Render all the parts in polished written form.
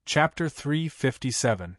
Chapter 357.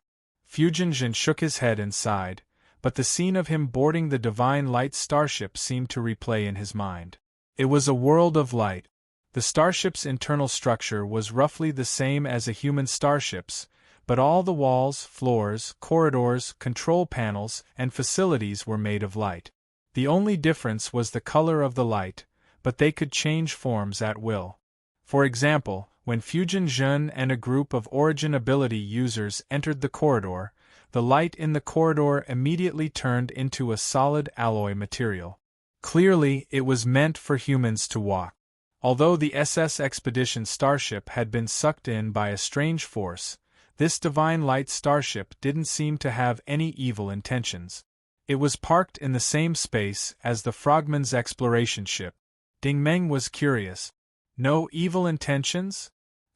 Fujianjin shook his head and sighed, but the scene of him boarding the Divine Light starship seemed to replay in his mind. It was a world of light. The starship's internal structure was roughly the same as a human starship's, but all the walls, floors, corridors, control panels, and facilities were made of light. The only difference was the color of the light, but they could change forms at will. For example, when Fujianjin and a group of Origin ability users entered the corridor, the light in the corridor immediately turned into a solid alloy material. Clearly, it was meant for humans to walk. Although the SS Expedition starship had been sucked in by a strange force, this Divine Light starship didn't seem to have any evil intentions. It was parked in the same space as the Frogman's exploration ship. Ding Meng was curious. No evil intentions?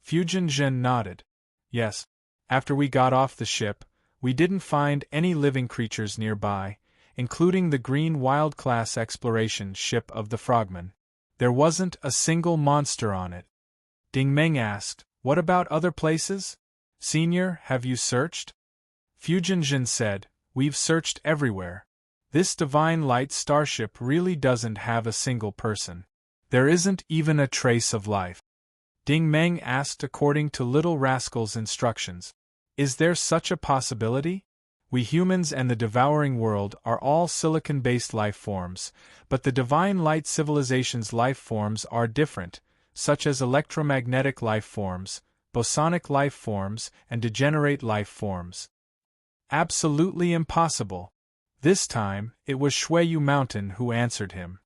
Fujianjin nodded. Yes. After we got off the ship, we didn't find any living creatures nearby, including the Green Wild-class exploration ship of the Frogman. There wasn't a single monster on it. Ding Meng asked, "What about other places? Senior, have you searched?" Fujianjin said, "We've searched everywhere. This Divine Light starship really doesn't have a single person. There isn't even a trace of life." Ding Meng asked according to Little Rascal's instructions. "Is there such a possibility? We humans and the devouring world are all silicon-based life forms, but the Divine Light civilization's life forms are different, such as electromagnetic life forms, bosonic life forms, and degenerate life forms." Absolutely impossible. This time, it was Shuiyu Mountain who answered him.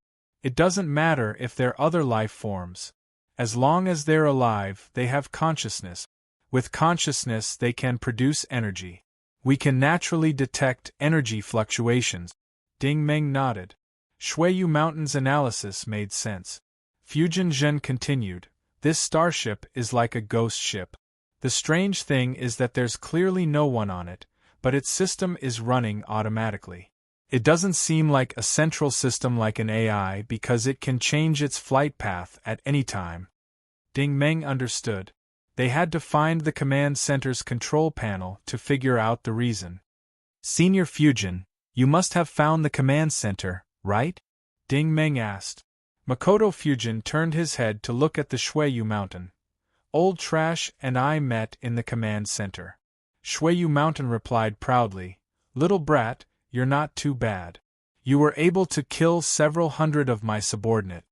"It doesn't matter if they're other life forms. As long as they're alive, they have consciousness. With consciousness, they can produce energy. We can naturally detect energy fluctuations." Ding Meng nodded. Shuiyu Mountain's analysis made sense. Fujianjin continued, "This starship is like a ghost ship. The strange thing is that there's clearly no one on it, but its system is running automatically. It doesn't seem like a central system like an AI because it can change its flight path at any time." Ding Meng understood. They had to find the command center's control panel to figure out the reason. "Senior Fujin, you must have found the command center, right?" Ding Meng asked. Makoto Fujin turned his head to look at the Shuiyu Mountain. "Old Trash and I met in the command center." Shuiyu Mountain replied proudly, "Little brat, you're not too bad. You were able to kill several hundred of my subordinate.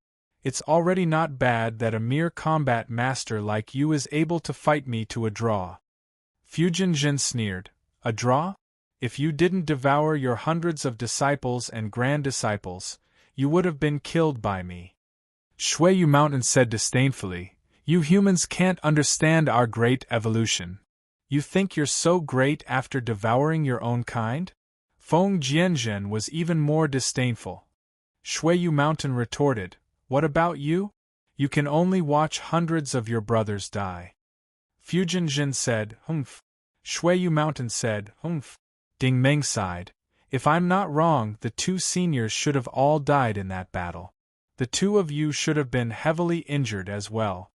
It's already not bad that a mere combat master like you is able to fight me to a draw." Fujianjin sneered, "A draw? If you didn't devour your hundreds of disciples and grand disciples, you would have been killed by me." Shuiyu Mountain said disdainfully, "You humans can't understand our great evolution. You think you're so great after devouring your own kind?" Feng Jianzhen was even more disdainful. Shuiyu Mountain retorted, "What about you? You can only watch hundreds of your brothers die." Fujianjin said, "Humph." Shuiyu Mountain said, "Humph." Ding Meng sighed. "If I'm not wrong, the two seniors should have all died in that battle. The two of you should have been heavily injured as well."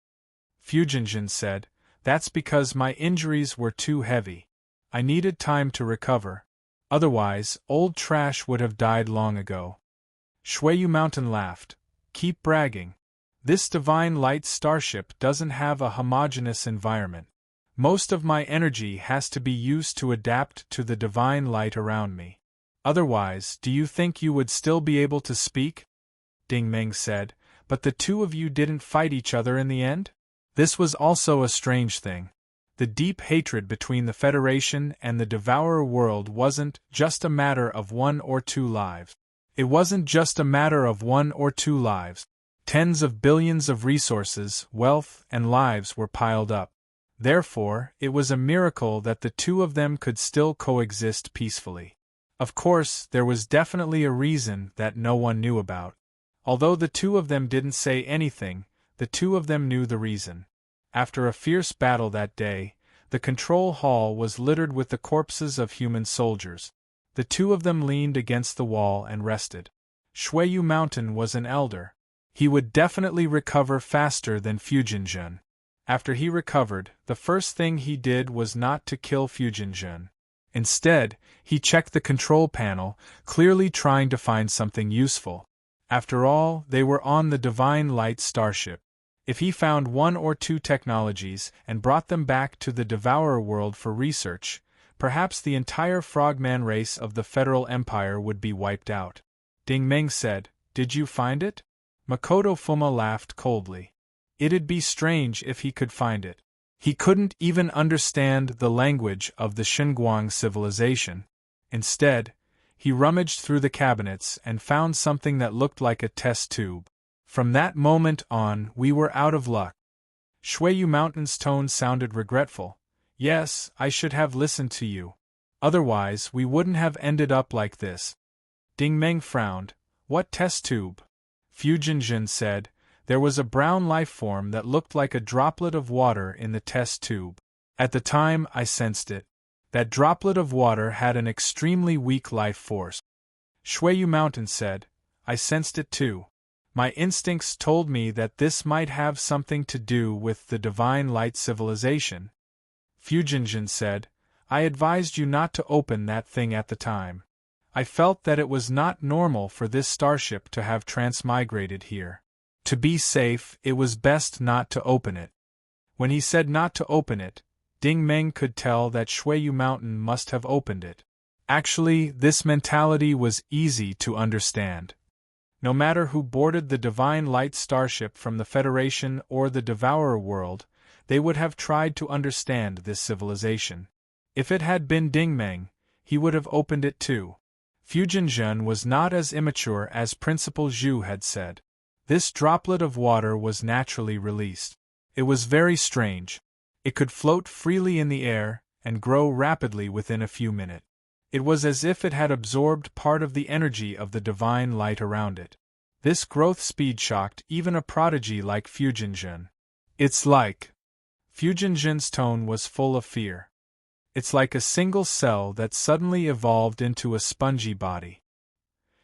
Fujianjin said, "That's because my injuries were too heavy. I needed time to recover. Otherwise, Old Trash would have died long ago." Shuiyu Mountain laughed. "Keep bragging. This Divine Light starship doesn't have a homogeneous environment. Most of my energy has to be used to adapt to the Divine Light around me. Otherwise, do you think you would still be able to speak?" Ding Meng said, "But the two of you didn't fight each other in the end?" This was also a strange thing. The deep hatred between the Federation and the Devourer world wasn't just a matter of one or two lives. It wasn't just a matter of one or two lives. Tens of billions of resources, wealth, and lives were piled up. Therefore, it was a miracle that the two of them could still coexist peacefully. Of course, there was definitely a reason that no one knew about. Although the two of them didn't say anything, the two of them knew the reason. After a fierce battle that day, the control hall was littered with the corpses of human soldiers. The two of them leaned against the wall and rested. Shuiyu Mountain was an elder. He would definitely recover faster than Fujianjin. After he recovered, the first thing he did was not to kill Fujinjun. Instead, he checked the control panel, clearly trying to find something useful. After all, they were on the Divine Light starship. If he found one or two technologies and brought them back to the Devourer world for research, perhaps the entire frogman race of the Federal Empire would be wiped out. Ding Meng said, "Did you find it?" Makoto Fuma laughed coldly. It'd be strange if he could find it. He couldn't even understand the language of the Xinguang civilization. Instead, he rummaged through the cabinets and found something that looked like a test tube. From that moment on, we were out of luck. Shuiyu Mountain's tone sounded regretful. Yes, I should have listened to you. Otherwise, we wouldn't have ended up like this. Ding Meng frowned. What test tube? Fujinjun said, there was a brown life form that looked like a droplet of water in the test tube. At the time, I sensed it. That droplet of water had an extremely weak life force. Shuiyu Mountain said, I sensed it too. My instincts told me that this might have something to do with the Divine Light civilization. Fujinjun said, I advised you not to open that thing at the time. I felt that it was not normal for this starship to have transmigrated here. To be safe, it was best not to open it. When he said not to open it, Ding Meng could tell that Shuiyu Mountain must have opened it. Actually, this mentality was easy to understand. No matter who boarded the Divine Light starship from the Federation or the Devourer world, they would have tried to understand this civilization. If it had been Ding Meng, he would have opened it too. Fujinjun was not as immature as Principal Zhu had said. This droplet of water was naturally released. It was very strange. It could float freely in the air and grow rapidly within a few minutes. It was as if it had absorbed part of the energy of the divine light around it. This growth speed shocked even a prodigy like Fujinjun. It's like... Fujinjun's tone was full of fear. It's like a single cell that suddenly evolved into a spongy body.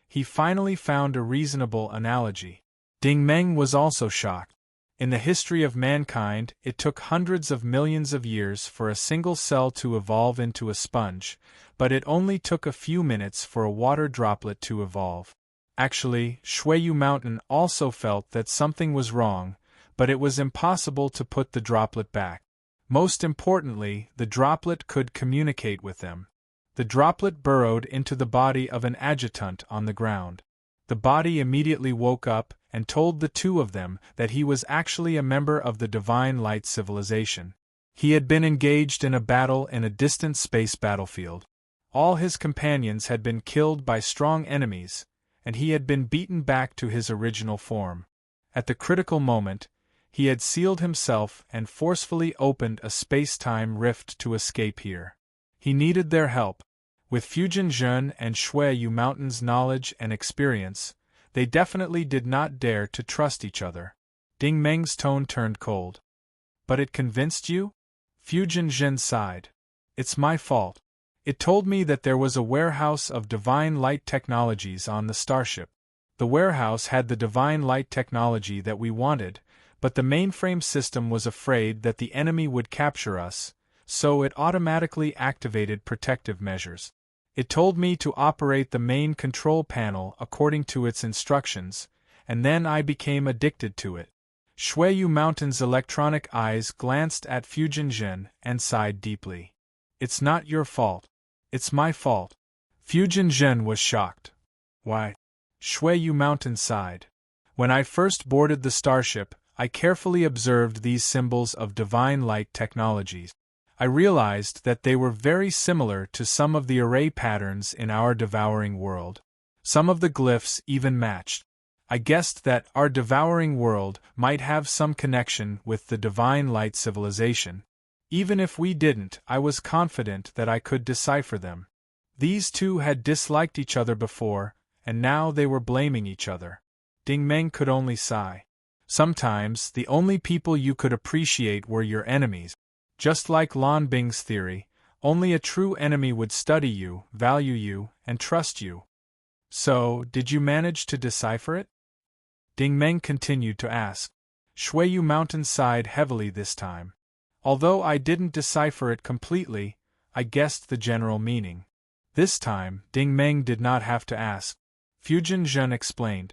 He finally found a reasonable analogy. Ding Meng was also shocked. In the history of mankind, it took hundreds of millions of years for a single cell to evolve into a sponge, but it only took a few minutes for a water droplet to evolve. Actually, Shuiyu Mountain also felt that something was wrong, but it was impossible to put the droplet back. Most importantly, the droplet could communicate with them. The droplet burrowed into the body of an adjutant on the ground. The body immediately woke up and told the two of them that he was actually a member of the Divine Light civilization. He had been engaged in a battle in a distant space battlefield. All his companions had been killed by strong enemies, and he had been beaten back to his original form. At the critical moment, he had sealed himself and forcefully opened a space-time rift to escape here. He needed their help. With Fujinjun and Shuiyu Mountain's knowledge and experience, they definitely did not dare to trust each other. Ding Meng's tone turned cold. But it convinced you? Fujinjun sighed. It's my fault. It told me that there was a warehouse of Divine Light technologies on the starship. The warehouse had the Divine Light technology that we wanted, but the mainframe system was afraid that the enemy would capture us, so it automatically activated protective measures. It told me to operate the main control panel according to its instructions, and then I became addicted to it. Shuiyu Mountain's electronic eyes glanced at Fujinjun and sighed deeply. It's not your fault. It's my fault. Fujinjun was shocked. Why? Shuiyu Mountain sighed. When I first boarded the starship, I carefully observed these symbols of Divine Light technologies. I realized that they were very similar to some of the array patterns in our devouring world. Some of the glyphs even matched. I guessed that our devouring world might have some connection with the Divine Light civilization. Even if we didn't, I was confident that I could decipher them. These two had disliked each other before, and now they were blaming each other. Ding Meng could only sigh. Sometimes, the only people you could appreciate were your enemies. Just like Lan Bing's theory, only a true enemy would study you, value you, and trust you. So, did you manage to decipher it? Ding Meng continued to ask. Shuiyu Mountain sighed heavily this time. Although I didn't decipher it completely, I guessed the general meaning. This time, Ding Meng did not have to ask. Fujin Zhen explained.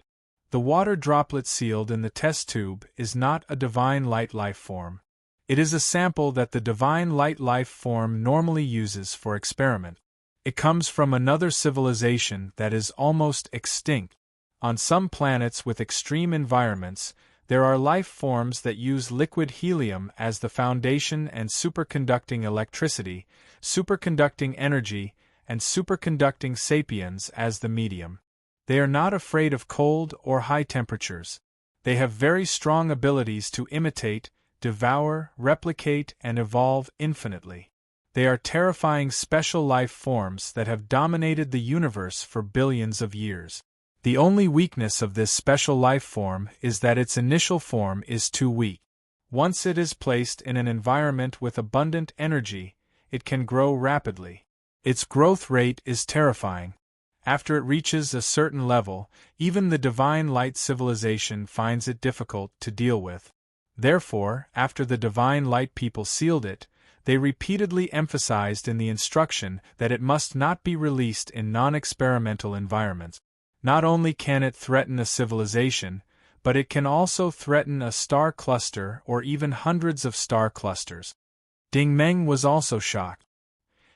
The water droplet sealed in the test tube is not a divine light life form. It is a sample that the divine light life form normally uses for experiment. It comes from another civilization that is almost extinct. On some planets with extreme environments, there are life forms that use liquid helium as the foundation and superconducting electricity, superconducting energy, and superconducting sapiens as the medium. They are not afraid of cold or high temperatures. They have very strong abilities to imitate, devour, replicate, and evolve infinitely. They are terrifying special life forms that have dominated the universe for billions of years. The only weakness of this special life form is that its initial form is too weak. Once it is placed in an environment with abundant energy, it can grow rapidly. Its growth rate is terrifying. After it reaches a certain level, even the divine light civilization finds it difficult to deal with. Therefore, after the divine light people sealed it, they repeatedly emphasized in the instruction that it must not be released in non-experimental environments. Not only can it threaten a civilization, but it can also threaten a star cluster or even hundreds of star clusters. Ding Meng was also shocked.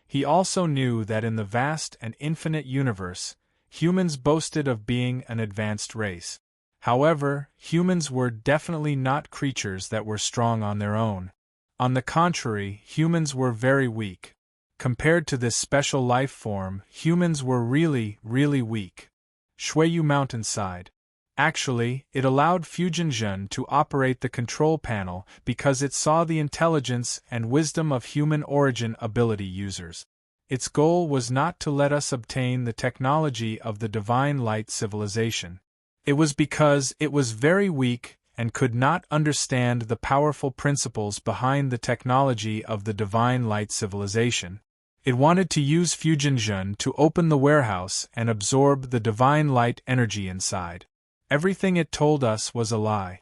He also knew that in the vast and infinite universe, humans boasted of being an advanced race. However, humans were definitely not creatures that were strong on their own. On the contrary, humans were very weak. Compared to this special life form, humans were really, really weak. Shuiyu Mountain sighed. Actually, it allowed Fujin Zhen to operate the control panel because it saw the intelligence and wisdom of human origin ability users. Its goal was not to let us obtain the technology of the divine light civilization. It was because it was very weak and could not understand the powerful principles behind the technology of the divine light civilization. It wanted to use Fujin Zhen to open the warehouse and absorb the divine light energy inside. Everything it told us was a lie.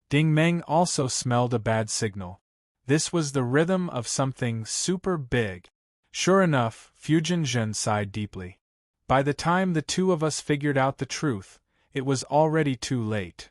Ding Meng also smelled a bad signal. This was the rhythm of something super big. Sure enough, Fujin Zhen sighed deeply. By the time the two of us figured out the truth, it was already too late.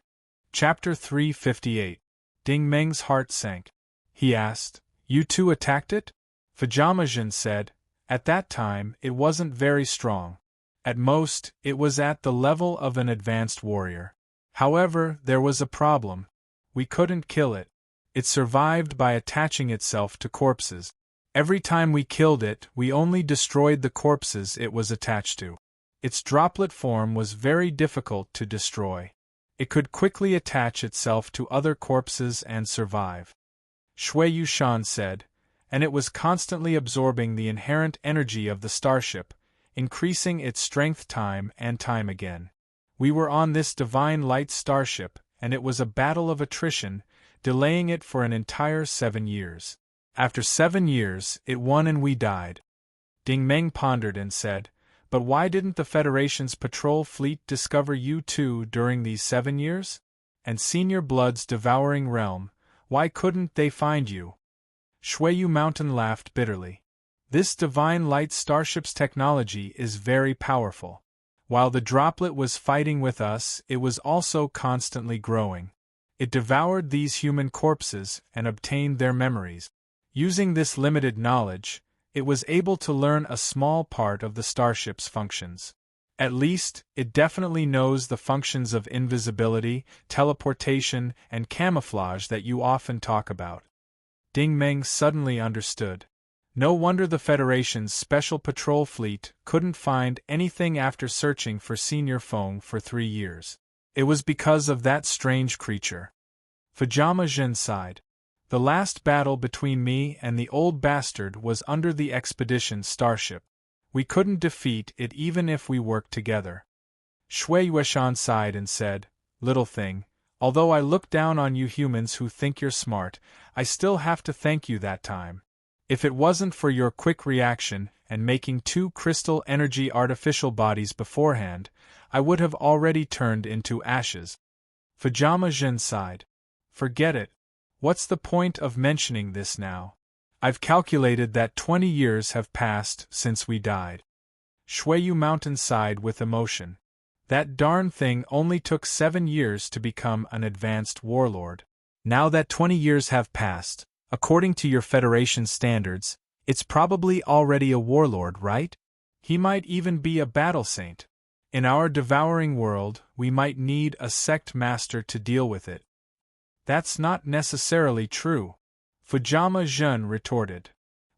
Chapter 358. Ding Meng's heart sank. He asked, "You two attacked it?" Fujama Zhen said, "At that time, it wasn't very strong. At most, it was at the level of an advanced warrior. However, there was a problem. We couldn't kill it. It survived by attaching itself to corpses. Every time we killed it, we only destroyed the corpses it was attached to. Its droplet form was very difficult to destroy. It could quickly attach itself to other corpses and survive." Shuiyu Shan said, "And it was constantly absorbing the inherent energy of the starship, increasing its strength time and time again. We were on this divine light starship, and it was a battle of attrition, delaying it for an entire 7 years. After 7 years, it won and we died." Ding Meng pondered and said, "But why didn't the Federation's patrol fleet discover you two during these 7 years? And Senior Blood's devouring realm, why couldn't they find you?" Shuiyu Mountain laughed bitterly. "This divine light starship's technology is very powerful. While the droplet was fighting with us, it was also constantly growing. It devoured these human corpses and obtained their memories. Using this limited knowledge, it was able to learn a small part of the starship's functions. At least, it definitely knows the functions of invisibility, teleportation, and camouflage that you often talk about." Ding Meng suddenly understood. No wonder the Federation's special patrol fleet couldn't find anything after searching for Senior Feng for 3 years. It was because of that strange creature. Fujama Zhen sighed. "The last battle between me and the old bastard was under the expedition starship. We couldn't defeat it even if we worked together." Shuiyu Shan sighed and said, "Little thing, although I look down on you humans who think you're smart, I still have to thank you that time. If it wasn't for your quick reaction and making 2 crystal energy artificial bodies beforehand, I would have already turned into ashes." Fujama Zhen sighed. Forget it. What's the point of mentioning this now? I've calculated that 20 years have passed since we died. Shueyu Mountain sighed with emotion. That darn thing only took 7 years to become an advanced warlord. Now that 20 years have passed, according to your Federation standards, it's probably already a warlord, right? He might even be a battle saint. In our devouring world, we might need a sect master to deal with it. That's not necessarily true, Fujama Zhen retorted.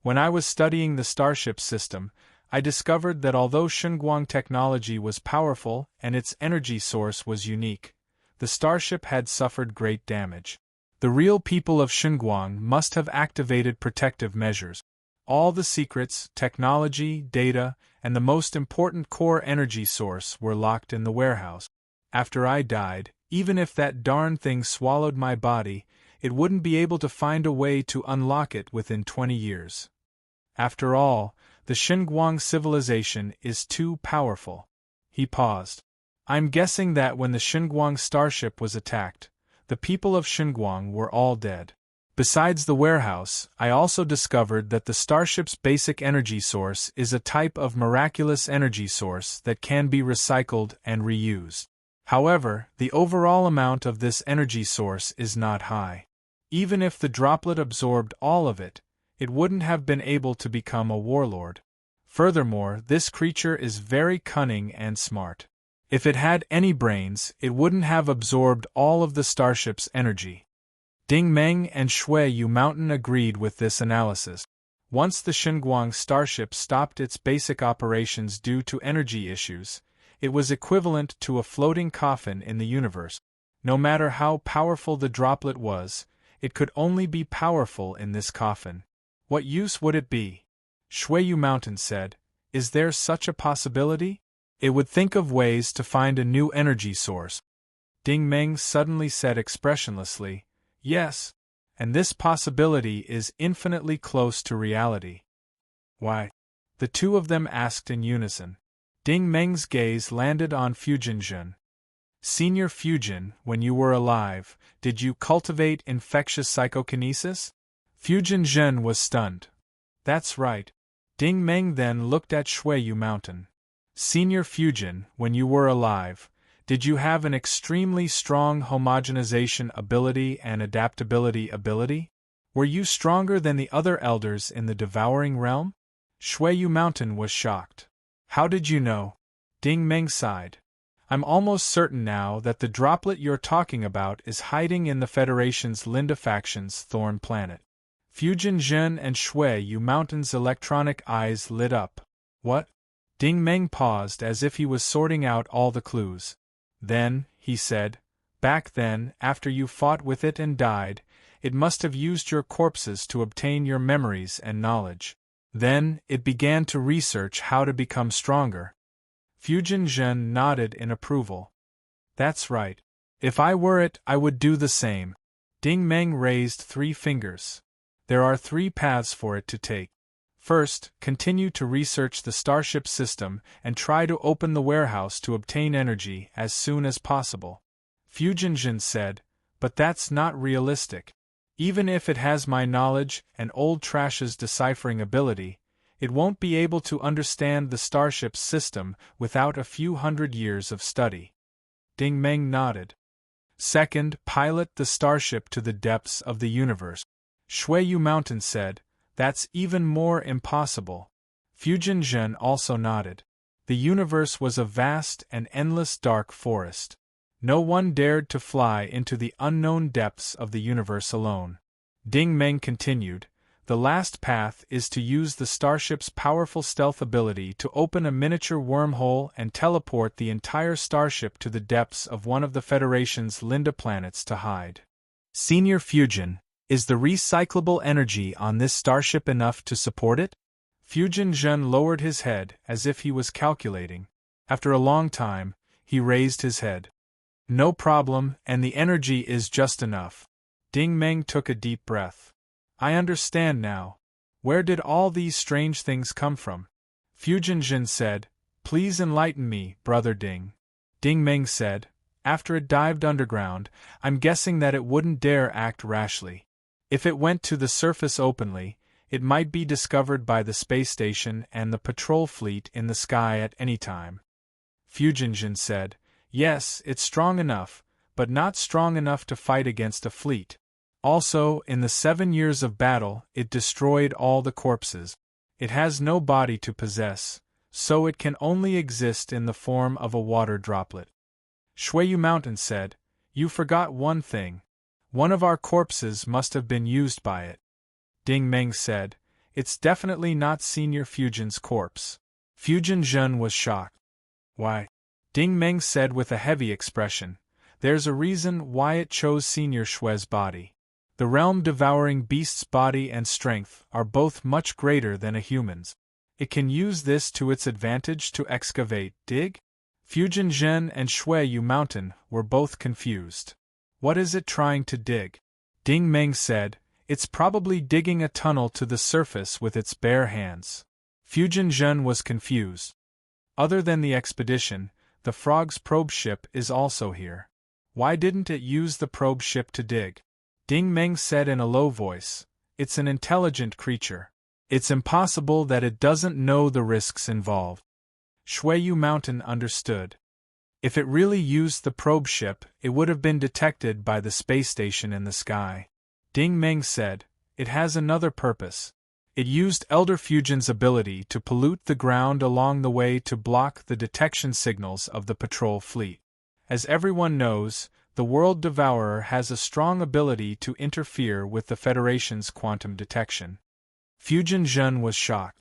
When I was studying the starship system, I discovered that although Shunguang technology was powerful and its energy source was unique, the starship had suffered great damage. The real people of Shunguang must have activated protective measures. All the secrets, technology, data, and the most important core energy source were locked in the warehouse. After I died, even if that darn thing swallowed my body, it wouldn't be able to find a way to unlock it within 20 years. After all, the Xinguang civilization is too powerful. He paused. I'm guessing that when the Xinguang starship was attacked, the people of Xinguang were all dead. Besides the warehouse, I also discovered that the starship's basic energy source is a type of miraculous energy source that can be recycled and reused. However, the overall amount of this energy source is not high. Even if the droplet absorbed all of it, it wouldn't have been able to become a warlord. Furthermore, this creature is very cunning and smart. If it had any brains, it wouldn't have absorbed all of the starship's energy. Ding Meng and Shueyu Mountain agreed with this analysis. Once the Xinguang starship stopped its basic operations due to energy issues, it was equivalent to a floating coffin in the universe. No matter how powerful the droplet was, it could only be powerful in this coffin. What use would it be? Shueyu Mountain said. Is there such a possibility? It would think of ways to find a new energy source. Ding Meng suddenly said expressionlessly, Yes, and this possibility is infinitely close to reality. Why? The two of them asked in unison. Ding Meng's gaze landed on Fujin Zhen. Senior Fujin, when you were alive, did you cultivate infectious psychokinesis? Fujin Zhen was stunned. That's right. Ding Meng then looked at Shueyu Mountain. Senior Fujin, when you were alive, did you have an extremely strong homogenization ability and adaptability ability? Were you stronger than the other elders in the devouring realm? Shueyu Mountain was shocked. How did you know? Ding Meng sighed. I'm almost certain now that the droplet you're talking about is hiding in the Federation's Linda faction's Thorn Planet. Fujin Zhen and Shueyu Mountain's electronic eyes lit up. What? Ding Meng paused as if he was sorting out all the clues. Then, he said, back then, after you fought with it and died, it must have used your corpses to obtain your memories and knowledge. Then, it began to research how to become stronger. Fujin Zhen nodded in approval. That's right. If I were it, I would do the same. Ding Meng raised 3 fingers. There are 3 paths for it to take. First, continue to research the starship system and try to open the warehouse to obtain energy as soon as possible. Fujin Zhen said, but that's not realistic. Even if it has my knowledge and Old Trash's deciphering ability, it won't be able to understand the starship system without a few hundred years of study. Ding Meng nodded. Second, pilot the starship to the depths of the universe. Shueyu Mountain said, that's even more impossible. Fujin Zhen also nodded. The universe was a vast and endless dark forest. No one dared to fly into the unknown depths of the universe alone. Ding Meng continued, the last path is to use the starship's powerful stealth ability to open a miniature wormhole and teleport the entire starship to the depths of one of the Federation's Linda planets to hide. Senior Fujin, is the recyclable energy on this starship enough to support it? Fujin Zhen lowered his head as if he was calculating. After a long time, he raised his head. No problem, and the energy is just enough. Ding Meng took a deep breath. I understand now. Where did all these strange things come from? Fujin Zhen said, please enlighten me, Brother Ding. Ding Meng said, After it dived underground, I'm guessing that it wouldn't dare act rashly. If it went to the surface openly, it might be discovered by the space station and the patrol fleet in the sky at any time. Fusionjin said, "Yes, it's strong enough, but not strong enough to fight against a fleet. Also, in the 7 years of battle, it destroyed all the corpses. It has no body to possess, so it can only exist in the form of a water droplet." Shuiyu Mountain said, "You forgot one thing. One of our corpses must have been used by it." Ding Meng said, "It's definitely not Senior Fusion's corpse." Fusionjin was shocked. "Why?" Ding Meng said with a heavy expression, "There's a reason why it chose Senior Shui's body. The realm-devouring beast's body and strength are both much greater than a human's. It can use this to its advantage to excavate, dig?" Fusionjin and Shuiyu Mountain were both confused. "What is it trying to dig?" Ding Meng said, "It's probably digging a tunnel to the surface with its bare hands." Fusionjin was confused. "Other than the expedition, the Frog's probe ship is also here. Why didn't it use the probe ship to dig?" Ding Meng said in a low voice, "It's an intelligent creature. It's impossible that it doesn't know the risks involved." Shuiyu Mountain understood. If it really used the probe ship, it would have been detected by the space station in the sky. Ding Meng said, "It has another purpose. It used Elder Fusion's ability to pollute the ground along the way to block the detection signals of the patrol fleet. As everyone knows, the World Devourer has a strong ability to interfere with the Federation's quantum detection." Fusionjin was shocked.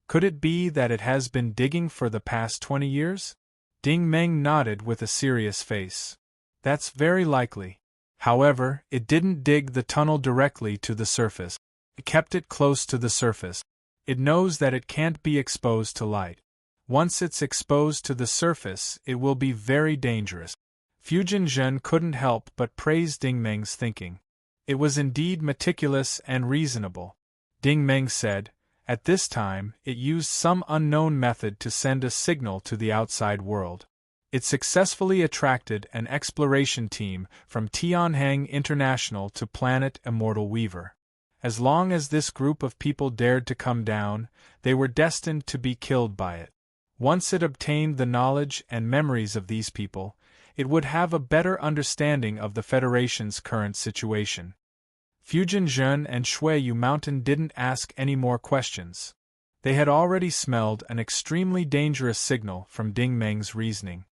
"Could it be that it has been digging for the past 20 years? Ding Meng nodded with a serious face. "That's very likely. However, it didn't dig the tunnel directly to the surface. It kept it close to the surface. It knows that it can't be exposed to light. Once it's exposed to the surface, it will be very dangerous." Fusionjin couldn't help but praise Ding Meng's thinking. It was indeed meticulous and reasonable. Ding Meng said, "At this time, it used some unknown method to send a signal to the outside world. It successfully attracted an exploration team from Tianheng International to planet Immortal Weaver. As long as this group of people dared to come down, they were destined to be killed by it. Once it obtained the knowledge and memories of these people, it would have a better understanding of the Federation's current situation." Fusionjin and Shuiyu Mountain didn't ask any more questions. They had already smelled an extremely dangerous signal from Ding Meng's reasoning.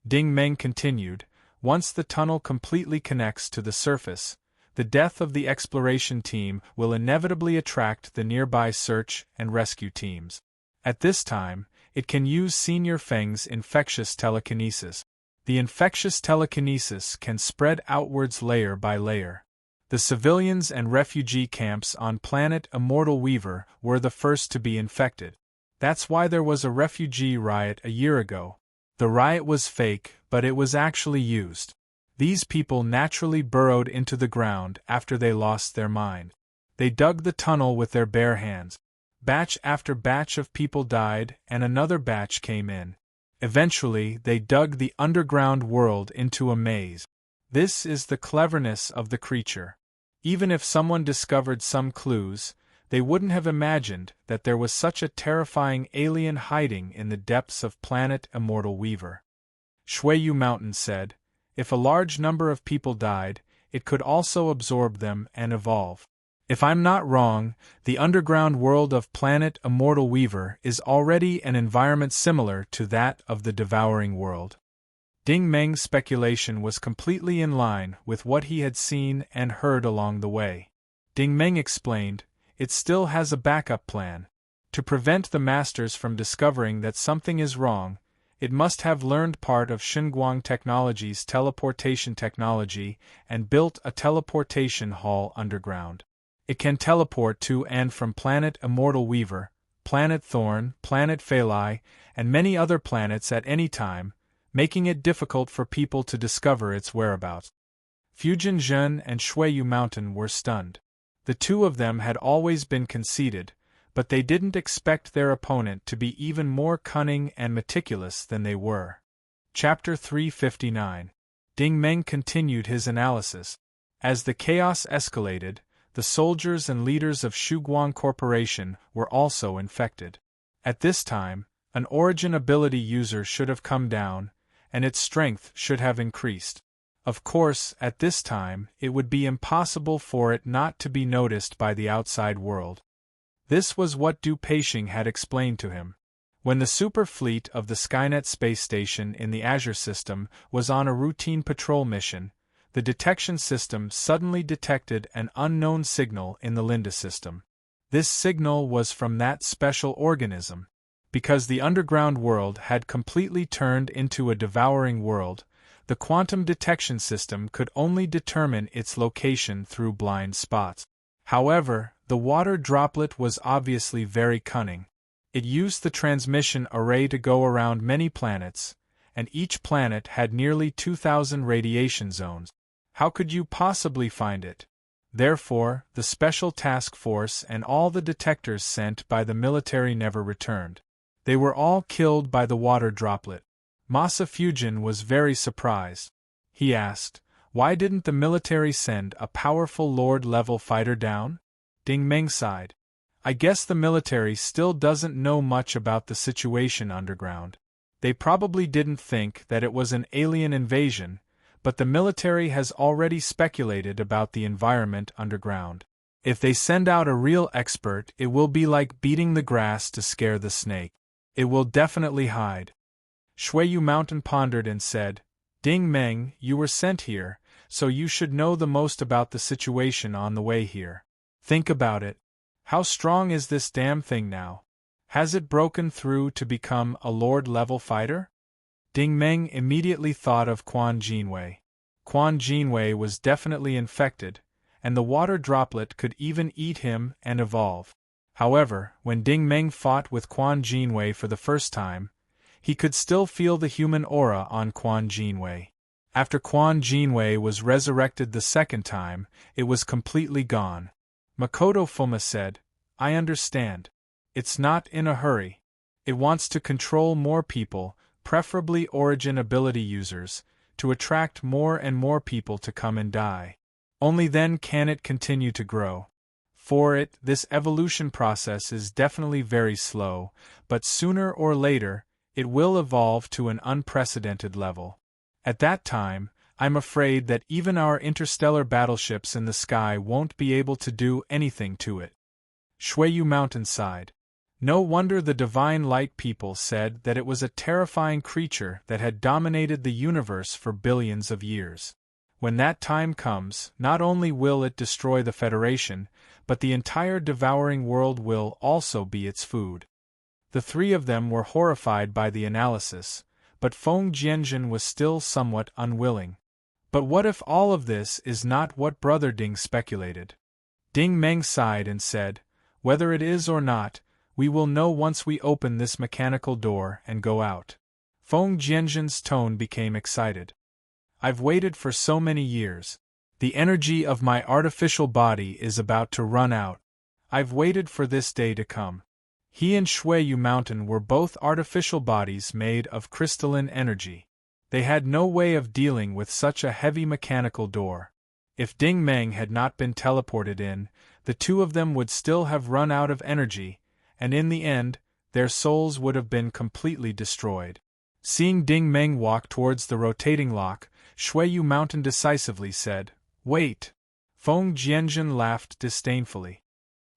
Ding Meng continued, "Once the tunnel completely connects to the surface, the death of the exploration team will inevitably attract the nearby search and rescue teams. At this time, it can use Senior Feng's infectious telekinesis. The infectious telekinesis can spread outwards layer by layer. The civilians and refugee camps on planet Immortal Weaver were the first to be infected. That's why there was a refugee riot a year ago. The riot was fake, but it was actually used. These people naturally burrowed into the ground after they lost their mind. They dug the tunnel with their bare hands. Batch after batch of people died, and another batch came in. Eventually, they dug the underground world into a maze. This is the cleverness of the creature. Even if someone discovered some clues, they wouldn't have imagined that there was such a terrifying alien hiding in the depths of planet Immortal Weaver." Shuiyu Mountain said, "If a large number of people died, it could also absorb them and evolve. If I'm not wrong, the underground world of planet Immortal Weaver is already an environment similar to that of the Devouring World." Ding Meng's speculation was completely in line with what he had seen and heard along the way. Ding Meng explained, "It still has a backup plan. To prevent the Masters from discovering that something is wrong, it must have learned part of Xinguang Technology's teleportation technology and built a teleportation hall underground. It can teleport to and from planet Immortal Weaver, planet Thorn, planet Phalai, and many other planets at any time, making it difficult for people to discover its whereabouts." Fusionjin and Shuiyu Mountain were stunned. The two of them had always been conceited, but they didn't expect their opponent to be even more cunning and meticulous than they were. Chapter 359. Ding Meng continued his analysis. As the chaos escalated, the soldiers and leaders of Shuguang Corporation were also infected. At this time, an origin ability user should have come down, and its strength should have increased. Of course, at this time, it would be impossible for it not to be noticed by the outside world. This was what Du Peixing had explained to him. When the super fleet of the Skynet space station in the Azure system was on a routine patrol mission, the detection system suddenly detected an unknown signal in the Linda system. This signal was from that special organism. Because the underground world had completely turned into a devouring world, the quantum detection system could only determine its location through blind spots. However, the water droplet was obviously very cunning. It used the transmission array to go around many planets, and each planet had nearly 2,000 radiation zones. How could you possibly find it? Therefore, the special task force and all the detectors sent by the military never returned. They were all killed by the water droplet. Masa Fujin was very surprised. He asked, "Why didn't the military send a powerful Lord-level fighter down?" Ding Meng sighed. "I guess the military still doesn't know much about the situation underground. They probably didn't think that it was an alien invasion, but the military has already speculated about the environment underground. If they send out a real expert, it will be like beating the grass to scare the snake. It will definitely hide." Shuiyu Mountain pondered and said, "Ding Meng, you were sent here, so you should know the most about the situation on the way here. Think about it. How strong is this damn thing now? Has it broken through to become a Lord-level fighter?" Ding Meng immediately thought of Quan Jinwei. Quan Jinwei was definitely infected, and the water droplet could even eat him and evolve. However, when Ding Meng fought with Quan Jinwei for the first time, he could still feel the human aura on Quan Jinwei. After Quan Jinwei was resurrected the second time, it was completely gone. Makoto Fuma said, "I understand. It's not in a hurry. It wants to control more people, preferably origin ability users, to attract more and more people to come and die. Only then can it continue to grow. For it, this evolution process is definitely very slow, but sooner or later, it will evolve to an unprecedented level. At that time, I'm afraid that even our interstellar battleships in the sky won't be able to do anything to it." Shuiyu Mountain sighed. No wonder the Divine Light people said that it was a terrifying creature that had dominated the universe for billions of years. When that time comes, not only will it destroy the Federation, but the entire devouring world will also be its food. The three of them were horrified by the analysis, but Feng Jianjun was still somewhat unwilling. But what if all of this is not what Brother Ding speculated? Ding Meng sighed and said, "Whether it is or not, we will know once we open this mechanical door and go out." Feng Jianjun's tone became excited. "I've waited for so many years. The energy of my artificial body is about to run out. I've waited for this day to come." He and Shuiyu Mountain were both artificial bodies made of crystalline energy. They had no way of dealing with such a heavy mechanical door. If Ding Meng had not been teleported in, the two of them would still have run out of energy, and in the end, their souls would have been completely destroyed. Seeing Ding Meng walk towards the rotating lock, Shuiyu Mountain decisively said, "Wait." Feng Jianjun laughed disdainfully.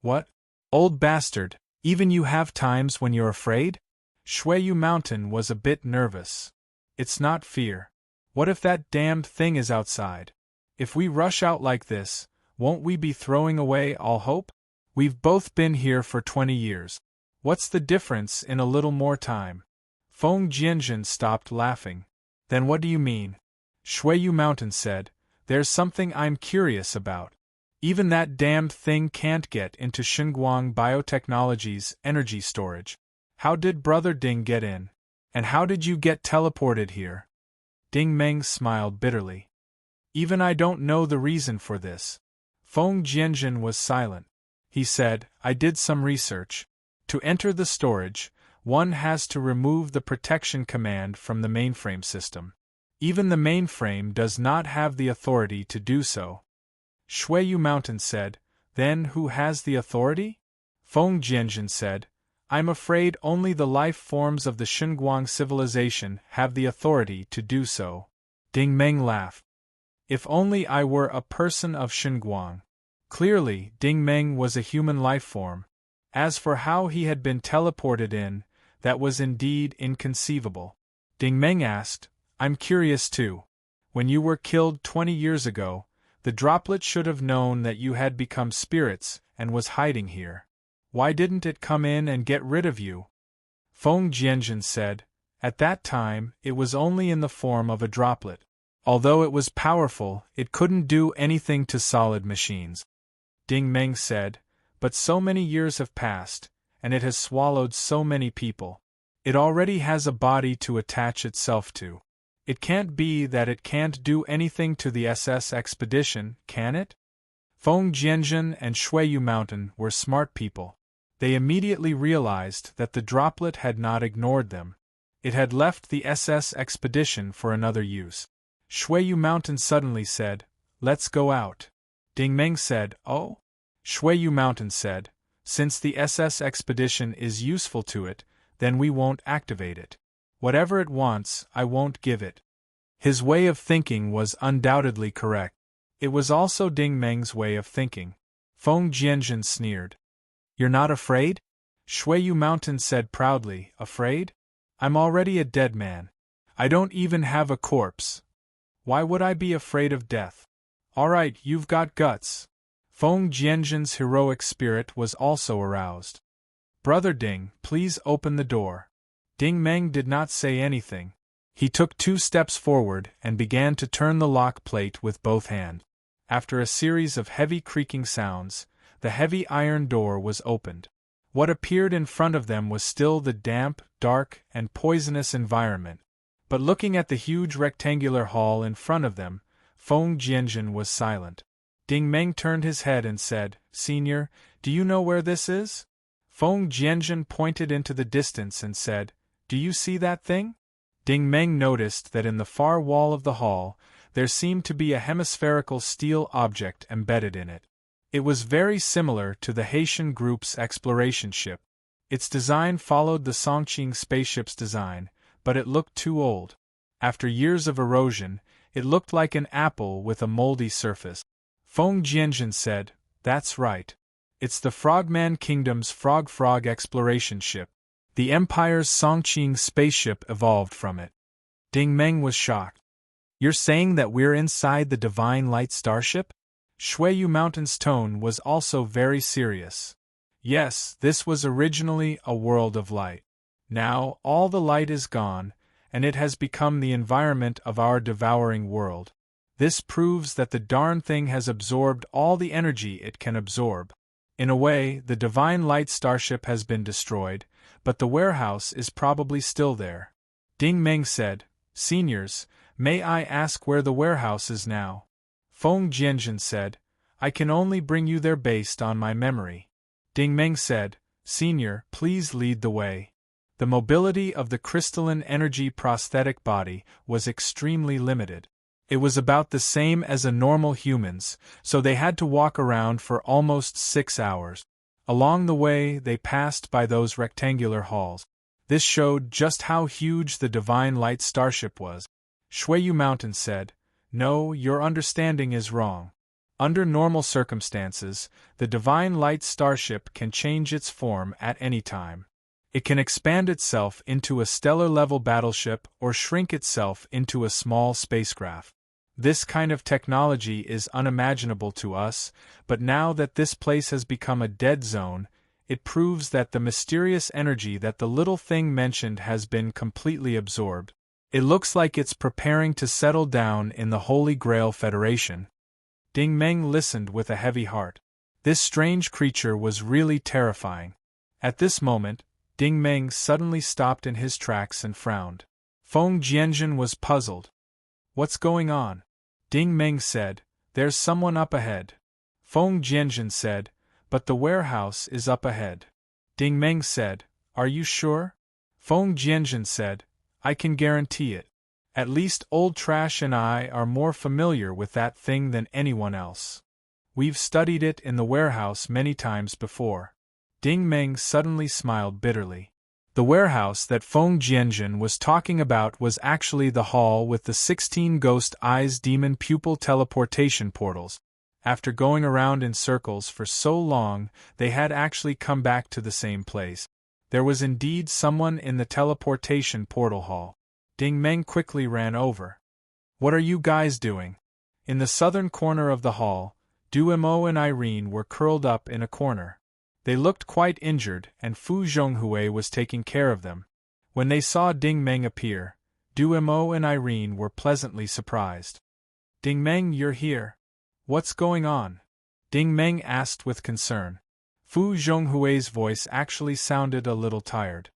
"What? Old bastard, even you have times when you're afraid?" Shuiyu Mountain was a bit nervous. "It's not fear. What if that damned thing is outside? If we rush out like this, won't we be throwing away all hope? We've both been here for 20 years. What's the difference in a little more time?" Feng Jianjun stopped laughing. "Then what do you mean?" Shuiyu Mountain said, "There's something I'm curious about. Even that damned thing can't get into Shenguang Biotechnology's energy storage. How did Brother Ding get in? And how did you get teleported here?" Ding Meng smiled bitterly. "Even I don't know the reason for this." Feng Jianjun was silent. He said, "I did some research. To enter the storage, one has to remove the protection command from the mainframe system. Even the mainframe does not have the authority to do so. Shuiyu Mountain said, then who has the authority? Feng Jianjun said, I'm afraid only the life forms of the Xinguang civilization have the authority to do so. Ding Meng laughed. If only I were a person of Xinguang. Clearly, Ding Meng was a human life form. As for how he had been teleported in, that was indeed inconceivable. Ding Meng asked, I'm curious too. When you were killed 20 years ago, the droplet should have known that you had become spirits and was hiding here. Why didn't it come in and get rid of you? Feng Jianjun said, at that time, it was only in the form of a droplet. Although it was powerful, it couldn't do anything to solid machines. Ding Meng said, but so many years have passed, and it has swallowed so many people. It already has a body to attach itself to. It can't be that it can't do anything to the SS expedition, can it? Feng Jianjun and Shuiyu Mountain were smart people. They immediately realized that the droplet had not ignored them. It had left the SS expedition for another use. Shuiyu Mountain suddenly said, let's go out. Ding Meng said, oh? Shuiyu Mountain said, since the SS expedition is useful to it, then we won't activate it. Whatever it wants, I won't give it. His way of thinking was undoubtedly correct. It was also Ding Meng's way of thinking. Feng Jianjun sneered. You're not afraid? Shuiyu Mountain said proudly, afraid? I'm already a dead man. I don't even have a corpse. Why would I be afraid of death? All right, you've got guts. Feng Jianjun's heroic spirit was also aroused. Brother Ding, please open the door. Ding Meng did not say anything. He took 2 steps forward and began to turn the lock plate with both hands. After a series of heavy creaking sounds, the heavy iron door was opened. What appeared in front of them was still the damp, dark, and poisonous environment. But looking at the huge rectangular hall in front of them, Feng Jianjun was silent. Ding Meng turned his head and said, Senior, do you know where this is? Feng Jianjun pointed into the distance and said, do you see that thing? Ding Meng noticed that in the far wall of the hall, there seemed to be a hemispherical steel object embedded in it. It was very similar to the Haitian group's exploration ship. Its design followed the Songqing spaceship's design, but it looked too old. After years of erosion, it looked like an apple with a moldy surface. Feng Jianjun said, that's right. It's the Frogman Kingdom's Frog exploration ship. The Empire's Songqing spaceship evolved from it. Ding Meng was shocked. You're saying that we're inside the Divine Light starship? Shuiyu Mountain's tone was also very serious. Yes, this was originally a world of light. Now, all the light is gone, and it has become the environment of our devouring world. This proves that the darn thing has absorbed all the energy it can absorb. In a way, the Divine Light starship has been destroyed, but the warehouse is probably still there. Ding Meng said, Seniors, may I ask where the warehouse is now? Feng Jianjun said, I can only bring you there based on my memory. Ding Meng said, Senior, please lead the way. The mobility of the crystalline energy prosthetic body was extremely limited. It was about the same as a normal human's, so they had to walk around for almost 6 hours. Along the way, they passed by those rectangular halls. This showed just how huge the Divine Light starship was. Shuiyu Mountain said, No, your understanding is wrong. Under normal circumstances, the Divine Light starship can change its form at any time. It can expand itself into a stellar-level battleship or shrink itself into a small spacecraft. This kind of technology is unimaginable to us, but now that this place has become a dead zone, it proves that the mysterious energy that the little thing mentioned has been completely absorbed. It looks like it's preparing to settle down in the Holy Grail Federation. Ding Meng listened with a heavy heart. This strange creature was really terrifying. At this moment, Ding Meng suddenly stopped in his tracks and frowned. Feng Jianjun was puzzled. What's going on? Ding Meng said, There's someone up ahead. Feng Jianjun said, But the warehouse is up ahead. Ding Meng said, Are you sure? Feng Jianjun said, I can guarantee it. At least Old Trash and I are more familiar with that thing than anyone else. We've studied it in the warehouse many times before. Ding Meng suddenly smiled bitterly. The warehouse that Feng Jianjun was talking about was actually the hall with the 16 ghost eyes demon pupil teleportation portals. After going around in circles for so long, they had actually come back to the same place. There was indeed someone in the teleportation portal hall. Ding Meng quickly ran over. "What are you guys doing?" In the southern corner of the hall, Duemo and Irene were curled up in a corner. They looked quite injured, and Fu Zhonghui was taking care of them. When they saw Ding Meng appear, Duemo and Irene were pleasantly surprised. "Ding Meng, you're here. What's going on?" Ding Meng asked with concern. Fu Zhonghui's voice actually sounded a little tired.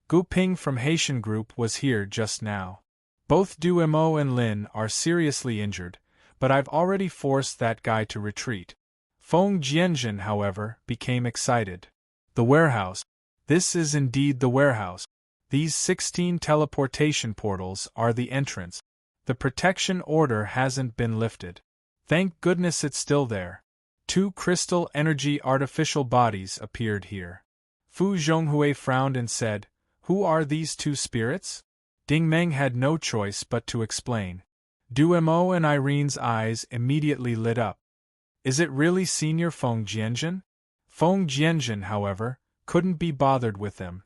"Gu Ping from Haitian Group was here just now. Both Duemo and Lin are seriously injured, but I've already forced that guy to retreat." Feng Jianjun, however, became excited. "The warehouse. This is indeed the warehouse. These 16 teleportation portals are the entrance. The protection order hasn't been lifted. Thank goodness it's still there." 2 crystal energy artificial bodies appeared here. Fu Zhonghui frowned and said, "Who are these 2 spirits?" Ding Meng had no choice but to explain. Duemo and Irene's eyes immediately lit up. "Is it really Senior Feng Jianjun?" Feng Jianjun, however, couldn't be bothered with them.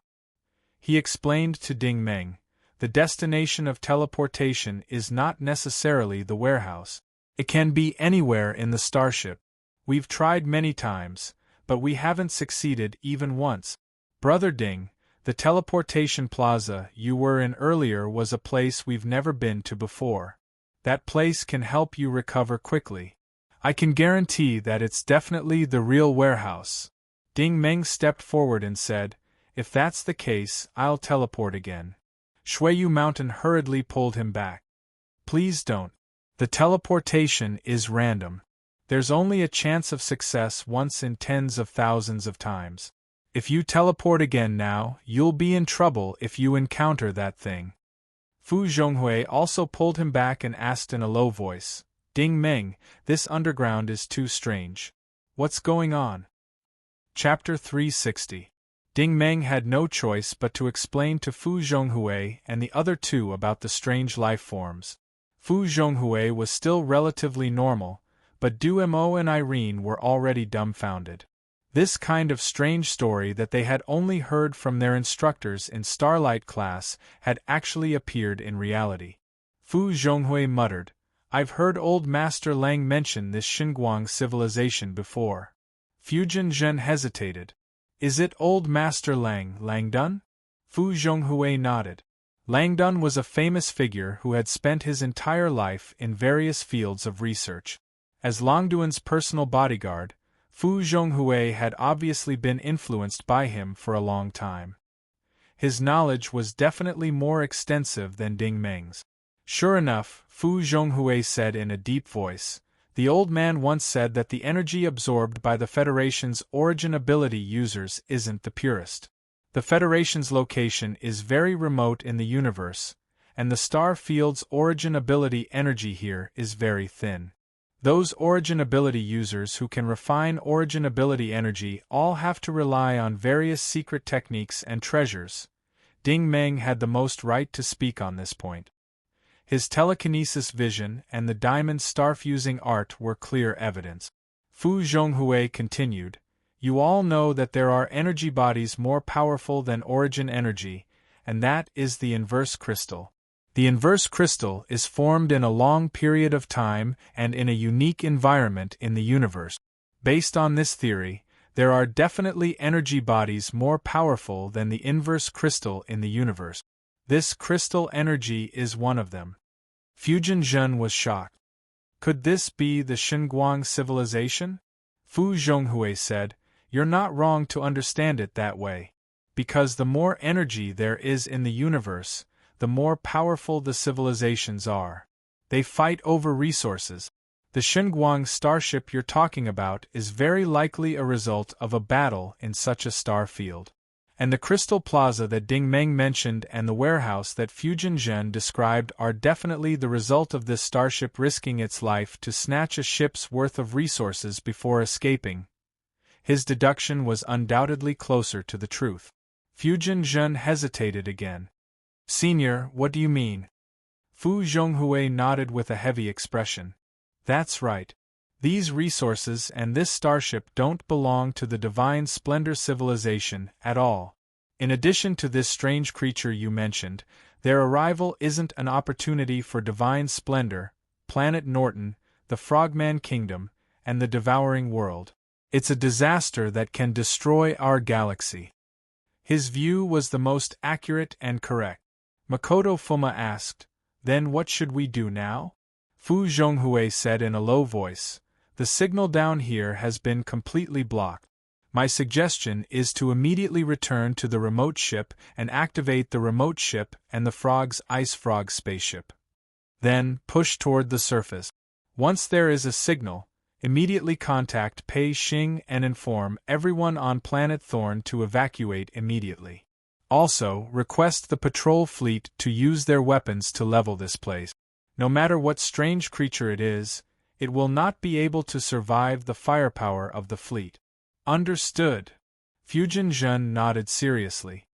He explained to Ding Meng, "The destination of teleportation is not necessarily the warehouse. It can be anywhere in the starship. We've tried many times, but we haven't succeeded even once. Brother Ding, the teleportation plaza you were in earlier was a place we've never been to before. That place can help you recover quickly. I can guarantee that it's definitely the real warehouse." Ding Meng stepped forward and said, "If that's the case, I'll teleport again." Shuiyu Mountain hurriedly pulled him back. "Please don't. The teleportation is random. There's only a chance of success once in tens of thousands of times. If you teleport again now, you'll be in trouble if you encounter that thing." Fu Zhonghui also pulled him back and asked in a low voice, "Ding Meng, this underground is too strange. What's going on?" Chapter 360. Ding Meng had no choice but to explain to Fu Zhonghui and the other 2 about the strange life forms. Fu Zhonghui was still relatively normal, but Duemo and Irene were already dumbfounded. This kind of strange story that they had only heard from their instructors in Starlight class had actually appeared in reality. Fu Zhonghui muttered, "I've heard old Master Lang mention this Xinguang civilization before." Fujin Zhen hesitated. "Is it old Master Langdun?" Fu Zhonghui nodded. Langdun was a famous figure who had spent his entire life in various fields of research. As Langdun's personal bodyguard, Fu Zhonghui had obviously been influenced by him for a long time. His knowledge was definitely more extensive than Ding Meng's. "Sure enough," Fu Zhonghui said in a deep voice, "the old man once said that the energy absorbed by the Federation's origin ability users isn't the purest. The Federation's location is very remote in the universe, and the star field's origin ability energy here is very thin. Those origin ability users who can refine origin ability energy all have to rely on various secret techniques and treasures." Ding Meng had the most right to speak on this point. His telekinesis vision and the diamond star-fusing art were clear evidence. Fu Zhonghui continued, "You all know that there are energy bodies more powerful than origin energy, and that is the inverse crystal. The inverse crystal is formed in a long period of time and in a unique environment in the universe. Based on this theory, there are definitely energy bodies more powerful than the inverse crystal in the universe. This crystal energy is one of them." Fujin Zhen was shocked. "Could this be the Xinguang civilization?" Fu Zhonghui said, "You're not wrong to understand it that way. Because the more energy there is in the universe, the more powerful the civilizations are. They fight over resources. The Xinguang starship you're talking about is very likely a result of a battle in such a star field. And the Crystal Plaza that Ding Meng mentioned and the warehouse that Fujin Zhen described are definitely the result of this starship risking its life to snatch a ship's worth of resources before escaping. His deduction was undoubtedly closer to the truth. Fujin Zhen hesitated again. Senior, what do you mean? Fu Zhonghui nodded with a heavy expression. That's right. These resources and this starship don't belong to the Divine Splendor civilization at all. In addition to this strange creature you mentioned, their arrival isn't an opportunity for Divine Splendor, Planet Norton, the Frogman Kingdom, and the Devouring World. It's a disaster that can destroy our galaxy. His view was the most accurate and correct. Makoto Fuma asked, Then what should we do now? Fu Zhonghui said in a low voice, The signal down here has been completely blocked. My suggestion is to immediately return to the remote ship and activate the remote ship and the Frog's Ice Frog spaceship. Then, push toward the surface. Once there is a signal, immediately contact Pei Xing and inform everyone on Planet Thorn to evacuate immediately. Also, request the patrol fleet to use their weapons to level this place. No matter what strange creature it is, it will not be able to survive the firepower of the fleet. Understood. Fujin Zhen nodded seriously.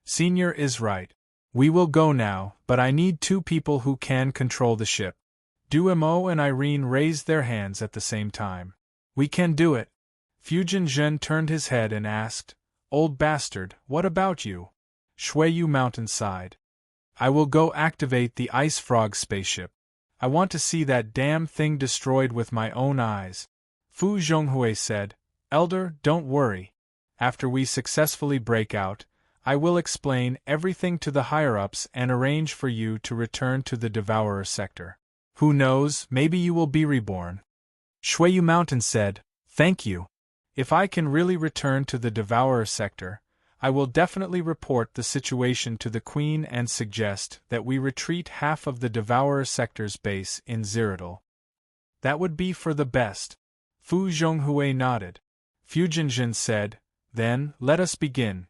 Senior is right. We will go now, but I need 2 people who can control the ship. Duemo and Irene raised their hands at the same time. We can do it. Fujin Zhen turned his head and asked, Old bastard, what about you? Shuiyu Mountainside. I will go activate the Ice Frog spaceship. I want to see that damn thing destroyed with my own eyes. Fu Zhonghui said, Elder, don't worry. After we successfully break out, I will explain everything to the higher-ups and arrange for you to return to the Devourer sector. Who knows, maybe you will be reborn. Shuiyu Mountain said, Thank you. If I can really return to the Devourer sector, I will definitely report the situation to the Queen and suggest that we retreat half of the Devourer sector's base in Xiridol. That would be for the best. Fu Zhonghui nodded. Fujinjin said, Then, let us begin.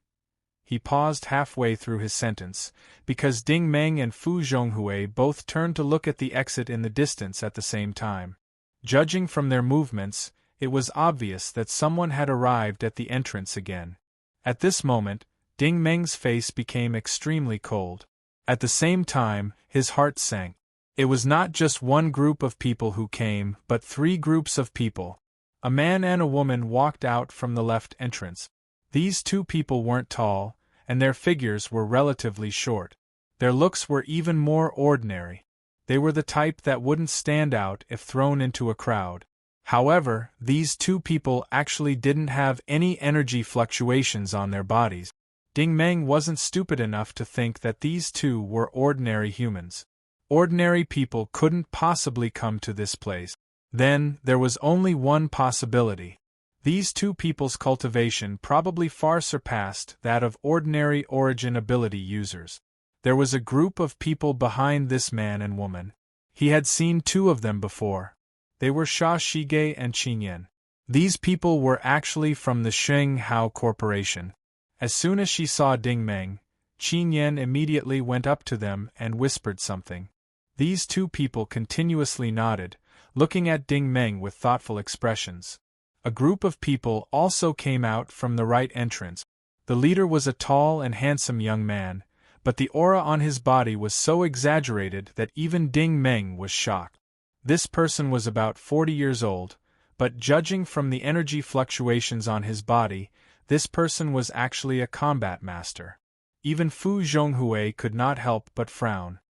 He paused halfway through his sentence, because Ding Meng and Fu Zhonghui both turned to look at the exit in the distance at the same time. Judging from their movements, it was obvious that someone had arrived at the entrance again. At this moment, Ding Meng's face became extremely cold. At the same time, his heart sank. It was not just one group of people who came, but 3 groups of people. A man and a woman walked out from the left entrance. These 2 people weren't tall, and their figures were relatively short. Their looks were even more ordinary. They were the type that wouldn't stand out if thrown into a crowd. However, these 2 people actually didn't have any energy fluctuations on their bodies. Ding Meng wasn't stupid enough to think that these 2 were ordinary humans. Ordinary people couldn't possibly come to this place. Then, there was only one possibility. These 2 people's cultivation probably far surpassed that of ordinary origin ability users. There was a group of people behind this man and woman. He had seen 2 of them before. They were Sha Shige and Qinyan. These people were actually from the Sheng Hao Corporation. As soon as she saw Ding Meng, Qinyan immediately went up to them and whispered something. These 2 people continuously nodded, looking at Ding Meng with thoughtful expressions. A group of people also came out from the right entrance. The leader was a tall and handsome young man, but the aura on his body was so exaggerated that even Ding Meng was shocked. This person was about 40 years old, but judging from the energy fluctuations on his body, this person was actually a combat master. Even Fu Zhonghui could not help but frown.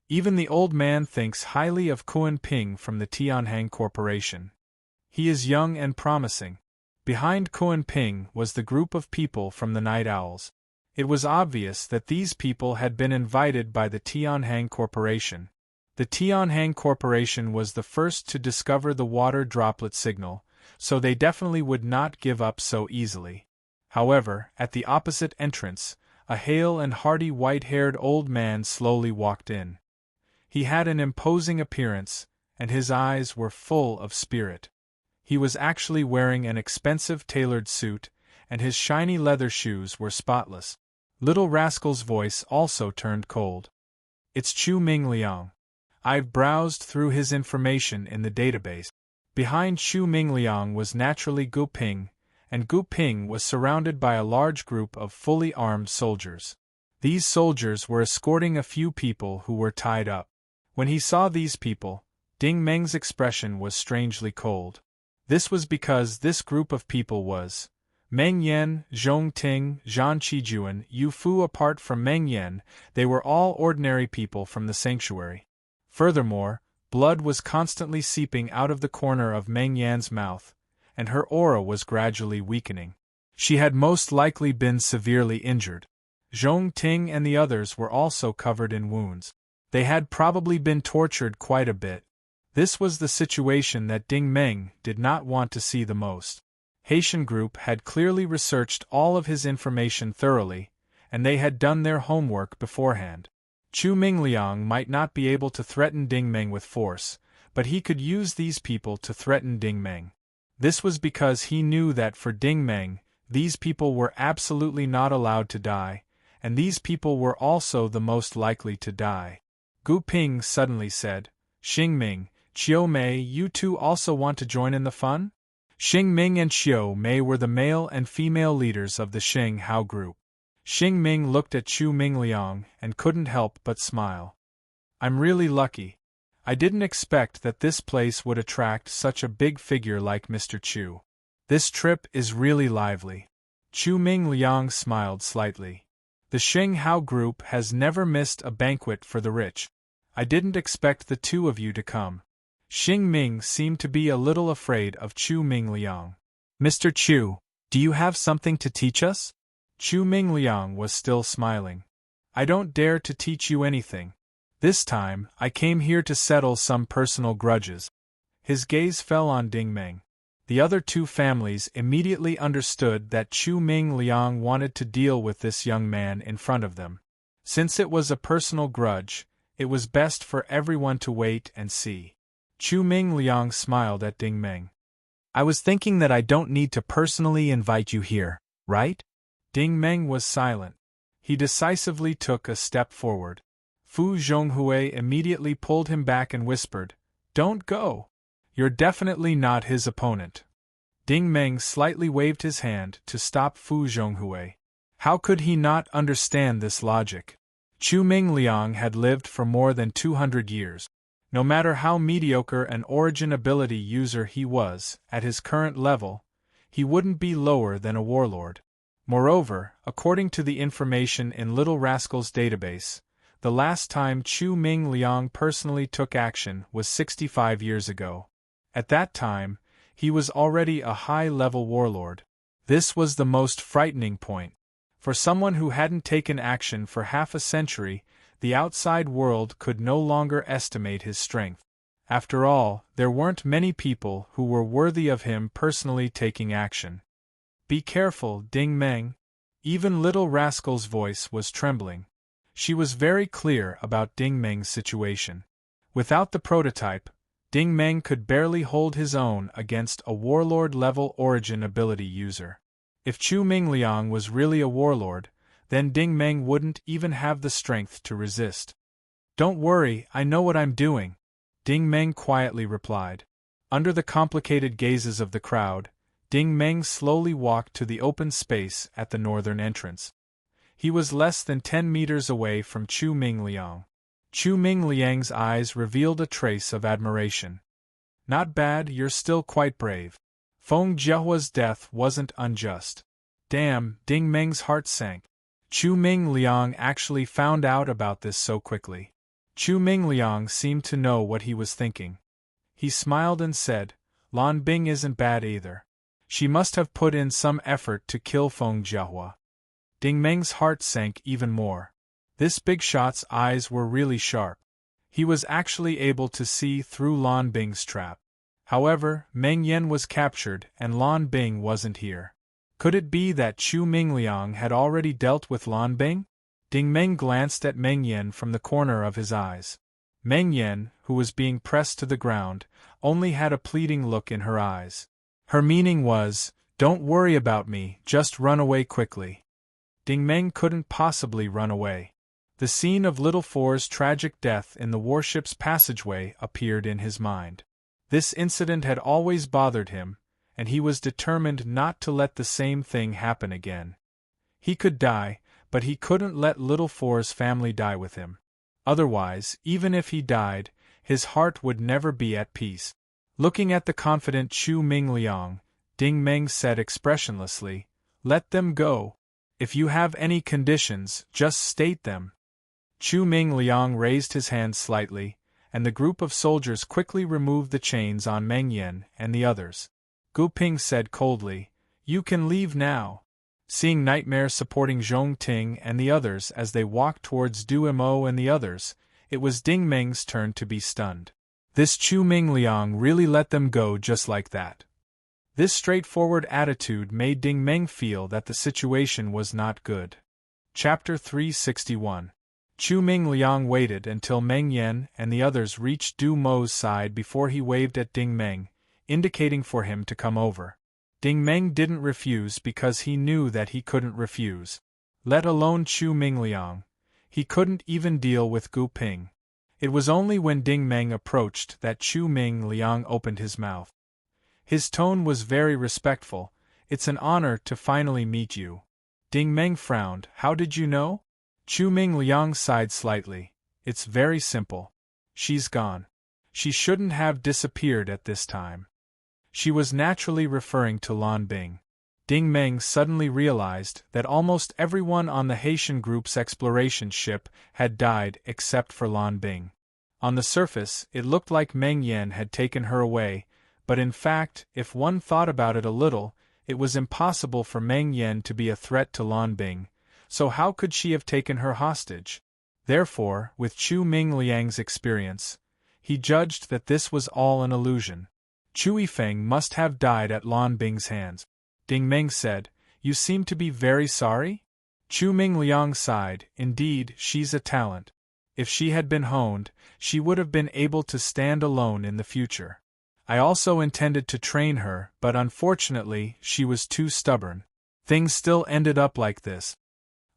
Even the old man thinks highly of Kuan Ping from the Tianhang Corporation. He is young and promising. Behind Kuan Ping was the group of people from the Night Owls. It was obvious that these people had been invited by the Tianhang Corporation. The Tianhang Corporation was the first to discover the water droplet signal, so they definitely would not give up so easily. However, at the opposite entrance, a hale and hearty white-haired old man slowly walked in. He had an imposing appearance, and his eyes were full of spirit. He was actually wearing an expensive tailored suit, and his shiny leather shoes were spotless. Little Rascal's voice also turned cold. It's Chu Ming Liang. I've browsed through his information in the database. Behind Chu Ming Liang was naturally Gu Ping, and Gu Ping was surrounded by a large group of fully armed soldiers. These soldiers were escorting a few people who were tied up. When he saw these people, Ding Meng's expression was strangely cold. This was because this group of people was Meng Yan, Zhong Ting, Zhan Qijuan, Yu Fu. Apart from Meng Yan, they were all ordinary people from the sanctuary. Furthermore, blood was constantly seeping out of the corner of Meng Yan's mouth, and her aura was gradually weakening. She had most likely been severely injured. Zhong Ting and the others were also covered in wounds. They had probably been tortured quite a bit. This was the situation that Ding Meng did not want to see the most. Haitian Group had clearly researched all of his information thoroughly, and they had done their homework beforehand. Chu Ming Liang might not be able to threaten Ding Meng with force, but he could use these people to threaten Ding Meng. This was because he knew that for Ding Meng, these people were absolutely not allowed to die, and these people were also the most likely to die. Gu Ping suddenly said, Xing Ming, Qiu Mei, you two also want to join in the fun? Xing Ming and Qiu Mei were the male and female leaders of the Xing Hao group. Xing Ming looked at Chu Ming Liang and couldn't help but smile. I'm really lucky. I didn't expect that this place would attract such a big figure like Mr. Chu. This trip is really lively. Chu Ming Liang smiled slightly. The Xing Hao group has never missed a banquet for the rich. I didn't expect the two of you to come. Xing Ming seemed to be a little afraid of Chu Ming Liang. Mr. Chu, do you have something to teach us? Chu Ming Liang was still smiling. I don't dare to teach you anything. This time, I came here to settle some personal grudges. His gaze fell on Ding Meng. The other two families immediately understood that Chu Ming Liang wanted to deal with this young man in front of them. Since it was a personal grudge, it was best for everyone to wait and see. Chu Ming Liang smiled at Ding Meng. I was thinking that I don't need to personally invite you here, right? Ding Meng was silent. He decisively took a step forward. Fu Zhonghui immediately pulled him back and whispered, Don't go. You're definitely not his opponent. Ding Meng slightly waved his hand to stop Fu Zhonghui. How could he not understand this logic? Chu Ming Liang had lived for more than 200 years. No matter how mediocre an origin ability user he was, at his current level, he wouldn't be lower than a warlord. Moreover, according to the information in Little Rascal's database, the last time Chu Ming Liang personally took action was 65 years ago. At that time, he was already a high-level warlord. This was the most frightening point. For someone who hadn't taken action for half a century, the outside world could no longer estimate his strength. After all, there weren't many people who were worthy of him personally taking action. Be careful, Ding Meng. Even Little Rascal's voice was trembling. She was very clear about Ding Meng's situation. Without the prototype, Ding Meng could barely hold his own against a warlord-level origin ability user. If Chu Ming Liang was really a warlord, then Ding Meng wouldn't even have the strength to resist. Don't worry, I know what I'm doing, Ding Meng quietly replied. Under the complicated gazes of the crowd, Ding Meng slowly walked to the open space at the northern entrance. He was less than 10 meters away from Chu Ming Liang. Chu Ming Liang's eyes revealed a trace of admiration. Not bad, you're still quite brave. Feng Jiahua's death wasn't unjust. Damn, Ding Meng's heart sank. Chu Ming Liang actually found out about this so quickly. Chu Ming Liang seemed to know what he was thinking. He smiled and said, Lan Bing isn't bad either. She must have put in some effort to kill Feng Jiahua. Ding Meng's heart sank even more. This big shot's eyes were really sharp. He was actually able to see through Lan Bing's trap. However, Meng Yan was captured and Lan Bing wasn't here. Could it be that Chu Ming Liang had already dealt with Lan Bing? Ding Meng glanced at Meng Yan from the corner of his eyes. Meng Yan, who was being pressed to the ground, only had a pleading look in her eyes. Her meaning was, Don't worry about me, just run away quickly. Ding Meng couldn't possibly run away. The scene of Little Four's tragic death in the warship's passageway appeared in his mind. This incident had always bothered him, and he was determined not to let the same thing happen again. He could die, but he couldn't let Little Four's family die with him. Otherwise, even if he died, his heart would never be at peace. Looking at the confident Chu Mingliang, Ding Meng said expressionlessly, "Let them go. If you have any conditions, just state them." Chu Mingliang raised his hand slightly, and the group of soldiers quickly removed the chains on Meng Yan and the others. Gu Ping said coldly, "You can leave now." Seeing Nightmare supporting Zhong Ting and the others as they walked towards Du Mo and the others, it was Ding Meng's turn to be stunned. This Chu Mingliang really let them go just like that. This straightforward attitude made Ding Meng feel that the situation was not good. Chapter 361. Chu Mingliang waited until Meng Yan and the others reached Du Mo's side before he waved at Ding Meng, indicating for him to come over. Ding Meng didn't refuse because he knew that he couldn't refuse. Let alone Chu Mingliang. He couldn't even deal with Gu Ping. It was only when Ding Meng approached that Chu Mingliang opened his mouth. His tone was very respectful. "It's an honor to finally meet you." Ding Meng frowned. "How did you know?" Chu Mingliang sighed slightly. "It's very simple. She's gone. She shouldn't have disappeared at this time." She was naturally referring to Lan Bing. Ding Meng suddenly realized that almost everyone on the Haitian group's exploration ship had died except for Lan Bing. On the surface, it looked like Meng Yan had taken her away, but in fact, if one thought about it a little, it was impossible for Meng Yan to be a threat to Lan Bing, so how could she have taken her hostage? Therefore, with Chu Mingliang's experience, he judged that this was all an illusion. Chu Yifeng must have died at Lan Bing's hands. Ding Meng said, "You seem to be very sorry?" Chu Mingliang sighed. "Indeed, she's a talent. If she had been honed, she would have been able to stand alone in the future. I also intended to train her, but unfortunately, she was too stubborn. Things still ended up like this."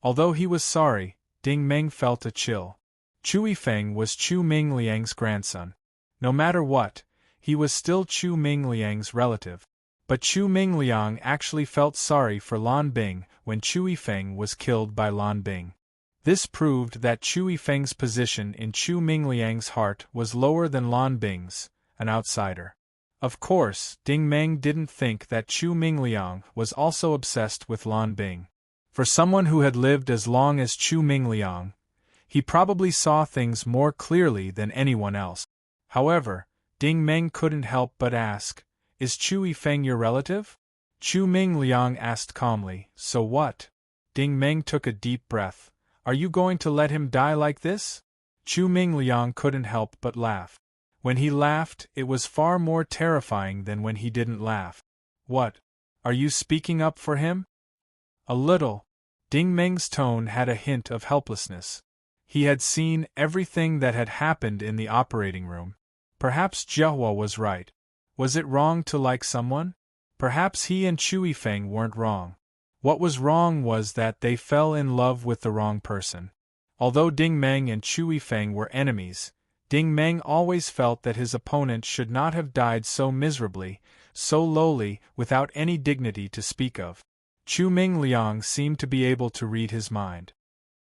Although he was sorry, Ding Meng felt a chill. Chu Yifeng was Chu Mingliang's grandson. No matter what, he was still Chu Mingliang's relative. But Chu Mingliang actually felt sorry for Lan Bing when Chu Yifeng was killed by Lan Bing. This proved that Chu Yifeng's position in Chu Mingliang's heart was lower than Lan Bing's, an outsider. Of course, Ding Meng didn't think that Chu Mingliang was also obsessed with Lan Bing. For someone who had lived as long as Chu Mingliang, he probably saw things more clearly than anyone else. However, Ding Meng couldn't help but ask, "Is Chu Yifeng your relative?" Chu Mingliang asked calmly, "So what?" Ding Meng took a deep breath. "Are you going to let him die like this?" Chu Mingliang couldn't help but laugh. When he laughed, it was far more terrifying than when he didn't laugh. "What? Are you speaking up for him?" "A little." Ding Meng's tone had a hint of helplessness. He had seen everything that had happened in the operating room. Perhaps Jiahua was right. Was it wrong to like someone? Perhaps he and Chu Yifeng weren't wrong. What was wrong was that they fell in love with the wrong person. Although Ding Meng and Chu Yifeng were enemies, Ding Meng always felt that his opponent should not have died so miserably, so lowly, without any dignity to speak of. Chu Mingliang seemed to be able to read his mind.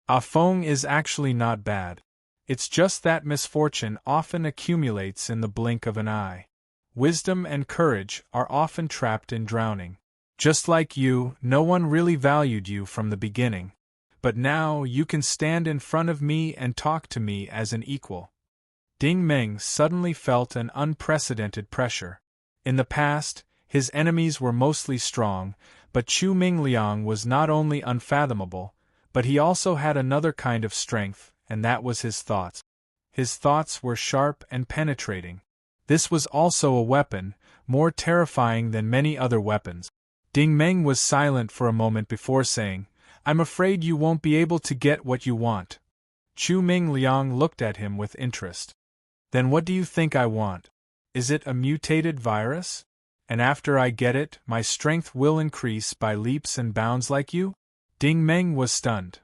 "Ah Feng is actually not bad. It's just that misfortune often accumulates in the blink of an eye. Wisdom and courage are often trapped in drowning. Just like you, no one really valued you from the beginning. But now you can stand in front of me and talk to me as an equal." Ding Meng suddenly felt an unprecedented pressure. In the past, his enemies were mostly strong, but Chu Mingliang was not only unfathomable, but he also had another kind of strength, and that was his thoughts. His thoughts were sharp and penetrating. This was also a weapon, more terrifying than many other weapons. Ding Meng was silent for a moment before saying, "I'm afraid you won't be able to get what you want." Chu Mingliang looked at him with interest. "Then what do you think I want? Is it a mutated virus?" And after I get it, my strength will increase by leaps and bounds like you? Ding Meng was stunned.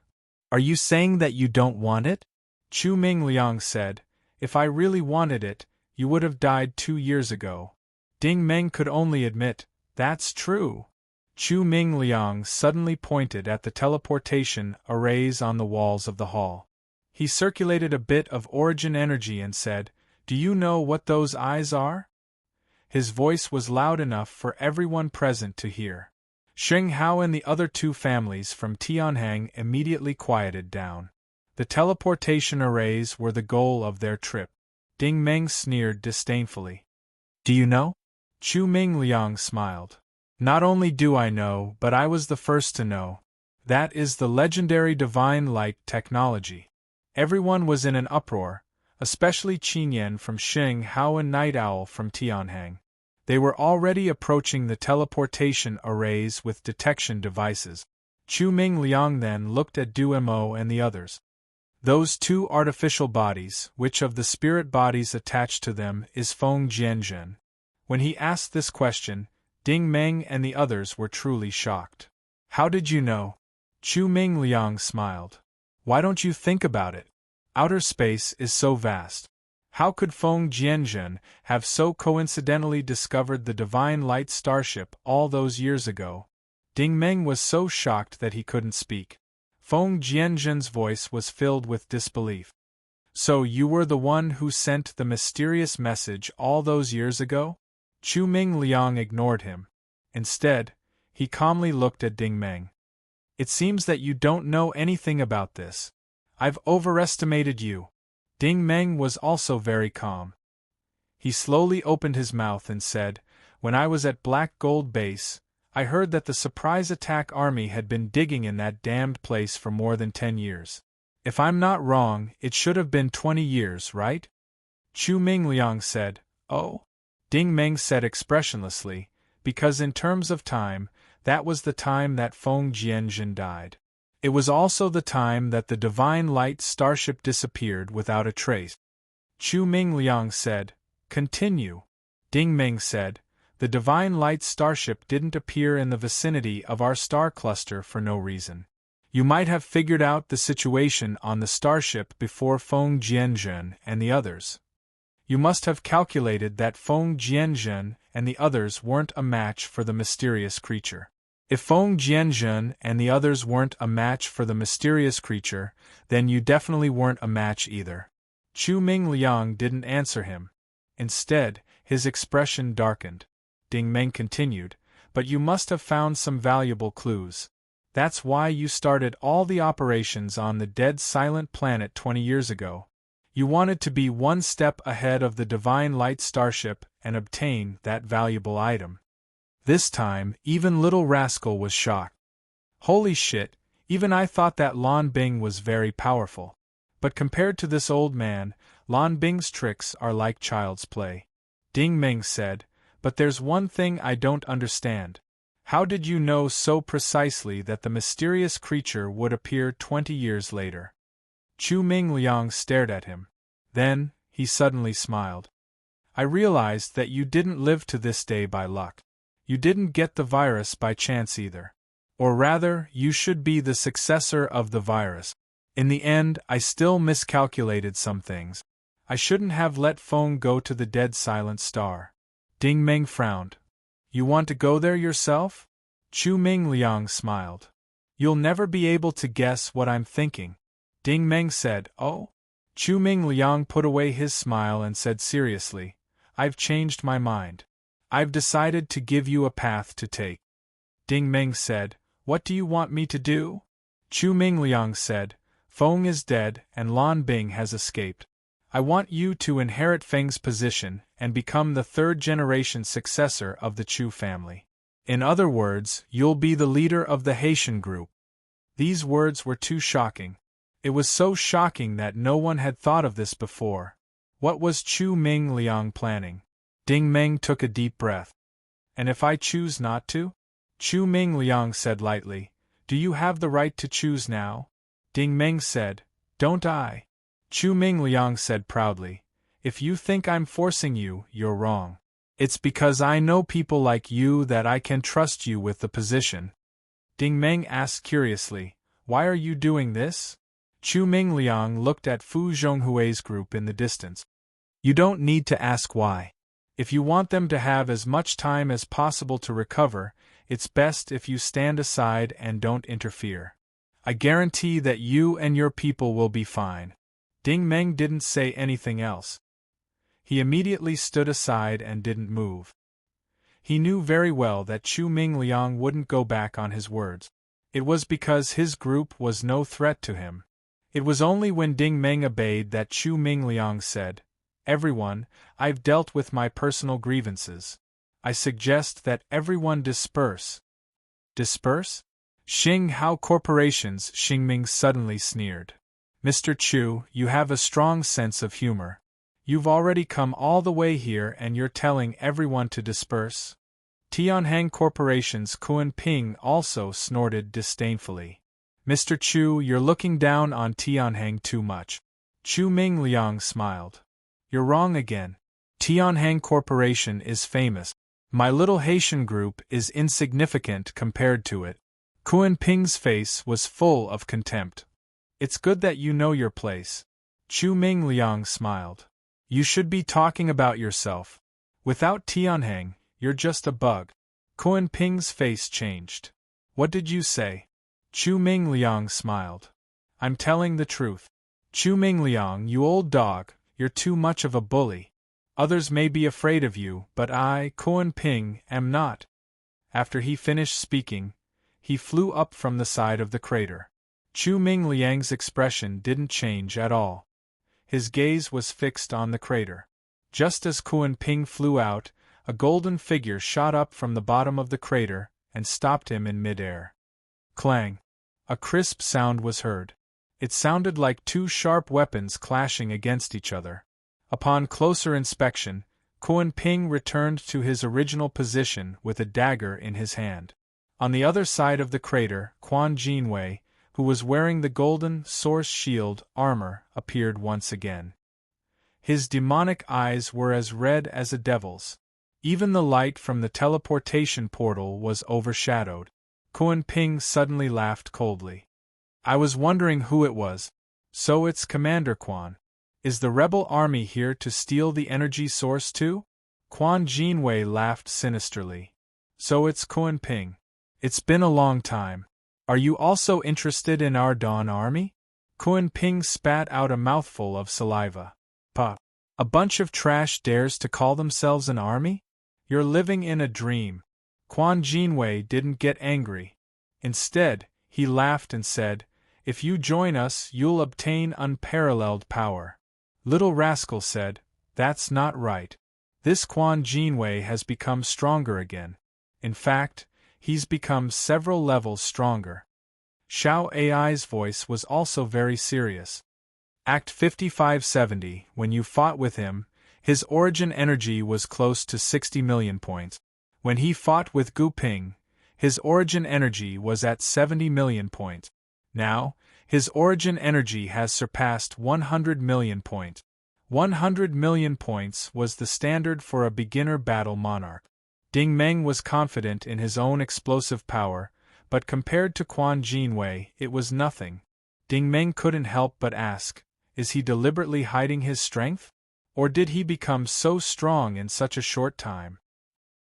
Are you saying that you don't want it? Chu Ming Liang said, if I really wanted it, you would have died 2 years ago. Ding Meng could only admit, that's true. Chu Ming Liang suddenly pointed at the teleportation arrays on the walls of the hall. He circulated a bit of origin energy and said, do you know what those eyes are? His voice was loud enough for everyone present to hear. Sheng Hao and the other 2 families from Tianhang immediately quieted down. The teleportation arrays were the goal of their trip. Ding Meng sneered disdainfully. Do you know? Chu Ming Liang smiled. Not only do I know, but I was the first to know. That is the legendary divine light technology. Everyone was in an uproar, especially Qin Yan from Sheng Hao and Night Owl from Tianhang. They were already approaching the teleportation arrays with detection devices. Chu Ming Liang then looked at Du Mo and the others. Those 2 artificial bodies, which of the spirit bodies attached to them is Feng Jianzhen? When he asked this question, Ding Meng and the others were truly shocked. How did you know? Chu Ming Liang smiled. Why don't you think about it? Outer space is so vast. How could Feng Jianzhen have so coincidentally discovered the divine light starship all those years ago? Ding Meng was so shocked that he couldn't speak. Feng Jianzhen's voice was filled with disbelief. So you were the one who sent the mysterious message all those years ago? Chu Ming Liang ignored him. Instead, he calmly looked at Ding Meng. It seems that you don't know anything about this. I've overestimated you. Ding Meng was also very calm. He slowly opened his mouth and said, when I was at Black Gold Base, I heard that the surprise attack army had been digging in that damned place for more than 10 years. If I'm not wrong, it should have been 20 years, right? Chu Ming Liang said, oh? Ding Meng said expressionlessly, because in terms of time, that was the time that Feng Jianzhen died. It was also the time that the Divine Light starship disappeared without a trace. Chu Ming Liang said, continue. Ding Meng said, the Divine Light starship didn't appear in the vicinity of our star cluster for no reason. You might have figured out the situation on the starship before Feng Jianzhen and the others. You must have calculated that Feng Jianzhen and the others weren't a match for the mysterious creature. If Feng Jianzhen and the others weren't a match for the mysterious creature, then you definitely weren't a match either. Chu Ming Liang didn't answer him. Instead, his expression darkened. Ding Meng continued, but you must have found some valuable clues. That's why you started all the operations on the dead silent planet 20 years ago. You wanted to be one step ahead of the Divine Light starship and obtain that valuable item. This time, even Little Rascal was shocked. Holy shit, even I thought that Lan Bing was very powerful. But compared to this old man, Lan Bing's tricks are like child's play. Ding Meng said, but there's one thing I don't understand. How did you know so precisely that the mysterious creature would appear 20 years later? Chu Ming Liang stared at him. Then, he suddenly smiled. I realized that you didn't live to this day by luck. You didn't get the virus by chance either. Or rather, you should be the successor of the virus. In the end, I still miscalculated some things. I shouldn't have let Feng go to the dead silent star. Ding Meng frowned. You want to go there yourself? Chu Ming Liang smiled. You'll never be able to guess what I'm thinking. Ding Meng said, oh? Chu Ming Liang put away his smile and said seriously, I've changed my mind. I've decided to give you a path to take. Ding Meng said, what do you want me to do? Chu Ming Liang said, Feng is dead and Lan Bing has escaped. I want you to inherit Feng's position and become the third-generation successor of the Chu family. In other words, you'll be the leader of the Haitian group. These words were too shocking. It was so shocking that no one had thought of this before. What was Chu Ming Liang planning? Ding Meng took a deep breath. And if I choose not to? Chu Ming Liang said lightly, do you have the right to choose now? Ding Meng said, don't I? Chu Ming Liang said proudly, if you think I'm forcing you, you're wrong. It's because I know people like you that I can trust you with the position. Ding Meng asked curiously, why are you doing this? Chu Mingliang looked at Fu Zhonghui's group in the distance. You don't need to ask why. If you want them to have as much time as possible to recover, it's best if you stand aside and don't interfere. I guarantee that you and your people will be fine. Ding Meng didn't say anything else. He immediately stood aside and didn't move. He knew very well that Chu Mingliang wouldn't go back on his words. It was because his group was no threat to him. It was only when Ding Meng obeyed that Chu Mingliang said, Everyone, I've dealt with my personal grievances. I suggest that everyone disperse. Disperse? Xing Hao Corporations, Xingming suddenly sneered. Mr. Chu, you have a strong sense of humor. You've already come all the way here and you're telling everyone to disperse? Tianhang Corporation's Kuan Ping also snorted disdainfully. Mr. Chu, you're looking down on Tianhang too much. Chu Mingliang smiled. You're wrong again. Tianhang Corporation is famous. My little Haitian group is insignificant compared to it. Kuan Ping's face was full of contempt. It's good that you know your place. Chu Mingliang smiled. You should be talking about yourself. Without Tianhang, you're just a bug. Kuan Ping's face changed. What did you say? Chu Mingliang smiled. I'm telling the truth. Chu Mingliang, you old dog, you're too much of a bully. Others may be afraid of you, but I, Kuan Ping, am not. After he finished speaking, he flew up from the side of the crater. Chu Mingliang's expression didn't change at all. His gaze was fixed on the crater. Just as Kuan Ping flew out, a golden figure shot up from the bottom of the crater and stopped him in midair. Clang! A crisp sound was heard. It sounded like two sharp weapons clashing against each other. Upon closer inspection, Kuan Ping returned to his original position with a dagger in his hand. On the other side of the crater, Quan Jinwei, who was wearing the golden source shield armor, appeared once again. His demonic eyes were as red as a devil's. Even the light from the teleportation portal was overshadowed. Kuan Ping suddenly laughed coldly. I was wondering who it was. So it's Commander Quan. Is the rebel army here to steal the energy source too? Quan Jinwei laughed sinisterly. So it's Kuan Ping. It's been a long time. Are you also interested in our Dawn army? Kuan Ping spat out a mouthful of saliva. Puh! A bunch of trash dares to call themselves an army? You're living in a dream. Quan Jinwei didn't get angry. Instead, he laughed and said, If you join us, you'll obtain unparalleled power. Little rascal said, That's not right. This Quan Jinwei has become stronger again. In fact, he's become several levels stronger. Xiao Ai's voice was also very serious. Act 5570, when you fought with him, his origin energy was close to 60 million points. When he fought with Gu Ping, his origin energy was at 70 million points. Now, his origin energy has surpassed 100 million points. 100 million points was the standard for a beginner battle monarch. Ding Meng was confident in his own explosive power, but compared to Quan Jinwei, it was nothing. Ding Meng couldn't help but ask, is he deliberately hiding his strength? Or did he become so strong in such a short time?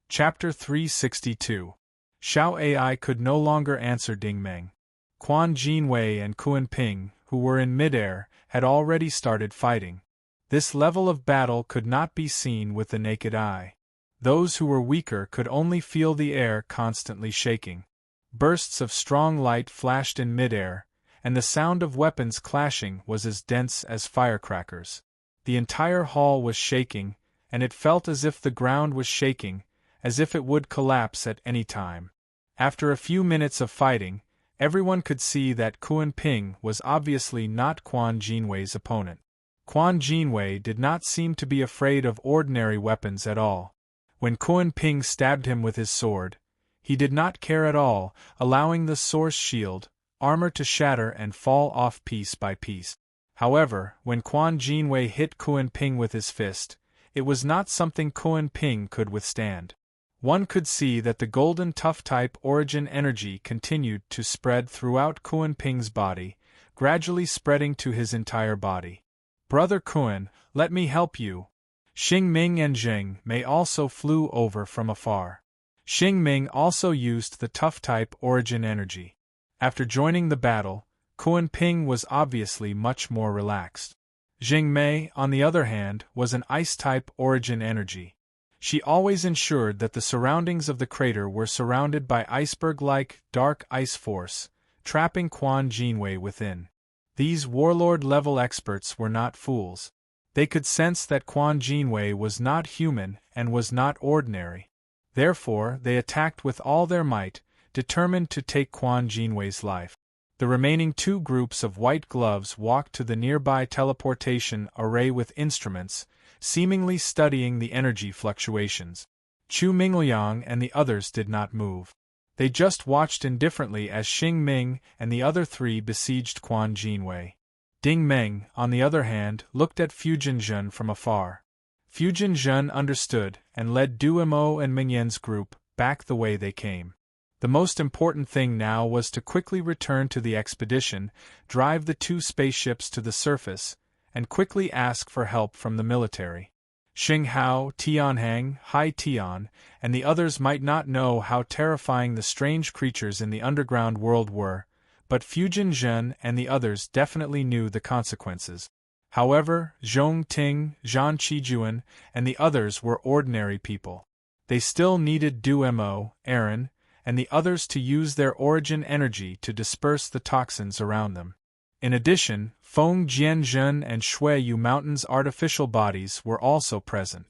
Chapter 362. Xiao Ai could no longer answer Ding Meng. Quan Jinwei and Kuan Ping, who were in midair, had already started fighting. This level of battle could not be seen with the naked eye. Those who were weaker could only feel the air constantly shaking. Bursts of strong light flashed in midair, and the sound of weapons clashing was as dense as firecrackers. The entire hall was shaking, and it felt as if the ground was shaking, as if it would collapse at any time. After a few minutes of fighting, everyone could see that Kuan Ping was obviously not Quan Jinwei's opponent. Quan Jinwei did not seem to be afraid of ordinary weapons at all. When Kuan Ping stabbed him with his sword, he did not care at all, allowing the source shield armor to shatter and fall off piece by piece. However, when Quan Jinwei hit Kuan Ping with his fist, It was not something Kuan Ping could withstand. One could see that the golden tough-type origin energy continued to spread throughout Kuan Ping's body, gradually spreading to his entire body. "Brother Kuan, let me help you." Xing Ming and Jing Mei also flew over from afar. Xing Ming also used the tough-type origin energy. After joining the battle, Kuan Ping was obviously much more relaxed. Jing Mei, on the other hand, was an ice-type origin energy. She always ensured that the surroundings of the crater were surrounded by iceberg-like, dark ice force, trapping Quan Jinwei within. These warlord-level experts were not fools. They could sense that Quan Jinwei was not human and was not ordinary. Therefore, they attacked with all their might, determined to take Quan Jinwei's life. The remaining two groups of white gloves walked to the nearby teleportation array with instruments, seemingly studying the energy fluctuations. Chu Mingliang and the others did not move. They just watched indifferently as Xing Ming and the other three besieged Quan Jinwei. Ding Meng, on the other hand, looked at Fu Jinzhen from afar. Fu Jinzhen understood and led Du Mo and Mingyan's group back the way they came. The most important thing now was to quickly return to the expedition, drive the two spaceships to the surface, and quickly ask for help from the military. Xing Hao, Tianhang, Hai Tian, and the others might not know how terrifying the strange creatures in the underground world were, but Fu Jinzhen and the others definitely knew the consequences. However, Zhong Ting, Zhan Qijuan, and the others were ordinary people. They still needed Du Mo, Aaron, and the others to use their origin energy to disperse the toxins around them. In addition, Feng Jianzhen and Shuiyu Mountain's artificial bodies were also present.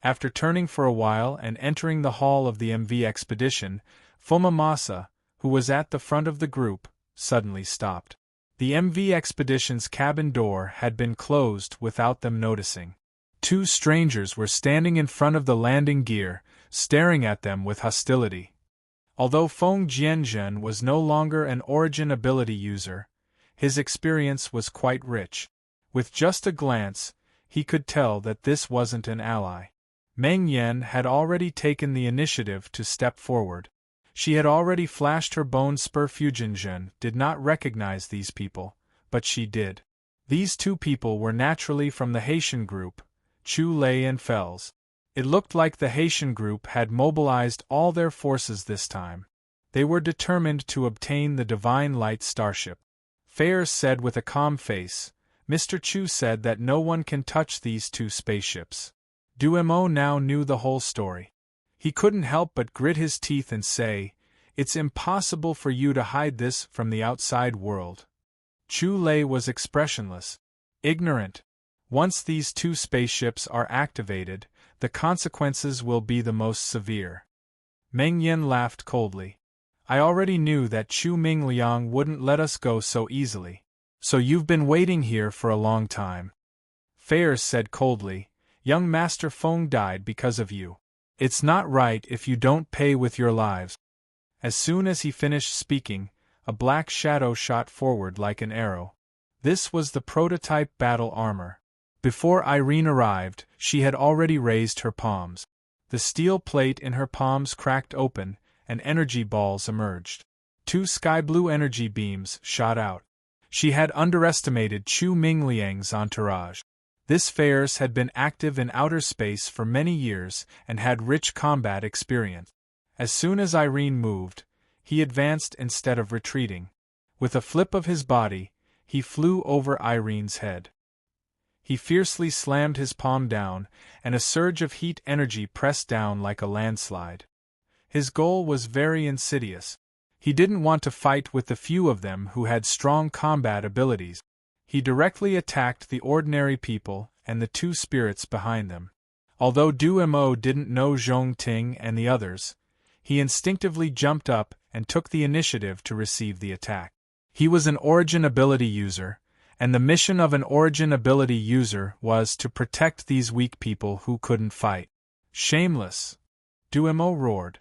After turning for a while and entering the hall of the MV expedition, Fumamasa, who was at the front of the group, suddenly stopped. The MV expedition's cabin door had been closed without them noticing. Two strangers were standing in front of the landing gear, staring at them with hostility. Although Feng Jianzhen was no longer an origin ability user, his experience was quite rich. With just a glance, he could tell that this wasn't an ally. Meng Yan had already taken the initiative to step forward. She had already flashed her bone spur. Fu Jinzhen did not recognize these people, but she did. These two people were naturally from the Haitian group, Chu Lei and Fels. It looked like the Haitian group had mobilized all their forces this time. They were determined to obtain the Divine Light Starship. Fairs said with a calm face. Mr. Chu said that no one can touch these two spaceships. Du Mo now knew the whole story. He couldn't help but grit his teeth and say, "It's impossible for you to hide this from the outside world." Chu Lei was expressionless. Ignorant. Once these two spaceships are activated, the consequences will be the most severe. Meng Yan laughed coldly. "I already knew that Chu Mingliang wouldn't let us go so easily. So you've been waiting here for a long time." Fairs said coldly, "Young Master Feng died because of you. It's not right if you don't pay with your lives." As soon as he finished speaking, a black shadow shot forward like an arrow. This was the prototype battle armor. Before Irene arrived, she had already raised her palms. The steel plate in her palms cracked open, and energy balls emerged. Two sky-blue energy beams shot out. She had underestimated Chu Mingliang's entourage. This Fairs had been active in outer space for many years and had rich combat experience. As soon as Irene moved, he advanced instead of retreating. With a flip of his body, he flew over Irene's head. He fiercely slammed his palm down, and a surge of heat energy pressed down like a landslide. His goal was very insidious. He didn't want to fight with the few of them who had strong combat abilities. He directly attacked the ordinary people and the two spirits behind them. Although Du Mo didn't know Zhong Ting and the others, he instinctively jumped up and took the initiative to receive the attack. He was an origin ability user, and the mission of an origin ability user was to protect these weak people who couldn't fight. "Shameless!" Du Mo roared.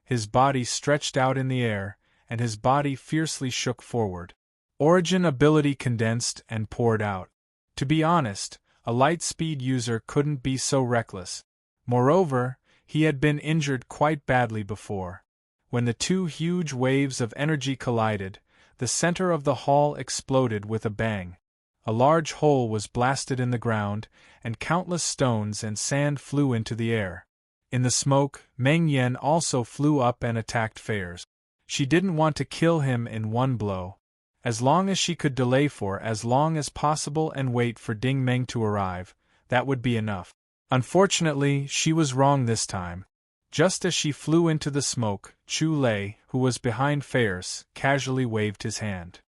His body stretched out in the air, and his body fiercely shook forward. Origin ability condensed and poured out. To be honest, A light-speed user couldn't be so reckless. Moreover, he had been injured quite badly before. When the two huge waves of energy collided, the center of the hall exploded with a bang. A large hole was blasted in the ground, and countless stones and sand flew into the air. In the smoke, Meng Yan also flew up and attacked Fairs. She didn't want to kill him in one blow. As long as she could delay for as long as possible and wait for Ding Meng to arrive, that would be enough. Unfortunately, she was wrong this time. Just as she flew into the smoke, Chu Lei, who was behind Fairs, casually waved his hand.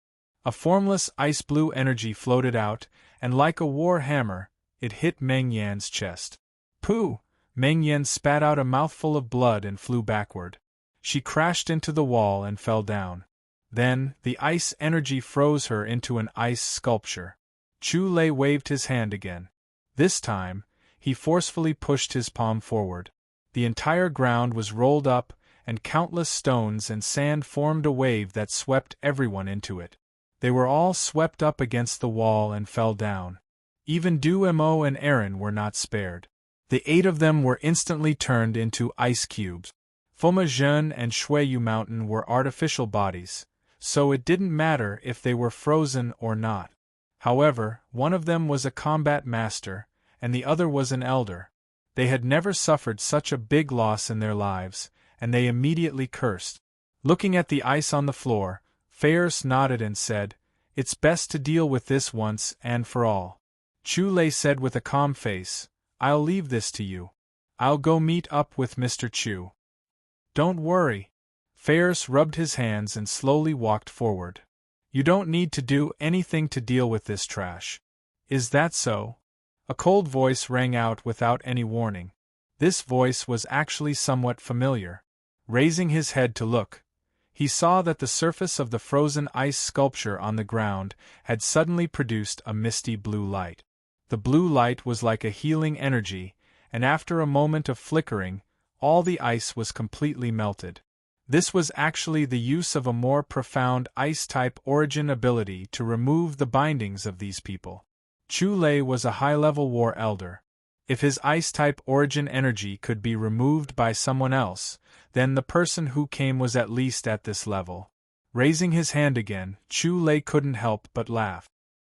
A formless ice-blue energy floated out, and like a war hammer, it hit Meng Yan's chest. Pooh! Meng Yan spat out a mouthful of blood and flew backward. She crashed into the wall and fell down. Then, the ice energy froze her into an ice sculpture. Chu Lei waved his hand again. This time, he forcefully pushed his palm forward. The entire ground was rolled up, and countless stones and sand formed a wave that swept everyone into it. They were all swept up against the wall and fell down. Even Du Mo and Aaron were not spared. The 8 of them were instantly turned into ice cubes. Foma Zhen and Shuiyu Mountain were artificial bodies, so it didn't matter if they were frozen or not. However, one of them was a combat master, and the other was an elder. They had never suffered such a big loss in their lives, and they immediately cursed. Looking at the ice on the floor, Fairs nodded and said, "It's best to deal with this once and for all." Chu Lei said with a calm face, "I'll leave this to you. I'll go meet up with Mr. Chu." "Don't worry." Fairs rubbed his hands and slowly walked forward. "You don't need to do anything to deal with this trash." "Is that so?" A cold voice rang out without any warning. This voice was actually somewhat familiar. Raising his head to look, he saw that the surface of the frozen ice sculpture on the ground had suddenly produced a misty blue light. The blue light was like a healing energy, and after a moment of flickering, all the ice was completely melted. This was actually the use of a more profound ice-type origin ability to remove the bindings of these people. Chu Lei was a high-level war elder. If his ice-type origin energy could be removed by someone else, then the person who came was at least at this level. Raising his hand again, Chu Lei couldn't help but laugh.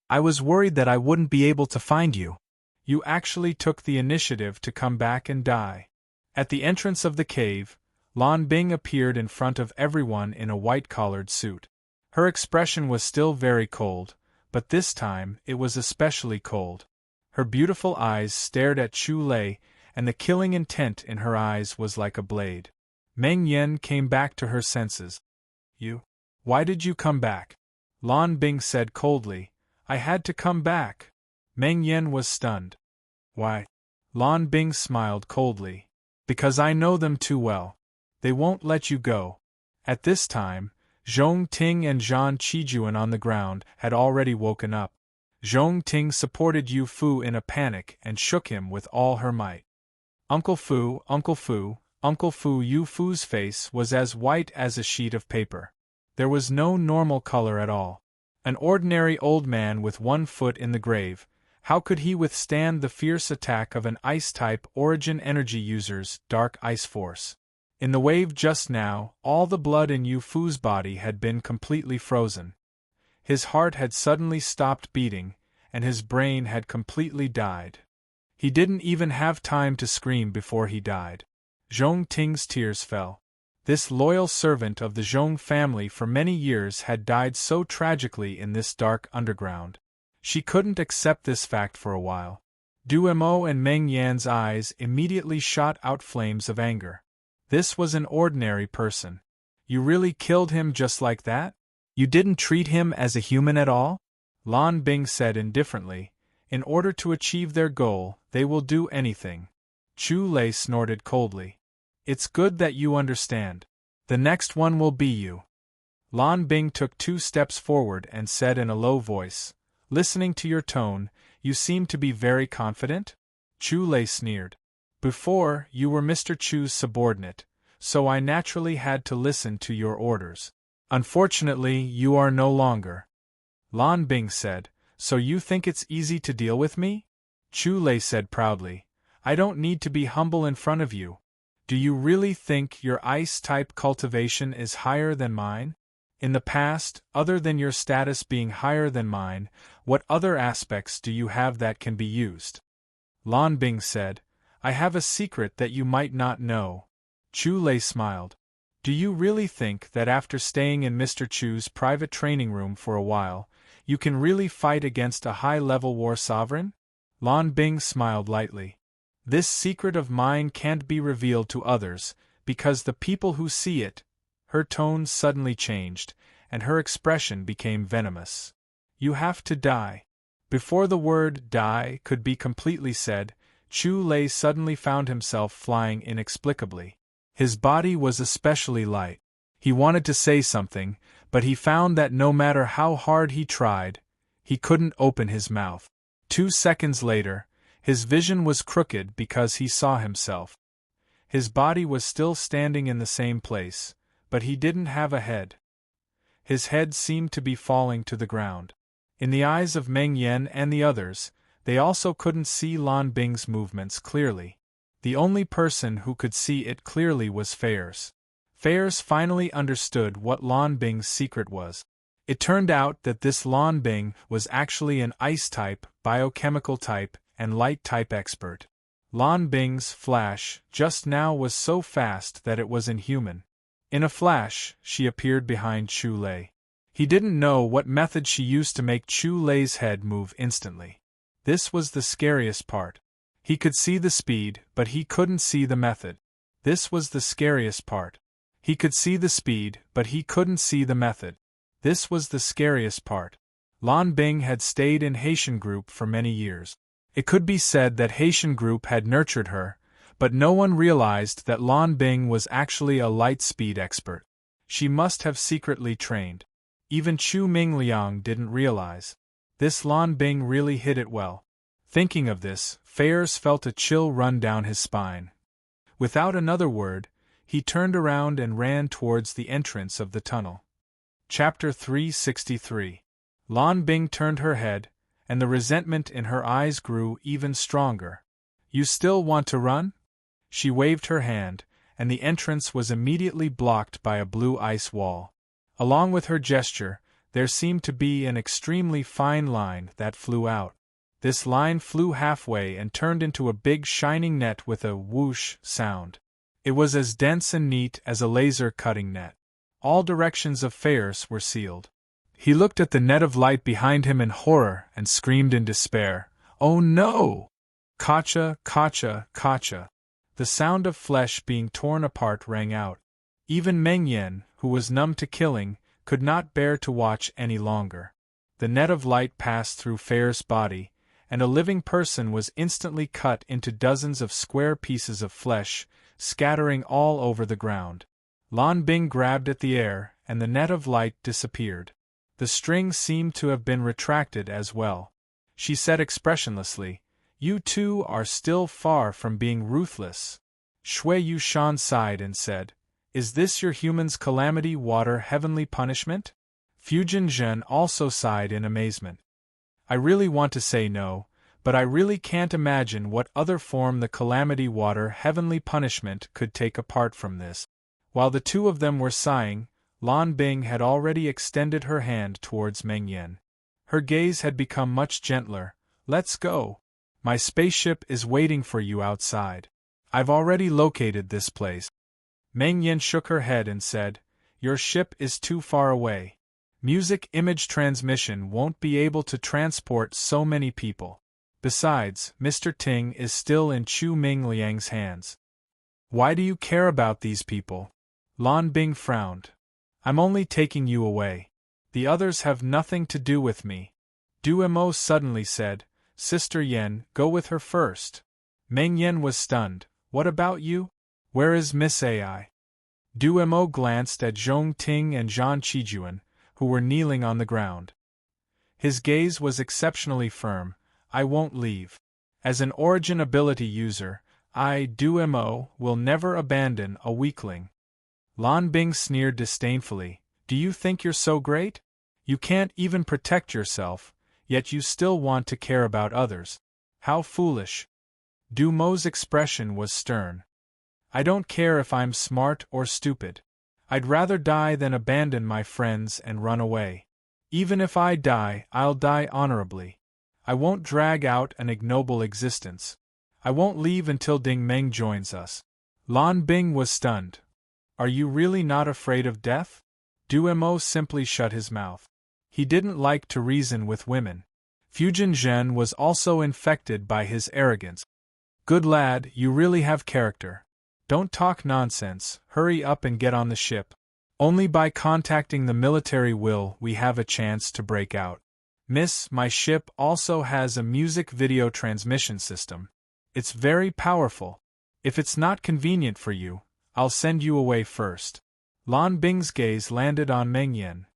"I was worried that I wouldn't be able to find you. You actually took the initiative to come back and die." At the entrance of the cave, Lan Bing appeared in front of everyone in a white-collared suit. Her expression was still very cold, but this time it was especially cold. Her beautiful eyes stared at Chu Lei, and the killing intent in her eyes was like a blade. Meng Yan came back to her senses. "You? Why did you come back?" Lan Bing said coldly. "I had to come back." Meng Yan was stunned. "Why?" Lan Bing smiled coldly. "Because I know them too well. They won't let you go." At this time, Zhong Ting and Zhan Qijuan on the ground had already woken up. Zhong Ting supported Yu Fu in a panic and shook him with all her might. "Uncle Fu, Uncle Fu, Uncle Fu!" Yu Fu's face was as white as a sheet of paper. There was no normal color at all. An ordinary old man with one foot in the grave, how could he withstand the fierce attack of an ice-type origin energy user's dark ice force? In the wave just now, all the blood in Yu Fu's body had been completely frozen. His heart had suddenly stopped beating, and his brain had completely died. He didn't even have time to scream before he died. Zhong Ting's tears fell. This loyal servant of the Zhong family for many years had died so tragically in this dark underground. She couldn't accept this fact for a while. Du Mo and Meng Yan's eyes immediately shot out flames of anger. This was an ordinary person. "You really killed him just like that? You didn't treat him as a human at all?" Lan Bing said indifferently. "In order to achieve their goal, they will do anything." Chu Lei snorted coldly. "It's good that you understand. The next one will be you." Lan Bing took 2 steps forward and said in a low voice, "Listening to your tone, you seem to be very confident?" Chu Lei sneered. "Before, you were Mr. Chu's subordinate, so I naturally had to listen to your orders. Unfortunately, you are no longer." Lan Bing said, "So you think it's easy to deal with me?" Chu Lei said proudly. I don't need to be humble in front of you. Do you really think your ice-type cultivation is higher than mine? In the past, other than your status being higher than mine, what other aspects do you have that can be used? Lan Bing said, I have a secret that you might not know. Chu Lei smiled. Do you really think that after staying in Mr. Chu's private training room for a while, you can really fight against a high-level war sovereign? Lan Bing smiled lightly. This secret of mine can't be revealed to others, because the people who see it. Her tone suddenly changed, and her expression became venomous. You have to die. Before the word die could be completely said, Chu Lei suddenly found himself flying inexplicably. His body was especially light. He wanted to say something, but he found that no matter how hard he tried, he couldn't open his mouth. 2 seconds later, his vision was crooked because he saw himself. His body was still standing in the same place, but he didn't have a head. His head seemed to be falling to the ground. In the eyes of Meng Yan and the others, they also couldn't see Lan Bing's movements clearly. The only person who could see it clearly was Fairs. Fairs finally understood what Lan Bing's secret was. It turned out that this Lan Bing was actually an ice-type, biochemical type, and light-type expert. Lan Bing's flash just now was so fast that it was inhuman. In a flash, she appeared behind Chu Lei. He didn't know what method she used to make Chu Lei's head move instantly. This was the scariest part. He could see the speed, but he couldn't see the method. This was the scariest part. He could see the speed, but he couldn't see the method. This was the scariest part. Lan Bing had stayed in Haitian Group for many years. It could be said that Haitian Group had nurtured her, but no one realized that Lan Bing was actually a light-speed expert. She must have secretly trained. Even Chu Mingliang didn't realize. This Lan Bing really hid it well. Thinking of this, Fairs felt a chill run down his spine. Without another word, he turned around and ran towards the entrance of the tunnel. Chapter 363. Lan Bing turned her head, and the resentment in her eyes grew even stronger. You still want to run? She waved her hand, and the entrance was immediately blocked by a blue ice wall. Along with her gesture, there seemed to be an extremely fine line that flew out. This line flew halfway and turned into a big shining net with a whoosh sound. It was as dense and neat as a laser cutting net. All directions of Fairs were sealed. He looked at the net of light behind him in horror and screamed in despair, "Oh no! Kacha, kacha, kacha!" The sound of flesh being torn apart rang out. Even Meng Yan, who was numb to killing, could not bear to watch any longer. The net of light passed through Fairs' body, and a living person was instantly cut into dozens of square pieces of flesh, scattering all over the ground. Lan Bing grabbed at the air, and the net of light disappeared. The string seemed to have been retracted as well. She said expressionlessly, "You two are still far from being ruthless." Shui Yushan sighed and said, "Is this your human's calamity water heavenly punishment?" Fujin Zhen also sighed in amazement. "I really want to say no, but I really can't imagine what other form the calamity water heavenly punishment could take apart from this." While the two of them were sighing, Lan Bing had already extended her hand towards Meng Yan. Her gaze had become much gentler. "Let's go. My spaceship is waiting for you outside. I've already located this place." Meng Yan shook her head and said, "Your ship is too far away. Music image transmission won't be able to transport so many people. Besides, Mr. Ting is still in Chu Mingliang's hands." "Why do you care about these people?" Lan Bing frowned. "I'm only taking you away. The others have nothing to do with me." Du Mo suddenly said, "Sister Yen, go with her first." Meng Yan was stunned. "What about you? Where is Miss Ai?" Du Mo glanced at Zhong Ting and Zhan Qijuan, who were kneeling on the ground. His gaze was exceptionally firm. "I won't leave. As an origin ability user, I, Du Mo, will never abandon a weakling." Lan Bing sneered disdainfully. "Do you think you're so great? You can't even protect yourself, yet you still want to care about others. How foolish. Du Mo's expression was stern. I don't care if I'm smart or stupid. I'd rather die than abandon my friends and run away. Even if I die, I'll die honorably. I won't drag out an ignoble existence. I won't leave until Ding Meng joins us. Lan Bing was stunned. Are you really not afraid of death? Du Mo simply shut his mouth. He didn't like to reason with women. Fujin Zhen was also infected by his arrogance. Good lad, you really have character. Don't talk nonsense, hurry up and get on the ship. Only by contacting the military will we have a chance to break out. Miss, my ship also has a music video transmission system. It's very powerful. If it's not convenient for you, I'll send you away first. Lan Bing's gaze landed on Meng Yin.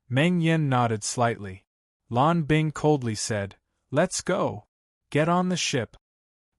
Meng Yin nodded slightly. Lan Bing coldly said, "Let's go. Get on the ship."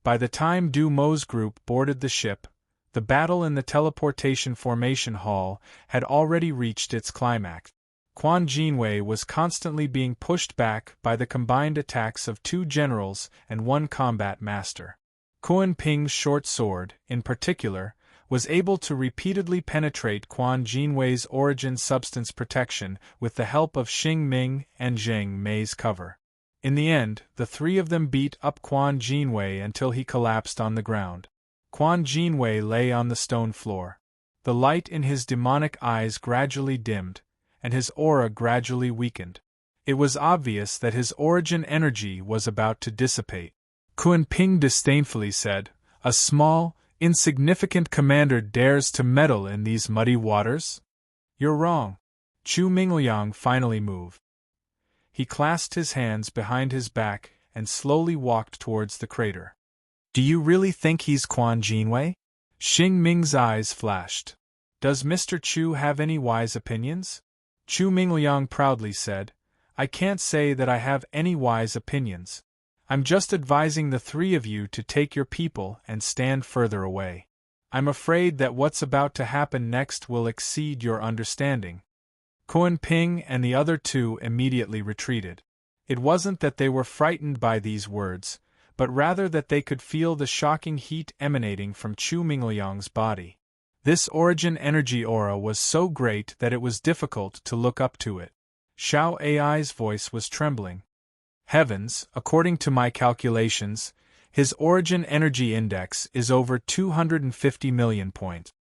By the time Du Mo's group boarded the ship, the battle in the teleportation formation hall had already reached its climax. Quan Jinwei was constantly being pushed back by the combined attacks of 2 generals and 1 combat master. Kuan Ping's short sword, in particular, was able to repeatedly penetrate Quan Jinwei's origin substance protection with the help of Xing Ming and Zheng Mei's cover. In the end, the 3 of them beat up Quan Jinwei until he collapsed on the ground. Quan Jinwei lay on the stone floor. The light in his demonic eyes gradually dimmed, and his aura gradually weakened. It was obvious that his origin energy was about to dissipate. Kuan Ping disdainfully said, "A small, insignificant commander dares to meddle in these muddy waters? You're wrong." Chu Mingliang finally moved. He clasped his hands behind his back and slowly walked towards the crater. "Do you really think he's Quan Jinwei?" Xing Ming's eyes flashed. "Does Mr. Chu have any wise opinions?" Chu Mingliang proudly said, "I can't say that I have any wise opinions. I'm just advising the 3 of you to take your people and stand further away. I'm afraid that what's about to happen next will exceed your understanding." Kuan Ping and the other 2 immediately retreated. It wasn't that they were frightened by these words, but rather that they could feel the shocking heat emanating from Chu Mingliang's body. This origin energy aura was so great that it was difficult to look up to it. Xiao Ai's voice was trembling. "Heavens, according to my calculations, his origin energy index is over 250 million points.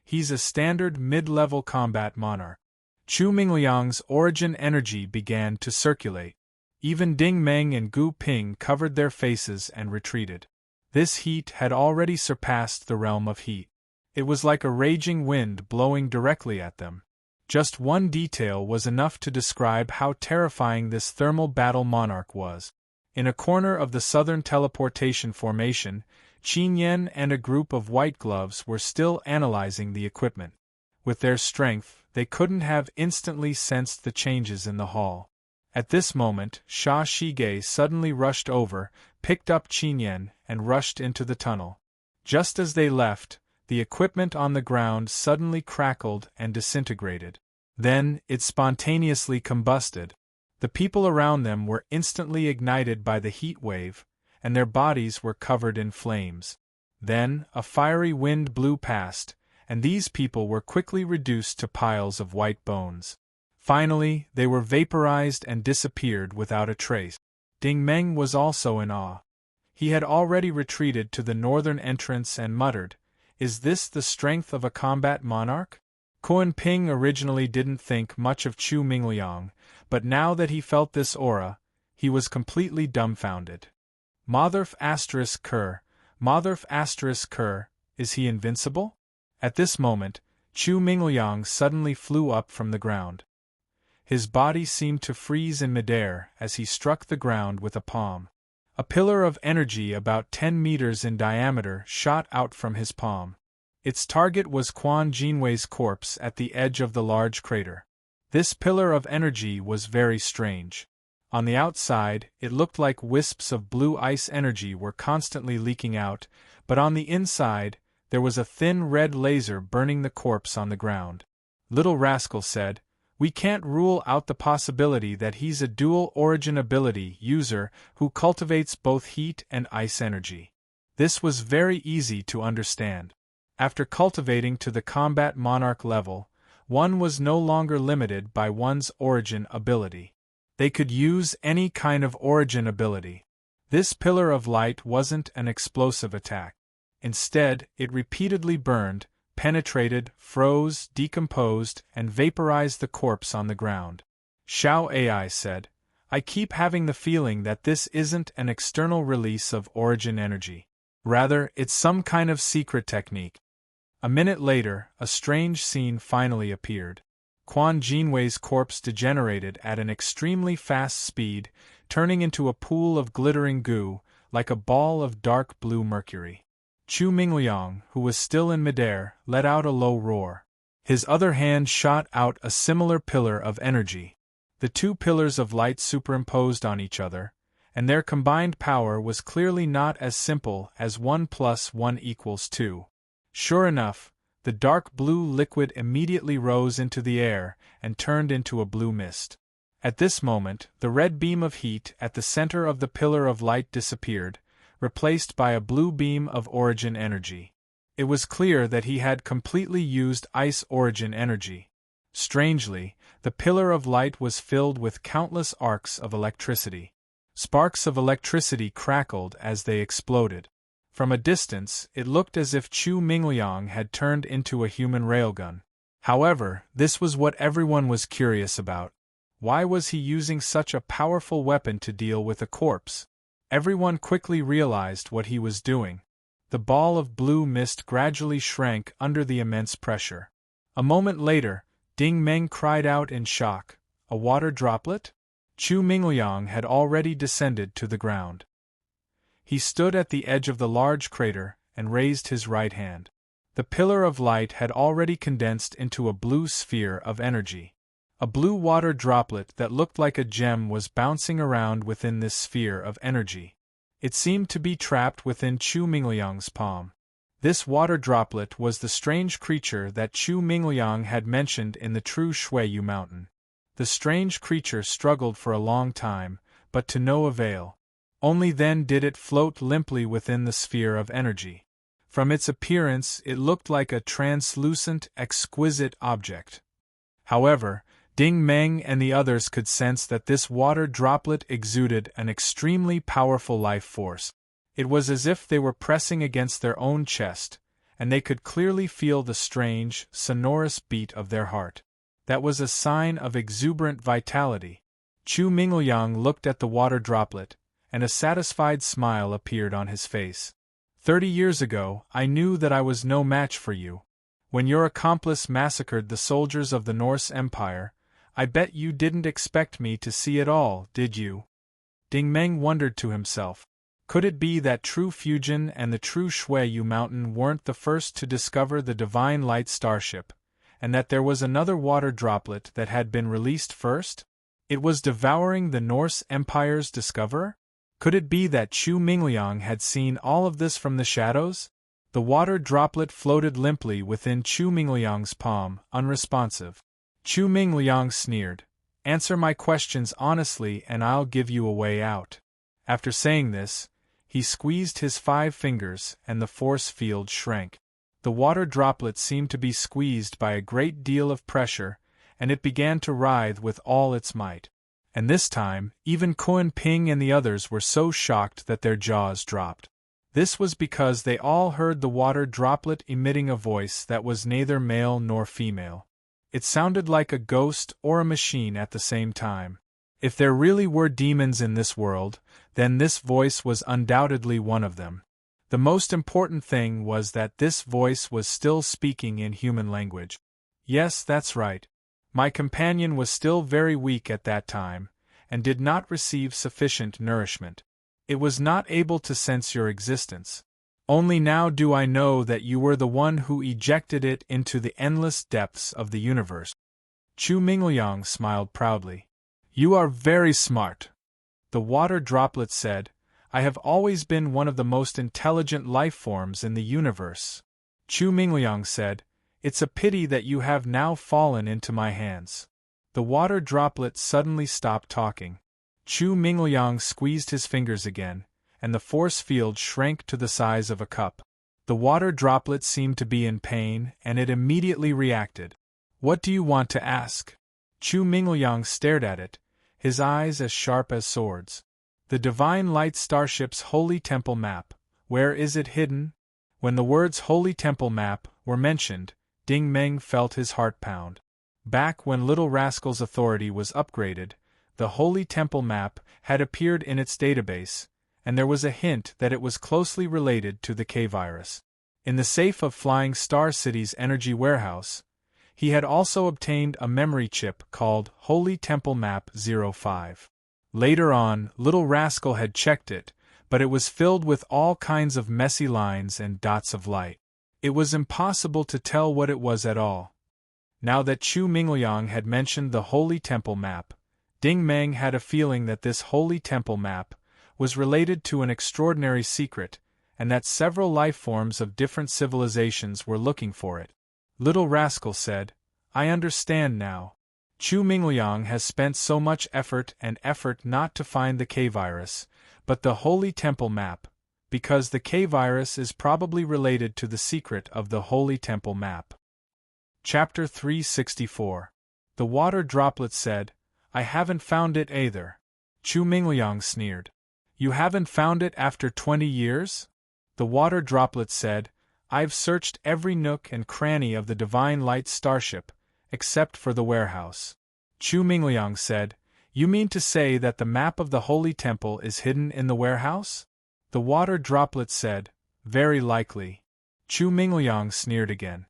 He's a standard mid-level combat monarch." Chu Mingliang's origin energy began to circulate. Even Ding Meng and Gu Ping covered their faces and retreated. This heat had already surpassed the realm of heat. It was like a raging wind blowing directly at them. Just one detail was enough to describe how terrifying this thermal battle monarch was. In a corner of the southern teleportation formation, Qin Yen and a group of white gloves were still analyzing the equipment. With their strength, they couldn't have instantly sensed the changes in the hall. At this moment, Sha Shige suddenly rushed over, picked up Qin Yen, and rushed into the tunnel. Just as they left, the equipment on the ground suddenly crackled and disintegrated. Then, it spontaneously combusted. The people around them were instantly ignited by the heat wave, and their bodies were covered in flames. Then, a fiery wind blew past, and these people were quickly reduced to piles of white bones. Finally, they were vaporized and disappeared without a trace. Ding Meng was also in awe. He had already retreated to the northern entrance and muttered, "Is this the strength of a combat monarch?" Kuan Ping originally didn't think much of Chu Mingliang, but now that he felt this aura, he was completely dumbfounded. Motherf *****, is he invincible? At this moment, Chu Mingliang suddenly flew up from the ground. His body seemed to freeze in midair as he struck the ground with a palm. A pillar of energy about 10 meters in diameter shot out from his palm. Its target was Quan Jinwei's corpse at the edge of the large crater. This pillar of energy was very strange. On the outside, it looked like wisps of blue ice energy were constantly leaking out, but on the inside, there was a thin red laser burning the corpse on the ground. Little Rascal said, We can't rule out the possibility that he's a dual origin ability user who cultivates both heat and ice energy. This was very easy to understand. After cultivating to the combat monarch level, one was no longer limited by one's origin ability. They could use any kind of origin ability. This pillar of light wasn't an explosive attack. Instead, it repeatedly burned, penetrated, froze, decomposed, and vaporized the corpse on the ground. Xiao AI said, "I keep having the feeling that this isn't an external release of origin energy. Rather, it's some kind of secret technique." A minute later, a strange scene finally appeared. Quan Jinwei's corpse degenerated at an extremely fast speed, turning into a pool of glittering goo, like a ball of dark blue mercury. Chu Mingliang, who was still in midair, let out a low roar. His other hand shot out a similar pillar of energy. The two pillars of light superimposed on each other, and their combined power was clearly not as simple as 1 + 1 = 2. Sure enough, the dark blue liquid immediately rose into the air and turned into a blue mist. At this moment, the red beam of heat at the center of the pillar of light disappeared, replaced by a blue beam of origin energy. It was clear that he had completely used ice origin energy. Strangely, the pillar of light was filled with countless arcs of electricity. Sparks of electricity crackled as they exploded. From a distance, it looked as if Chu Mingliang had turned into a human railgun. However, this was what everyone was curious about. Why was he using such a powerful weapon to deal with a corpse? Everyone quickly realized what he was doing. The ball of blue mist gradually shrank under the immense pressure. A moment later, Ding Meng cried out in shock, "A water droplet?" Chu Mingliang had already descended to the ground. He stood at the edge of the large crater and raised his right hand. The pillar of light had already condensed into a blue sphere of energy. A blue water droplet that looked like a gem was bouncing around within this sphere of energy. It seemed to be trapped within Chu Mingliang's palm. This water droplet was the strange creature that Chu Mingliang had mentioned in the true Shuiyu mountain. The strange creature struggled for a long time, but to no avail. Only then did it float limply within the sphere of energy. From its appearance, it looked like a translucent, exquisite object. However, Ding Meng and the others could sense that this water droplet exuded an extremely powerful life force. It was as if they were pressing against their own chest, and they could clearly feel the strange, sonorous beat of their heart. That was a sign of exuberant vitality. Chu Mingliang looked at the water droplet, and a satisfied smile appeared on his face. 30 years ago, I knew that I was no match for you. When your accomplice massacred the soldiers of the Norse Empire, I bet you didn't expect me to see it all, did you? Ding Meng wondered to himself. Could it be that True Fusion and the True Shuiyu Mountain weren't the first to discover the Divine Light Starship, and that there was another water droplet that had been released first? It was devouring the Norse Empire's discoverer? Could it be that Chu Mingliang had seen all of this from the shadows? The water droplet floated limply within Chu Mingliang's palm, unresponsive. Chu Mingliang sneered, "Answer my questions honestly and I'll give you a way out." After saying this, he squeezed his 5 fingers and the force field shrank. The water droplet seemed to be squeezed by a great deal of pressure, and it began to writhe with all its might. And this time, even Kuan Ping and the others were so shocked that their jaws dropped. This was because they all heard the water droplet emitting a voice that was neither male nor female. It sounded like a ghost or a machine at the same time. If there really were demons in this world, then this voice was undoubtedly one of them. The most important thing was that this voice was still speaking in human language. Yes, that's right. My companion was still very weak at that time, and did not receive sufficient nourishment. It was not able to sense your existence. Only now do I know that you were the one who ejected it into the endless depths of the universe. Chu Mingliang smiled proudly. You are very smart. The water droplet said, I have always been one of the most intelligent life forms in the universe. Chu Mingliang said, It's a pity that you have now fallen into my hands. The water droplet suddenly stopped talking. Chu Mingliang squeezed his fingers again, and the force field shrank to the size of a cup. The water droplet seemed to be in pain, and it immediately reacted. What do you want to ask? Chu Mingliang stared at it, his eyes as sharp as swords. The Divine Light Starship's Holy Temple Map. Where is it hidden? When the words Holy Temple Map were mentioned, Ding Meng felt his heart pound. Back when Little Rascal's authority was upgraded, the Holy Temple Map had appeared in its database, and there was a hint that it was closely related to the K-virus. In the safe of Flying Star City's energy warehouse, he had also obtained a memory chip called Holy Temple Map 05. Later on, Little Rascal had checked it, but it was filled with all kinds of messy lines and dots of light. It was impossible to tell what it was at all. Now that Chu Mingliang had mentioned the Holy Temple Map, Ding Meng had a feeling that this Holy Temple Map was related to an extraordinary secret, and that several life forms of different civilizations were looking for it. Little Rascal said, I understand now. Chu Mingliang has spent so much effort not to find the K-virus, but the Holy Temple Map, because the K-virus is probably related to the secret of the Holy Temple Map. Chapter 364. The water droplet said, I haven't found it either. Chu Mingliang sneered. You haven't found it after 20 years? The water droplet said, I've searched every nook and cranny of the Divine Light Starship, except for the warehouse. Chu Mingliang said, You mean to say that the map of the Holy Temple is hidden in the warehouse? The water droplet said, Very likely. Chu Mingliang sneered again.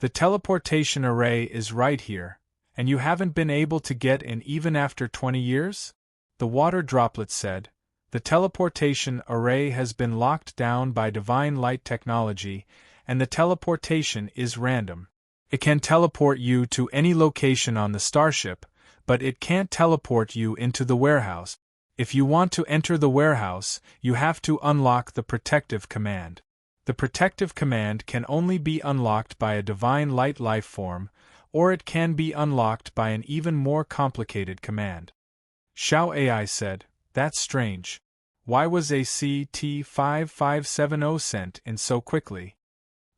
The teleportation array is right here, and you haven't been able to get in even after 20 years? The water droplet said, The teleportation array has been locked down by Divine Light technology, and the teleportation is random. It can teleport you to any location on the starship, but it can't teleport you into the warehouse. If you want to enter the warehouse, you have to unlock the protective command. The protective command can only be unlocked by a Divine Light life form, or it can be unlocked by an even more complicated command. Xiao AI said, That's strange. Why was ACT-5570 sent in so quickly?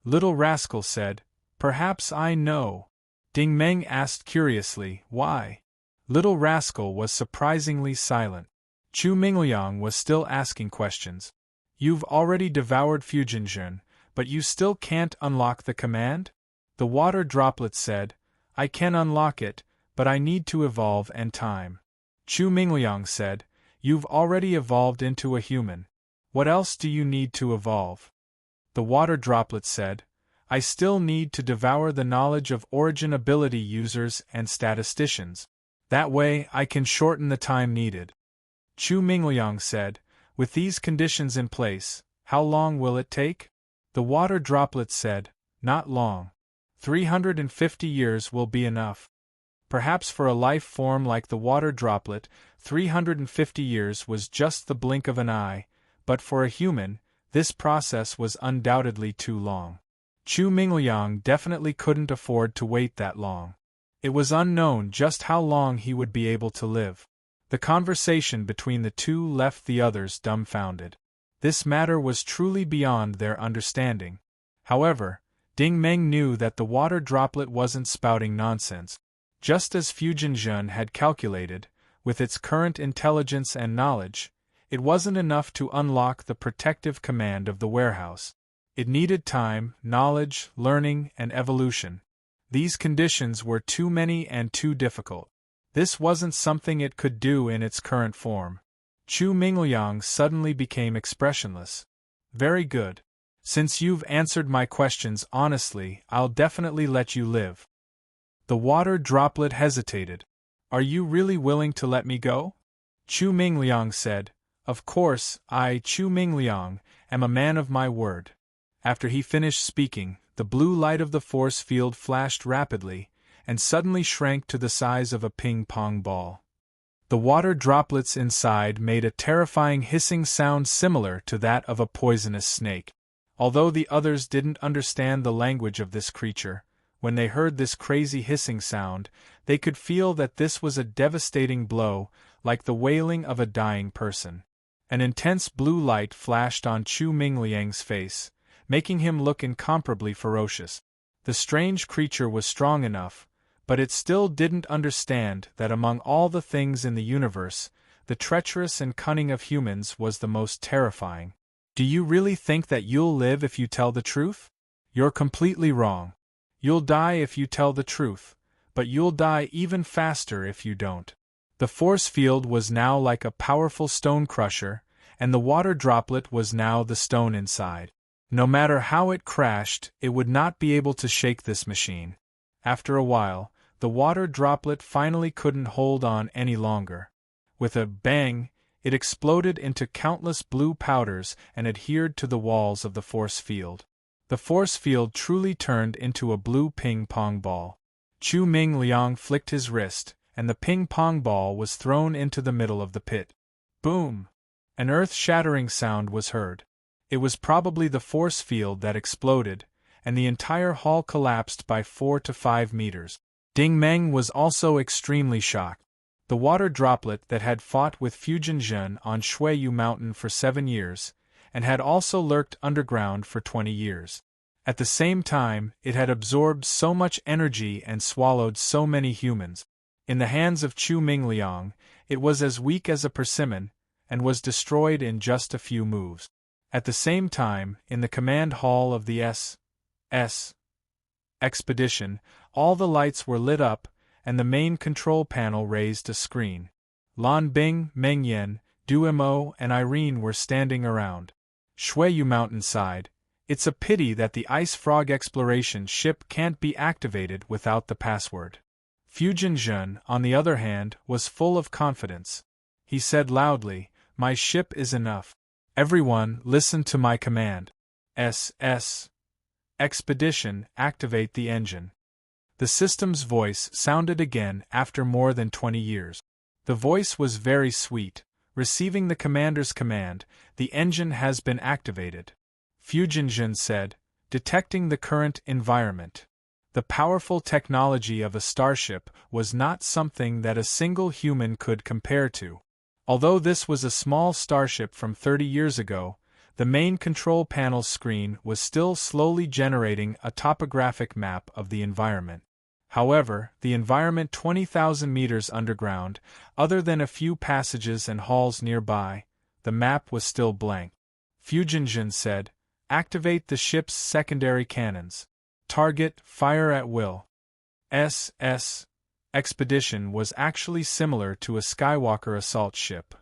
Little Rascal said, Perhaps I know. Ding Meng asked curiously, Why? Little Rascal was surprisingly silent. Chu Mingliang was still asking questions. You've already devoured Fujianjun, but you still can't unlock the command? The water droplet said, I can unlock it, but I need to evolve and time. Chu Mingliang said, You've already evolved into a human. What else do you need to evolve? The water droplet said, I still need to devour the knowledge of origin ability users and statisticians. That way I can shorten the time needed. Chu Mingliang said, With these conditions in place, how long will it take? The water droplet said, Not long. 350 years will be enough. Perhaps for a life form like the water droplet, 350 years was just the blink of an eye, but for a human, this process was undoubtedly too long. Chu Mingliang definitely couldn't afford to wait that long. It was unknown just how long he would be able to live. The conversation between the two left the others dumbfounded. This matter was truly beyond their understanding. However, Ding Meng knew that the water droplet wasn't spouting nonsense. Just as Fujianjun had calculated, with its current intelligence and knowledge, it wasn't enough to unlock the protective command of the warehouse. It needed time, knowledge, learning, and evolution. These conditions were too many and too difficult. This wasn't something it could do in its current form. Chu Mingliang suddenly became expressionless. Very good. Since you've answered my questions honestly, I'll definitely let you live. The water droplet hesitated. Are you really willing to let me go? Chu Mingliang said, Of course, I, Chu Mingliang, am a man of my word. After he finished speaking, the blue light of the force field flashed rapidly, and suddenly shrank to the size of a ping-pong ball. The water droplets inside made a terrifying hissing sound similar to that of a poisonous snake. Although the others didn't understand the language of this creature, When they heard this crazy hissing sound, they could feel that this was a devastating blow, like the wailing of a dying person. An intense blue light flashed on Chu Mingliang's face, making him look incomparably ferocious. The strange creature was strong enough, but it still didn't understand that among all the things in the universe, the treacherous and cunning of humans was the most terrifying. Do you really think that you'll live if you tell the truth? You're completely wrong. You'll die if you tell the truth, but you'll die even faster if you don't. The force field was now like a powerful stone crusher, and the water droplet was now the stone inside. No matter how it crashed, it would not be able to shake this machine. After a while, the water droplet finally couldn't hold on any longer. With a bang, it exploded into countless blue powders and adhered to the walls of the force field. The force field truly turned into a blue ping-pong ball. Chu Mingliang flicked his wrist, and the ping-pong ball was thrown into the middle of the pit. Boom! An earth-shattering sound was heard. It was probably the force field that exploded, and the entire hall collapsed by 4 to 5 meters. Ding Meng was also extremely shocked. The water droplet that had fought with Fujin Zhen on Shuiyu Mountain for 7 years, and had also lurked underground for 20 years. At the same time, it had absorbed so much energy and swallowed so many humans. In the hands of Chu Mingliang, it was as weak as a persimmon, and was destroyed in just a few moves. At the same time, in the command hall of the S expedition, all the lights were lit up, and the main control panel raised a screen. Lan Bing, Meng Yan, Du Mo, and Irene were standing around. Shuiyu mountainside. It's a pity that the Ice Frog exploration ship can't be activated without the password. Fujin Zhen, on the other hand, was full of confidence. He said loudly, "My ship is enough. Everyone, listen to my command. SS. Expedition, activate the engine." The system's voice sounded again after more than 20 years. The voice was very sweet. Receiving the commander's command, the engine has been activated. Fujin Zhen said, detecting the current environment. The powerful technology of a starship was not something that a single human could compare to. Although this was a small starship from 30 years ago, the main control panel screen was still slowly generating a topographic map of the environment. However, the environment 20,000 meters underground, other than a few passages and halls nearby, the map was still blank. Fujin Zhen said, "Activate the ship's secondary cannons. Target, fire at will." SS. Expedition was actually similar to a Skywalker assault ship.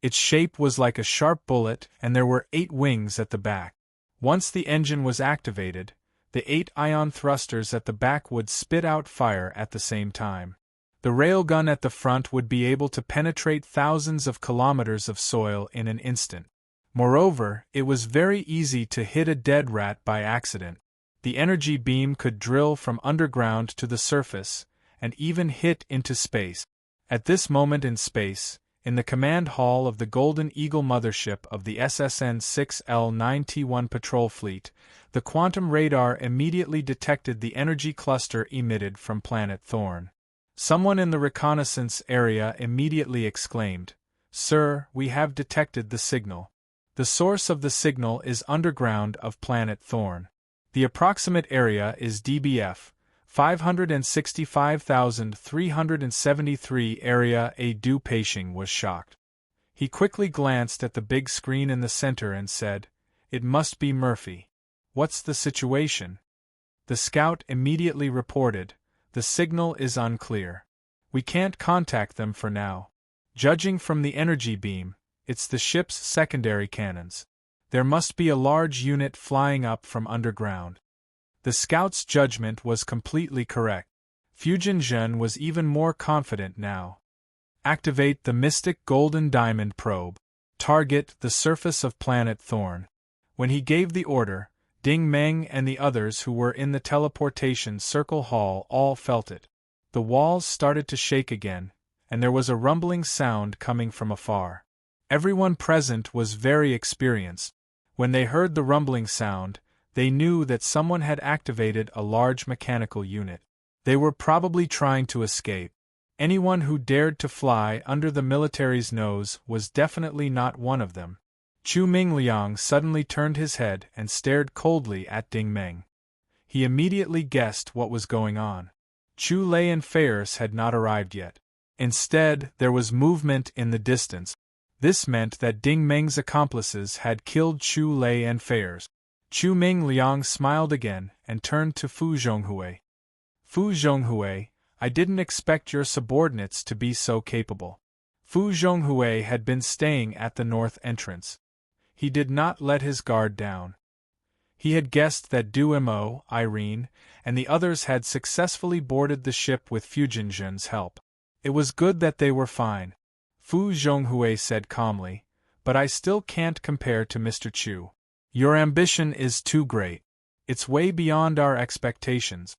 Its shape was like a sharp bullet, and there were 8 wings at the back. Once the engine was activated, the 8 ion thrusters at the back would spit out fire at the same time. The railgun at the front would be able to penetrate thousands of kilometers of soil in an instant. Moreover, it was very easy to hit a dead rat by accident. The energy beam could drill from underground to the surface, and even hit into space. At this moment in space, in the command hall of the Golden Eagle mothership of the SSN-6L9T1 patrol fleet, the quantum radar immediately detected the energy cluster emitted from planet Thorn. Someone in the reconnaissance area immediately exclaimed, "Sir, we have detected the signal. The source of the signal is underground of planet Thorn. The approximate area is dBF, 565,373 area." A Du Peixing was shocked. He quickly glanced at the big screen in the center and said, "It must be Murphy. What's the situation?" The scout immediately reported, "The signal is unclear. We can't contact them for now. Judging from the energy beam, it's the ship's secondary cannons. There must be a large unit flying up from underground." The scout's judgment was completely correct. Fujin Zhen was even more confident now. Activate the Mystic Golden Diamond probe. Target the surface of planet Thorn. When he gave the order, Ding Meng and the others who were in the teleportation circle hall all felt it. The walls started to shake again, and there was a rumbling sound coming from afar. Everyone present was very experienced. When they heard the rumbling sound, They knew that someone had activated a large mechanical unit. They were probably trying to escape. Anyone who dared to fly under the military's nose was definitely not one of them. Chu Mingliang suddenly turned his head and stared coldly at Ding Meng. He immediately guessed what was going on. Chu Lei and Fairs had not arrived yet. Instead, there was movement in the distance. This meant that Ding Meng's accomplices had killed Chu Lei and Fairs. Chu Mingliang smiled again and turned to Fu Zhonghui. Fu Zhonghui, I didn't expect your subordinates to be so capable. Fu Zhonghui had been staying at the north entrance. He did not let his guard down. He had guessed that Du Mo, Irene, and the others had successfully boarded the ship with Fu Jinjin's help. It was good that they were fine, Fu Zhonghui said calmly, but I still can't compare to Mr. Chu. Your ambition is too great. It's way beyond our expectations.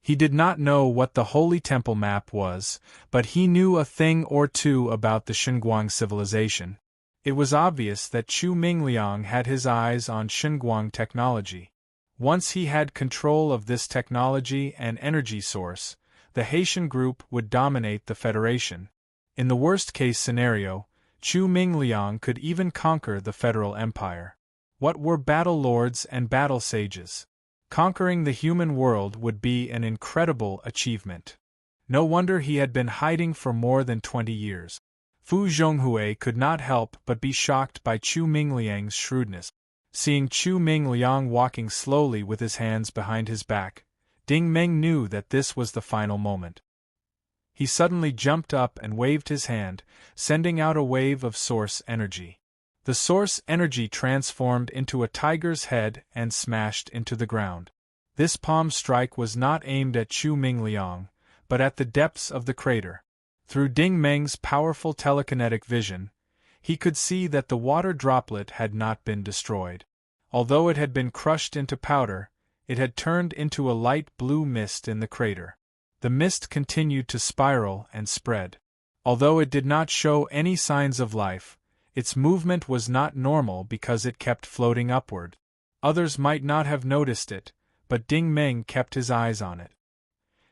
He did not know what the Holy Temple map was, but he knew a thing or two about the Xinguang civilization. It was obvious that Chu Mingliang had his eyes on Xinguang technology. Once he had control of this technology and energy source, the Haitian group would dominate the Federation. In the worst-case scenario, Chu Mingliang could even conquer the Federal Empire. What were battle lords and battle sages? Conquering the human world would be an incredible achievement. No wonder he had been hiding for more than 20 years. Fu Zhonghui could not help but be shocked by Chu Mingliang's shrewdness. Seeing Chu Mingliang walking slowly with his hands behind his back, Ding Meng knew that this was the final moment. He suddenly jumped up and waved his hand, sending out a wave of source energy. The source energy transformed into a tiger's head and smashed into the ground. This palm strike was not aimed at Chu Mingliang, but at the depths of the crater. Through Ding Meng's powerful telekinetic vision, he could see that the water droplet had not been destroyed. Although it had been crushed into powder, it had turned into a light blue mist in the crater. The mist continued to spiral and spread. Although it did not show any signs of life, its movement was not normal because it kept floating upward. Others might not have noticed it, but Ding Meng kept his eyes on it.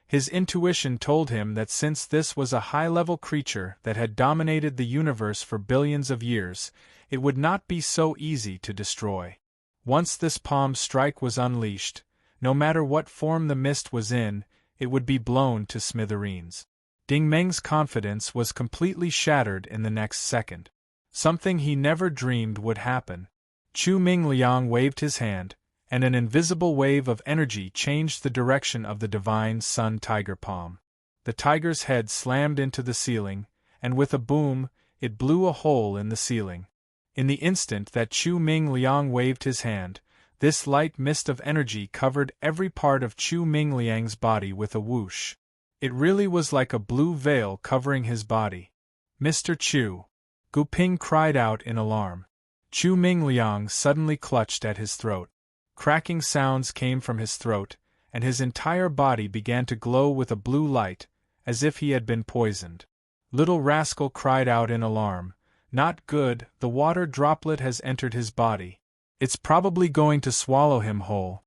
His intuition told him that since this was a high-level creature that had dominated the universe for billions of years, it would not be so easy to destroy. Once this palm strike was unleashed, no matter what form the mist was in, it would be blown to smithereens. Ding Meng's confidence was completely shattered in the next second. Something he never dreamed would happen. Chu Mingliang waved his hand, and an invisible wave of energy changed the direction of the divine sun tiger palm. The tiger's head slammed into the ceiling, and with a boom, it blew a hole in the ceiling. In the instant that Chu Mingliang waved his hand, this light mist of energy covered every part of Chu Mingliang's body with a whoosh. It really was like a blue veil covering his body. Mr. Chu! Gu Ping cried out in alarm. Chu Mingliang suddenly clutched at his throat. Cracking sounds came from his throat, and his entire body began to glow with a blue light, as if he had been poisoned. Little rascal cried out in alarm. Not good, the water droplet has entered his body. It's probably going to swallow him whole.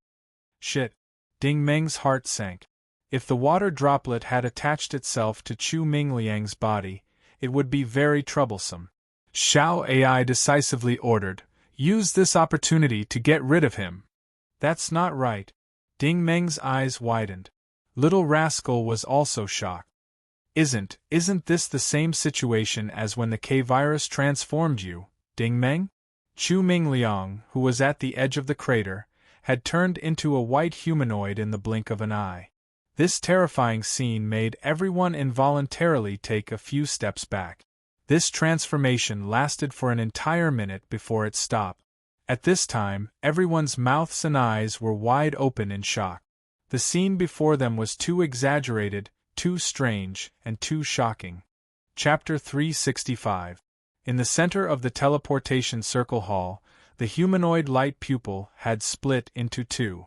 Shit. Ding Meng's heart sank. If the water droplet had attached itself to Chu Mingliang's body, it would be very troublesome. Xiao Ai decisively ordered, "Use this opportunity to get rid of him." That's not right. Ding Meng's eyes widened. Little rascal was also shocked. Isn't this the same situation as when the K-virus transformed you, Ding Meng? Chu Mingliang, who was at the edge of the crater, had turned into a white humanoid in the blink of an eye. This terrifying scene made everyone involuntarily take a few steps back. This transformation lasted for an entire minute before it stopped. At this time, everyone's mouths and eyes were wide open in shock. The scene before them was too exaggerated, too strange, and too shocking. Chapter 365. In the center of the teleportation circle hall, the humanoid light pupil had split into two.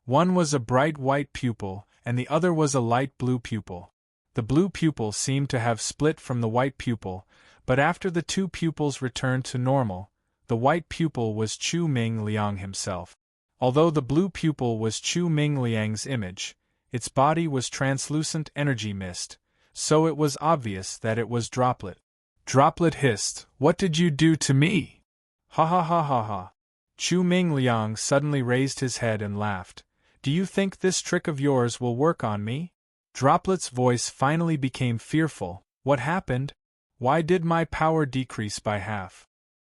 One was a bright white pupil, and the other was a light blue pupil. The blue pupil seemed to have split from the white pupil, but after the two pupils returned to normal, the white pupil was Chu Mingliang himself. Although the blue pupil was Chu Ming Liang's image, its body was translucent energy mist, so it was obvious that it was Droplet. Droplet hissed, "What did you do to me?" "Ha ha ha ha ha." Chu Ming Liang suddenly raised his head and laughed. "Do you think this trick of yours will work on me?" Droplet's voice finally became fearful. "What happened? Why did my power decrease by half?"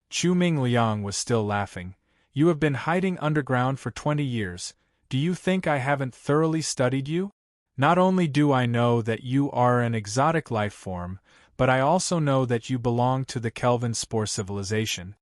Chu Ming Liang was still laughing. "You have been hiding underground for 20 years. Do you think I haven't thoroughly studied you? Not only do I know that you are an exotic life form, but I also know that you belong to the Kelvin Spore civilization."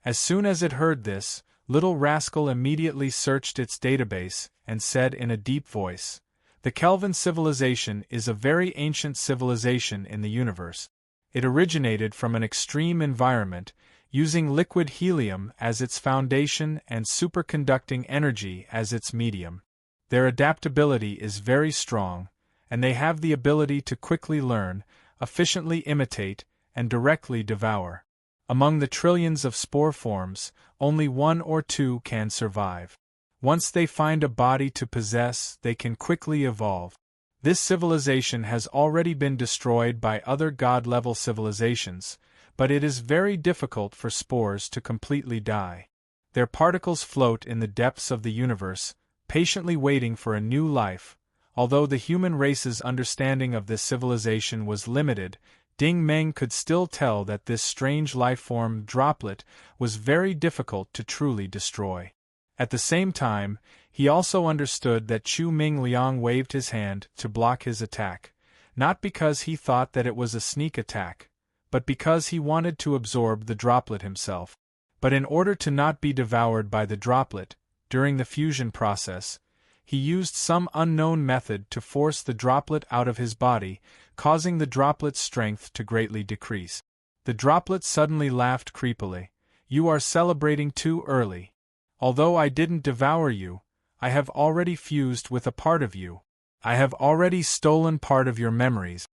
As soon as it heard this, Little Rascal immediately searched its database and said in a deep voice, "The Kelvin civilization is a very ancient civilization in the universe. It originated from an extreme environment, using liquid helium as its foundation and superconducting energy as its medium. Their adaptability is very strong, and they have the ability to quickly learn, efficiently imitate, and directly devour. Among the trillions of spore forms, only 1 or 2 can survive. Once they find a body to possess, they can quickly evolve. This civilization has already been destroyed by other god-level civilizations, but it is very difficult for spores to completely die. Their particles float in the depths of the universe, patiently waiting for a new life. Although the human race's understanding of this civilization was limited, Ding Meng could still tell that this strange life form Droplet was very difficult to truly destroy. At the same time, he also understood that Chu Ming Liang waved his hand to block his attack, not because he thought that it was a sneak attack, but because he wanted to absorb the Droplet himself. But in order to not be devoured by the Droplet, during the fusion process, he used some unknown method to force the Droplet out of his body, causing the Droplet's strength to greatly decrease. The Droplet suddenly laughed creepily. "You are celebrating too early. Although I didn't devour you, I have already fused with a part of you. I have already stolen part of your memories."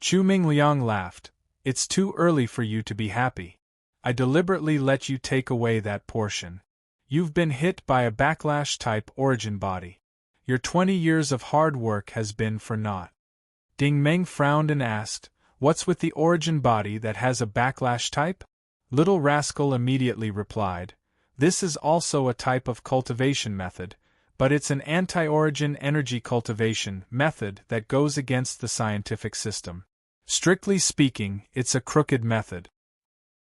Chu Ming Liang laughed. "It's too early for you to be happy. I deliberately let you take away that portion. You've been hit by a backlash-type origin body. Your 20 years of hard work has been for naught." Ding Meng frowned and asked, "What's with the origin body that has a backlash type?" Little Rascal immediately replied, "This is also a type of cultivation method, but it's an anti-origin energy cultivation method that goes against the scientific system. Strictly speaking, it's a crooked method."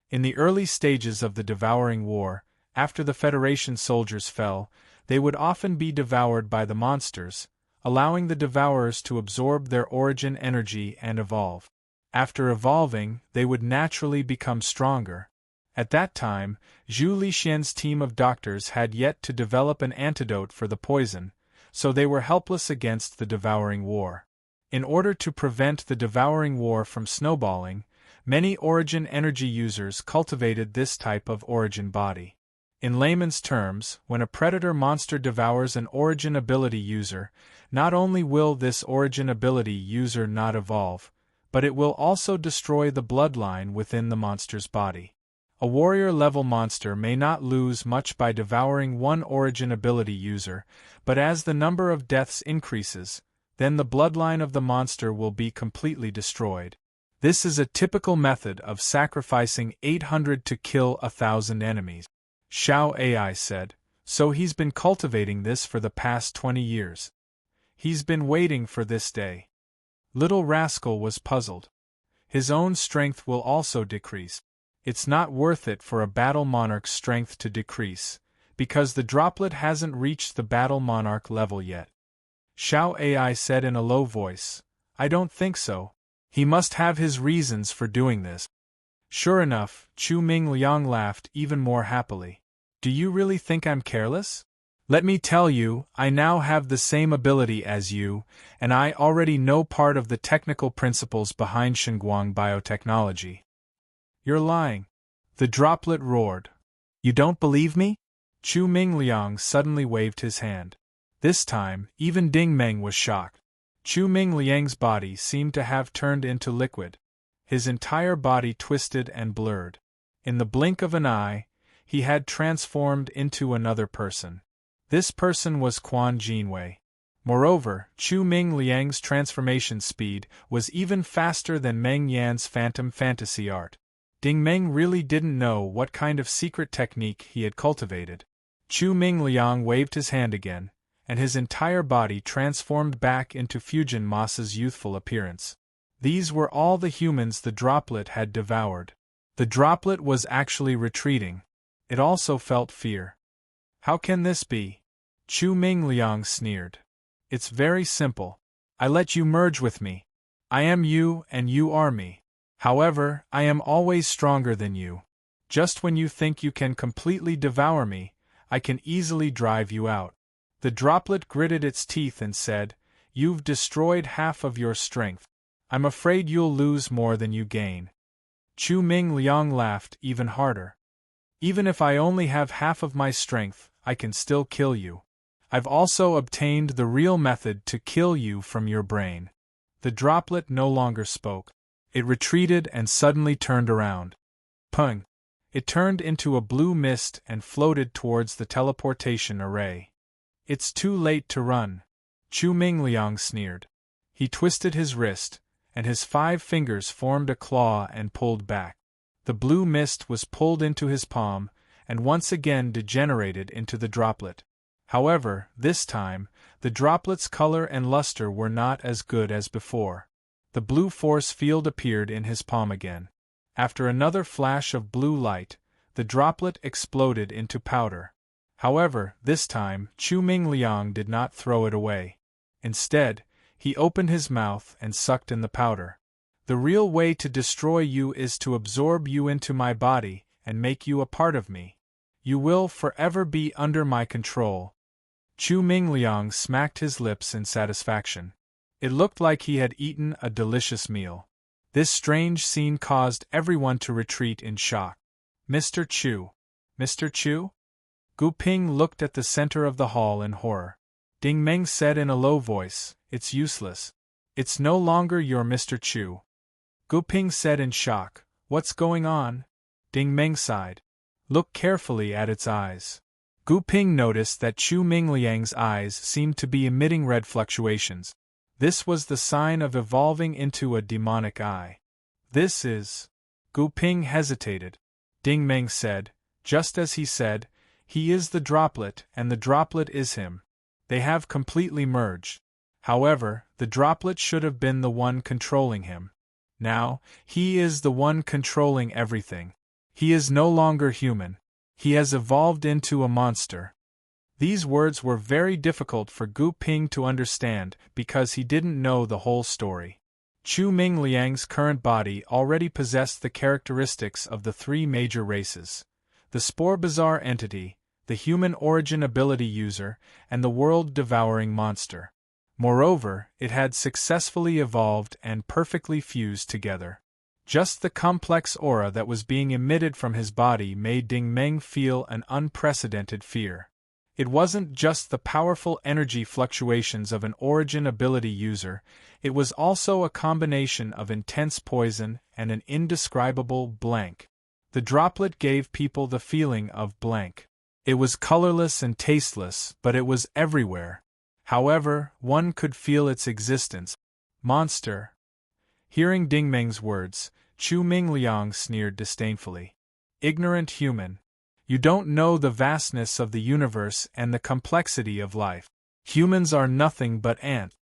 In the early stages of the Devouring War, after the Federation soldiers fell, they would often be devoured by the monsters, allowing the devourers to absorb their origin energy and evolve. After evolving, they would naturally become stronger. At that time, Zhu Lixian's team of doctors had yet to develop an antidote for the poison, so they were helpless against the Devouring War. In order to prevent the Devouring War from snowballing, many origin energy users cultivated this type of origin body. In layman's terms, when a predator monster devours an origin ability user, not only will this origin ability user not evolve, but it will also destroy the bloodline within the monster's body. A warrior-level monster may not lose much by devouring one origin ability user, but as the number of deaths increases, then the bloodline of the monster will be completely destroyed. This is a typical method of sacrificing 800 to kill 1,000 enemies. Xiao AI said, "So he's been cultivating this for the past 20 years. He's been waiting for this day." Little Rascal was puzzled. His own strength will also decrease. It's not worth it for a battle monarch's strength to decrease, because the Droplet hasn't reached the battle monarch level yet. Xiao AI said in a low voice, "I don't think so. He must have his reasons for doing this." Sure enough, Chu Ming Liang laughed even more happily. "Do you really think I'm careless? Let me tell you, I now have the same ability as you, and I already know part of the technical principles behind Shenguang biotechnology." "You're lying," the Droplet roared. "You don't believe me?" Chu Ming Liang suddenly waved his hand. This time, even Ding Meng was shocked. Chu Ming Liang's body seemed to have turned into liquid. His entire body twisted and blurred. In the blink of an eye, he had transformed into another person. This person was Quan Jinwei. Moreover, Chu Ming Liang's transformation speed was even faster than Meng Yan's phantom fantasy art. Ding Meng really didn't know what kind of secret technique he had cultivated. Chu Ming Liang waved his hand again, and his entire body transformed back into Fujin Masa's youthful appearance. These were all the humans the droplet had devoured. The droplet was actually retreating. It also felt fear. How can this be? Chu Ming Liang sneered. It's very simple. I let you merge with me. I am you and you are me. However, I am always stronger than you. Just when you think you can completely devour me, I can easily drive you out. The droplet gritted its teeth and said, You've destroyed half of your strength. I'm afraid you'll lose more than you gain. Chu Ming Liang laughed even harder. Even if I only have half of my strength, I can still kill you. I've also obtained the real method to kill you from your brain. The droplet no longer spoke. It retreated and suddenly turned around. Pung! It turned into a blue mist and floated towards the teleportation array. It's too late to run. Chu Ming Liang sneered. He twisted his wrist, and his 5 fingers formed a claw and pulled back. The blue mist was pulled into his palm, and once again degenerated into the droplet. However, this time, the droplet's color and luster were not as good as before. The blue force field appeared in his palm again. After another flash of blue light, the droplet exploded into powder. However, this time, Chu Ming Liang did not throw it away. Instead, he opened his mouth and sucked in the powder. The real way to destroy you is to absorb you into my body and make you a part of me. You will forever be under my control. Chu Ming Liang smacked his lips in satisfaction. It looked like he had eaten a delicious meal. This strange scene caused everyone to retreat in shock. Mr. Chu. Mr. Chu? Gu Ping looked at the center of the hall in horror. Ding Meng said in a low voice, It's useless. It's no longer your Mr. Chu. Gu Ping said in shock, What's going on? Ding Meng sighed. Look carefully at its eyes. Gu Ping noticed that Chu Ming Liang's eyes seemed to be emitting red fluctuations. This was the sign of evolving into a demonic eye. This is... Gu Ping hesitated. Ding Meng said, just as he said, he is the droplet and the droplet is him. They have completely merged. However, the droplet should have been the one controlling him. Now, he is the one controlling everything. He is no longer human. He has evolved into a monster. These words were very difficult for Gu Ping to understand because he didn't know the whole story. Chu Ming Liang's current body already possessed the characteristics of the 3 major races: the Spore Bazaar entity, the human origin ability user, and the world-devouring monster. Moreover, it had successfully evolved and perfectly fused together. Just the complex aura that was being emitted from his body made Ding Meng feel an unprecedented fear. It wasn't just the powerful energy fluctuations of an origin ability user, it was also a combination of intense poison and an indescribable blank. The droplet gave people the feeling of blank. It was colorless and tasteless, but it was everywhere. However, one could feel its existence. Monster. Hearing Ding Meng's words, Chu Ming Liang sneered disdainfully. Ignorant human. You don't know the vastness of the universe and the complexity of life. Humans are nothing but ants.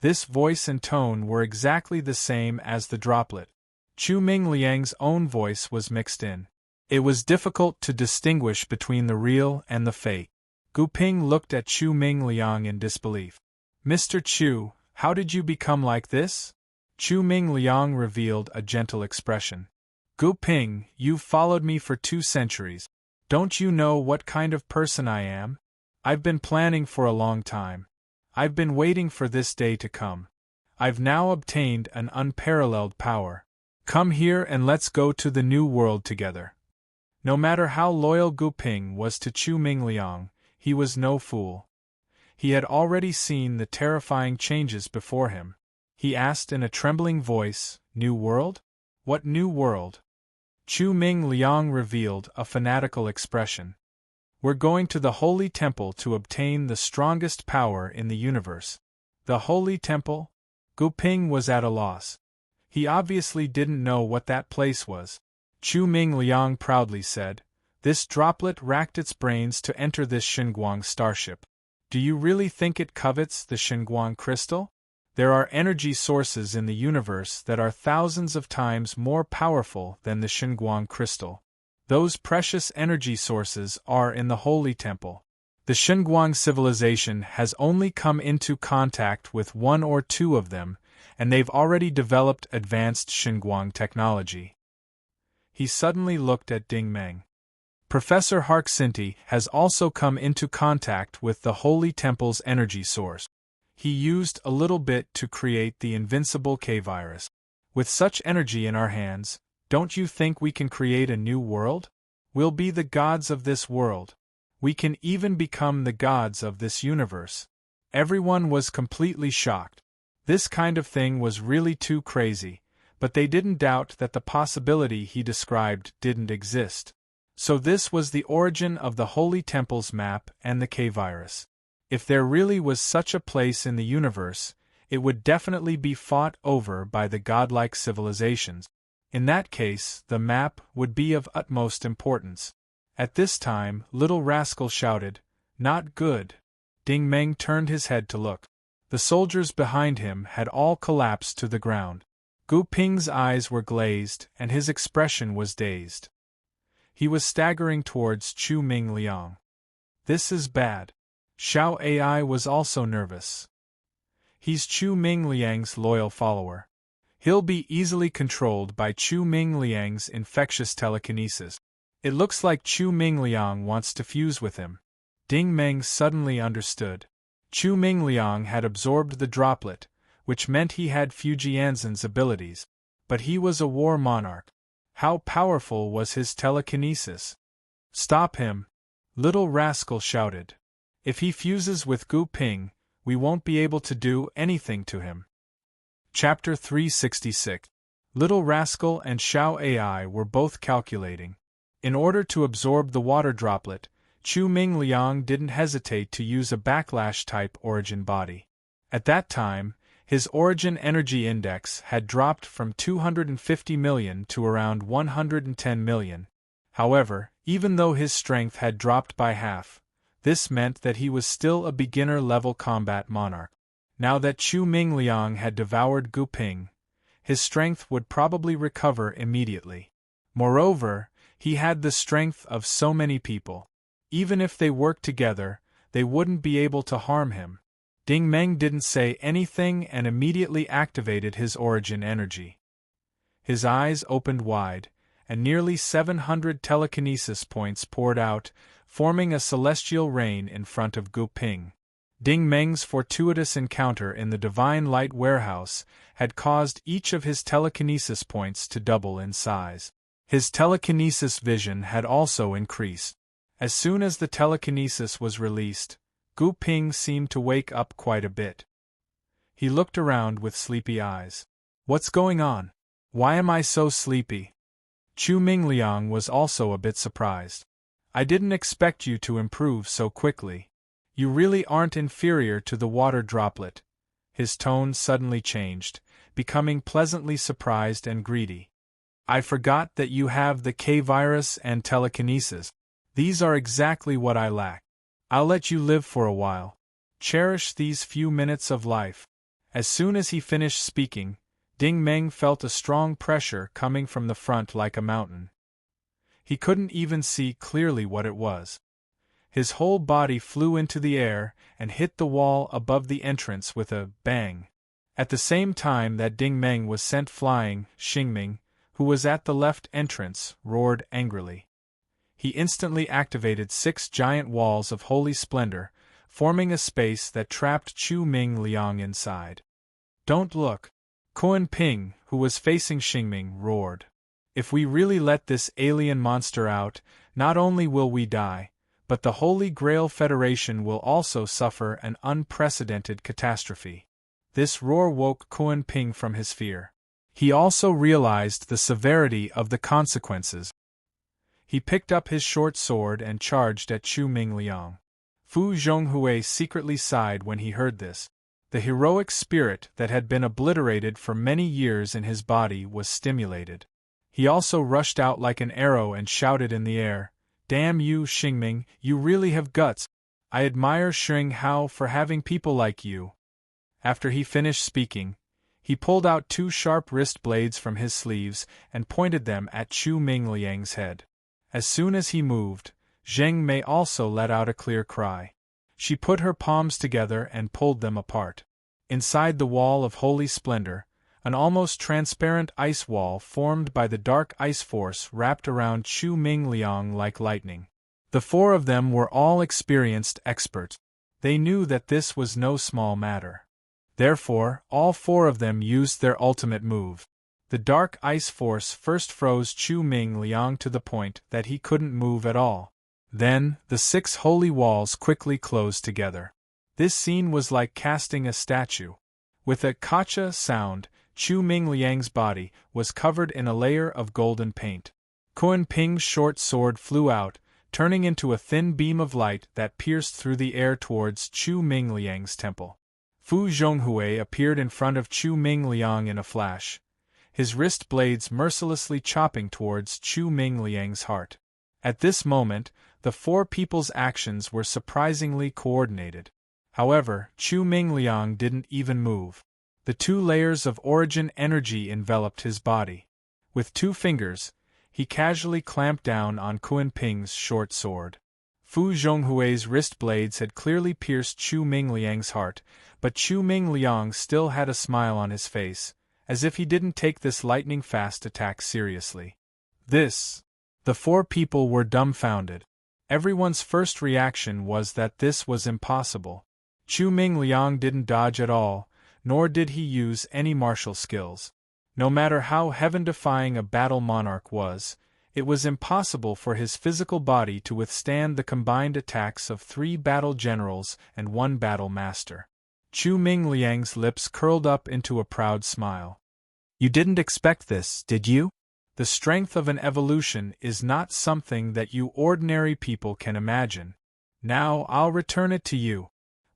This voice and tone were exactly the same as the droplet. Chu Ming Liang's own voice was mixed in. It was difficult to distinguish between the real and the fake. Gu Ping looked at Chu Ming Liang in disbelief. Mr. Chu, how did you become like this? Chu Ming Liang revealed a gentle expression. Gu Ping, you've followed me for 2 centuries. Don't you know what kind of person I am? I've been planning for a long time. I've been waiting for this day to come. I've now obtained an unparalleled power. Come here and let's go to the new world together. No matter how loyal Gu Ping was to Chu Ming Liang, he was no fool. He had already seen the terrifying changes before him. He asked in a trembling voice, New world? What new world? Chu Ming Liang revealed a fanatical expression. We're going to the Holy Temple to obtain the strongest power in the universe. The Holy Temple? Gu Ping was at a loss. He obviously didn't know what that place was. Chu Ming Liang proudly said, "This droplet racked its brains to enter this Xinguang starship. Do you really think it covets the Xinguang crystal? There are energy sources in the universe that are thousands of times more powerful than the Xinguang crystal. Those precious energy sources are in the Holy Temple. The Xinguang civilization has only come into contact with one or two of them, and they've already developed advanced Xinguang technology." He suddenly looked at Ding Meng. Professor Harksinti has also come into contact with the Holy Temple's energy source. He used a little bit to create the invincible K-virus. With such energy in our hands, don't you think we can create a new world? We'll be the gods of this world. We can even become the gods of this universe. Everyone was completely shocked. This kind of thing was really too crazy, but they didn't doubt that the possibility he described didn't exist. So this was the origin of the Holy Temple's map and the K-virus. If there really was such a place in the universe, it would definitely be fought over by the godlike civilizations. In that case, the map would be of utmost importance. At this time, Little Rascal shouted, "Not good." Ding Meng turned his head to look. The soldiers behind him had all collapsed to the ground. Gu Ping's eyes were glazed and his expression was dazed. He was staggering towards Chu Ming Liang. "This is bad." Xiao Ai was also nervous. "He's Chu Ming Liang's loyal follower. He'll be easily controlled by Chu Ming Liang's infectious telekinesis. It looks like Chu Ming Liang wants to fuse with him." Ding Meng suddenly understood. Chu Ming Liang had absorbed the droplet, which meant he had Fujianzhen's abilities. But he was a war monarch. How powerful was his telekinesis? "Stop him!" Little Rascal shouted. "If he fuses with Gu Ping, we won't be able to do anything to him." Chapter 366. Little Rascal and Xiao Ai were both calculating. In order to absorb the water droplet, Chu Ming Liang didn't hesitate to use a backlash-type origin body. At that time, his origin energy index had dropped from 250 million to around 110 million. However, even though his strength had dropped by half, this meant that he was still a beginner-level combat monarch. Now that Chu Ming Liang had devoured Gu Ping, his strength would probably recover immediately. Moreover, he had the strength of so many people. Even if they worked together, they wouldn't be able to harm him. Ding Meng didn't say anything and immediately activated his origin energy. His eyes opened wide, and nearly 700 telekinesis points poured out, forming a celestial rain in front of Gu Ping. Ding Meng's fortuitous encounter in the Divine Light Warehouse had caused each of his telekinesis points to double in size. His telekinesis vision had also increased. As soon as the telekinesis was released, Gu Ping seemed to wake up quite a bit. He looked around with sleepy eyes. "What's going on? Why am I so sleepy?" Chu Ming Liang was also a bit surprised. "I didn't expect you to improve so quickly. You really aren't inferior to the water droplet." His tone suddenly changed, becoming pleasantly surprised and greedy. "I forgot that you have the K-virus and telekinesis. These are exactly what I lack. I'll let you live for a while. Cherish these few minutes of life." As soon as he finished speaking, Ding Meng felt a strong pressure coming from the front like a mountain. He couldn't even see clearly what it was. His whole body flew into the air and hit the wall above the entrance with a bang. At the same time that Ding Meng was sent flying, Xingming, who was at the left entrance, roared angrily. He instantly activated 6 giant walls of holy splendor, forming a space that trapped Chu Ming Liang inside. "Don't look!" Kuan Ping, who was facing Xingming, roared. "If we really let this alien monster out, not only will we die, but the Holy Grail Federation will also suffer an unprecedented catastrophe." This roar woke Kuan Ping from his fear. He also realized the severity of the consequences. He picked up his short sword and charged at Chu Mingliang. Fu Zhonghui secretly sighed when he heard this. The heroic spirit that had been obliterated for many years in his body was stimulated. He also rushed out like an arrow and shouted in the air, "Damn you, Xingming, you really have guts. I admire Xing Hao for having people like you." After he finished speaking, he pulled out 2 sharp wrist blades from his sleeves and pointed them at Chu Mingliang's head. As soon as he moved, Zheng Mei also let out a clear cry. She put her palms together and pulled them apart. Inside the wall of holy splendor, an almost transparent ice wall formed by the dark ice force wrapped around Chu Mingliang like lightning. The 4 of them were all experienced experts. They knew that this was no small matter. Therefore, all 4 of them used their ultimate move. The dark ice force first froze Chu Mingliang to the point that he couldn't move at all. Then, the 6 holy walls quickly closed together. This scene was like casting a statue. With a kacha sound, Chu Mingliang's body was covered in a layer of golden paint. Kuan Ping's short sword flew out, turning into a thin beam of light that pierced through the air towards Chu Mingliang's temple. Fu Zhonghui appeared in front of Chu Mingliang in a flash, his wrist blades mercilessly chopping towards Chu Mingliang's heart. At this moment, the 4 people's actions were surprisingly coordinated. However, Chu Mingliang didn't even move. The 2 layers of origin energy enveloped his body. With 2 fingers, he casually clamped down on Kuan Ping's short sword. Fu Zhonghui's wrist blades had clearly pierced Chu Mingliang's heart, but Chu Mingliang still had a smile on his face, as if he didn't take this lightning-fast attack seriously. The 4 people were dumbfounded. Everyone's first reaction was that this was impossible. Chu Mingliang didn't dodge at all, nor did he use any martial skills. No matter how heaven-defying a battle monarch was, it was impossible for his physical body to withstand the combined attacks of 3 battle generals and 1 battle master. Chu Mingliang's lips curled up into a proud smile. "You didn't expect this, did you? The strength of an evolution is not something that you ordinary people can imagine. Now I'll return it to you."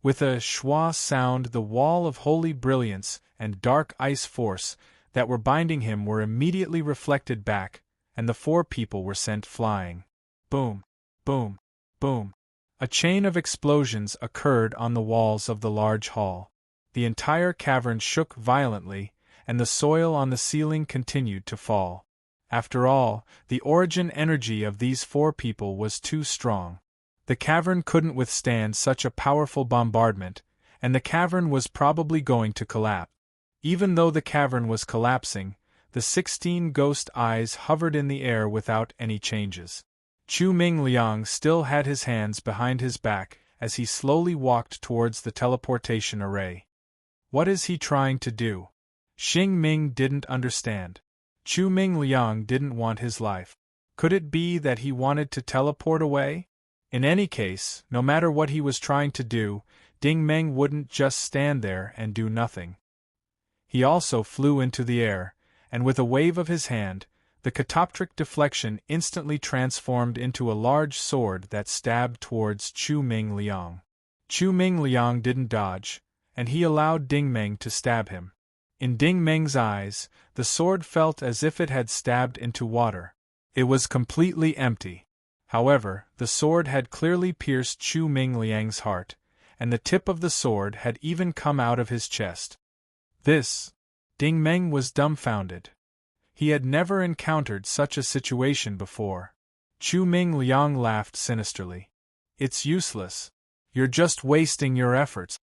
With a schwa sound, the wall of holy brilliance and dark ice force that were binding him were immediately reflected back, and the 4 people were sent flying. Boom, boom, boom. A chain of explosions occurred on the walls of the large hall. The entire cavern shook violently, and the soil on the ceiling continued to fall. After all, the origin energy of these 4 people was too strong. The cavern couldn't withstand such a powerful bombardment, and the cavern was probably going to collapse. Even though the cavern was collapsing, the 16 ghost eyes hovered in the air without any changes. Chu Mingliang still had his hands behind his back as he slowly walked towards the teleportation array. What is he trying to do? Xing Ming didn't understand. Chu Mingliang didn't want his life. Could it be that he wanted to teleport away? In any case, no matter what he was trying to do, Ding Meng wouldn't just stand there and do nothing. He also flew into the air, and with a wave of his hand, the catoptric deflection instantly transformed into a large sword that stabbed towards Chu Mingliang. Chu Mingliang didn't dodge, and he allowed Ding Meng to stab him. In Ding Meng's eyes, the sword felt as if it had stabbed into water. It was completely empty. However, the sword had clearly pierced Chu Mingliang's heart, and the tip of the sword had even come out of his chest. Ding Meng was dumbfounded. He had never encountered such a situation before. Chu Mingliang laughed sinisterly. "It's useless. You're just wasting your efforts."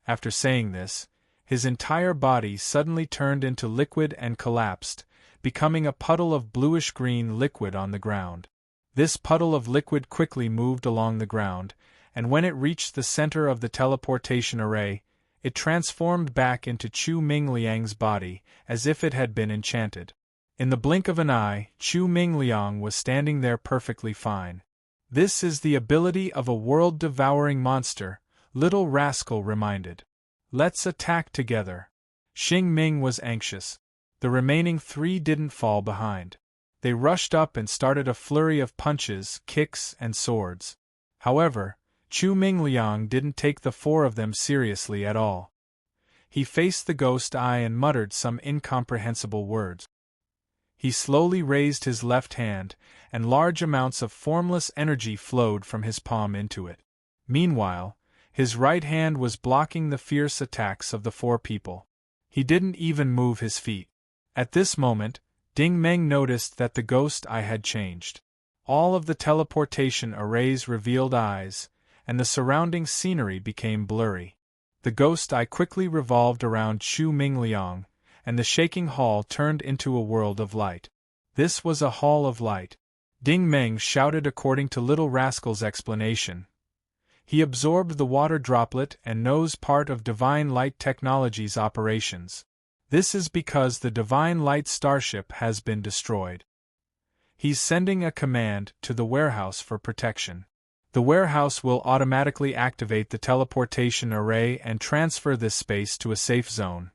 After saying this, his entire body suddenly turned into liquid and collapsed, becoming a puddle of bluish-green liquid on the ground. This puddle of liquid quickly moved along the ground, and when it reached the center of the teleportation array, it transformed back into Chu Mingliang's body as if it had been enchanted. In the blink of an eye, Chu Mingliang was standing there perfectly fine. "This is the ability of a world-devouring monster," Little Rascal reminded. "Let's attack together." Xing Ming was anxious. The remaining 3 didn't fall behind. They rushed up and started a flurry of punches, kicks, and swords. However, Chu Mingliang didn't take the four of them seriously at all. He faced the ghost eye and muttered some incomprehensible words. He slowly raised his left hand, and large amounts of formless energy flowed from his palm into it. Meanwhile, his right hand was blocking the fierce attacks of the four people. He didn't even move his feet. At this moment, Ding Meng noticed that the ghost eye had changed. All of the teleportation arrays revealed eyes, and the surrounding scenery became blurry. The ghost eye quickly revolved around Chu Mingliang, and the shaking hall turned into a world of light. This was a hall of light. Ding Meng shouted according to Little Rascal's explanation. He absorbed the water droplet and knows part of Divine Light Technology's operations. This is because the Divine Light starship has been destroyed. He's sending a command to the warehouse for protection. The warehouse will automatically activate the teleportation array and transfer this space to a safe zone.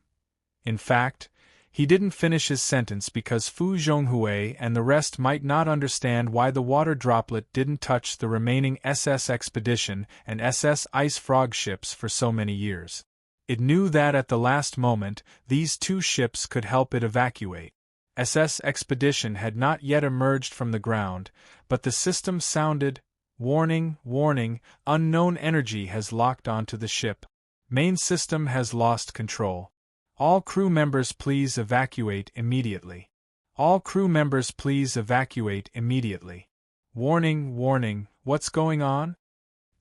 In fact, he didn't finish his sentence because Fu Zhonghui and the rest might not understand why the water droplet didn't touch the remaining SS Expedition and SS Ice Frog ships for so many years. It knew that at the last moment, these two ships could help it evacuate. SS Expedition had not yet emerged from the ground, but the system sounded, "Warning, warning, unknown energy has locked onto the ship. Main system has lost control. All crew members please evacuate immediately. All crew members please evacuate immediately. Warning, warning, what's going on?"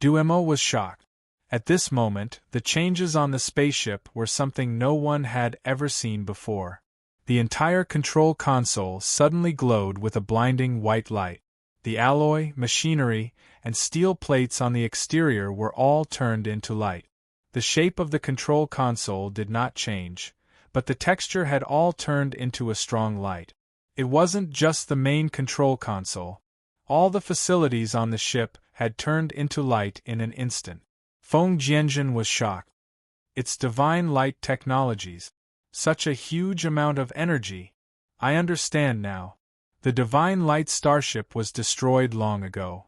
Duemo was shocked. At this moment, the changes on the spaceship were something no one had ever seen before. The entire control console suddenly glowed with a blinding white light. The alloy, machinery, and steel plates on the exterior were all turned into light. The shape of the control console did not change, but the texture had all turned into a strong light. It wasn't just the main control console. All the facilities on the ship had turned into light in an instant. Feng Jianzhen was shocked. It's Divine Light Technologies. Such a huge amount of energy. I understand now. The Divine Light starship was destroyed long ago.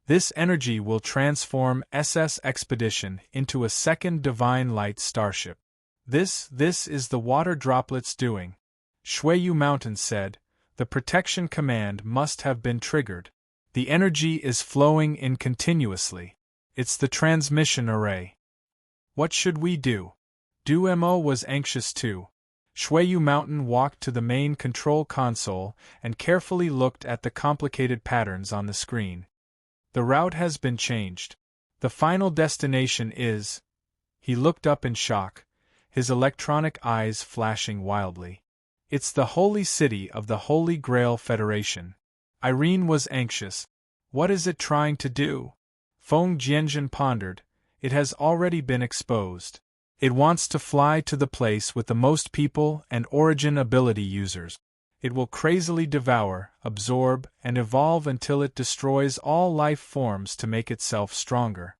This energy will transform SS Expedition into a second Divine Light starship. This is the water droplet's doing. Shuiyu Mountain said, the protection command must have been triggered. The energy is flowing in continuously. It's the transmission array. What should we do? Duemo was anxious too. Shuiyu Mountain walked to the main control console and carefully looked at the complicated patterns on the screen. The route has been changed. The final destination is... He looked up in shock, his electronic eyes flashing wildly. It's the holy city of the Holy Grail Federation. Irene was anxious. What is it trying to do? Feng Jianzhen pondered. It has already been exposed. It wants to fly to the place with the most people and origin ability users. It will crazily devour, absorb, and evolve until it destroys all life forms to make itself stronger.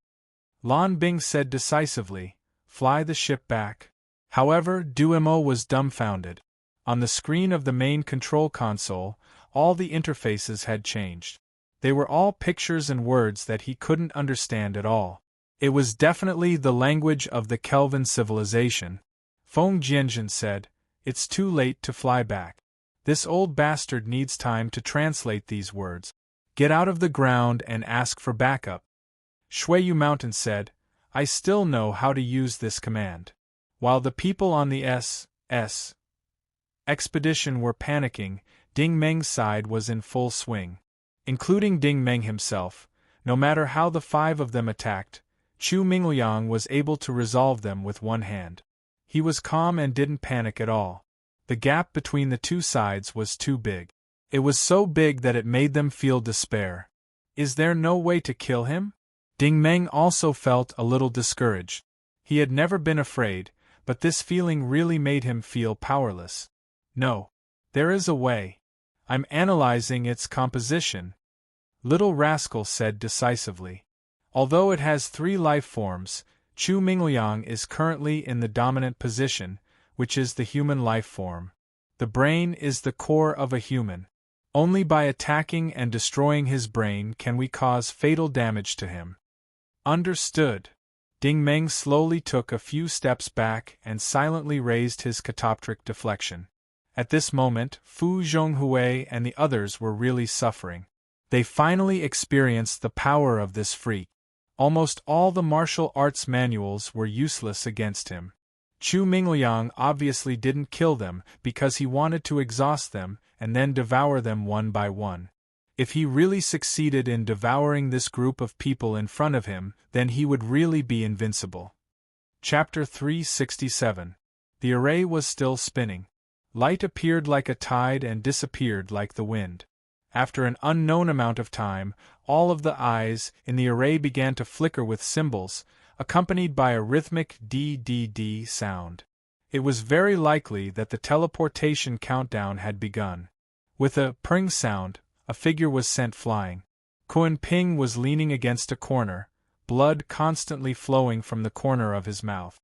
Lan Bing said decisively, "Fly the ship back." However, Duemo was dumbfounded. On the screen of the main control console, all the interfaces had changed. They were all pictures and words that he couldn't understand at all. It was definitely the language of the Kelvin civilization. Feng Jianzhen said, "It's too late to fly back. This old bastard needs time to translate these words. Get out of the ground and ask for backup." Shuiyu Mountain said, "I still know how to use this command." While the people on the SS Expedition were panicking, Ding Meng's side was in full swing. Including Ding Meng himself, no matter how the five of them attacked, Chu Mingliang was able to resolve them with one hand. He was calm and didn't panic at all. The gap between the two sides was too big. It was so big that it made them feel despair. Is there no way to kill him? Ding Meng also felt a little discouraged. He had never been afraid, but this feeling really made him feel powerless. No. There is a way. I'm analyzing its composition. Little Rascal said decisively. Although it has 3 life forms, Chu Mingliang is currently in the dominant position, which is the human life form. The brain is the core of a human. Only by attacking and destroying his brain can we cause fatal damage to him. Understood. Ding Meng slowly took a few steps back and silently raised his catoptric deflection. At this moment, Fu Zhonghui and the others were really suffering. They finally experienced the power of this freak. Almost all the martial arts manuals were useless against him. Chu Mingliang obviously didn't kill them because he wanted to exhaust them and then devour them one by one. If he really succeeded in devouring this group of people in front of him, then he would really be invincible. Chapter 367. The array was still spinning. Light appeared like a tide and disappeared like the wind. After an unknown amount of time, all of the eyes in the array began to flicker with symbols, accompanied by a rhythmic DDD sound. It was very likely that the teleportation countdown had begun. With a pring sound, a figure was sent flying. Kuan Ping was leaning against a corner, blood constantly flowing from the corner of his mouth.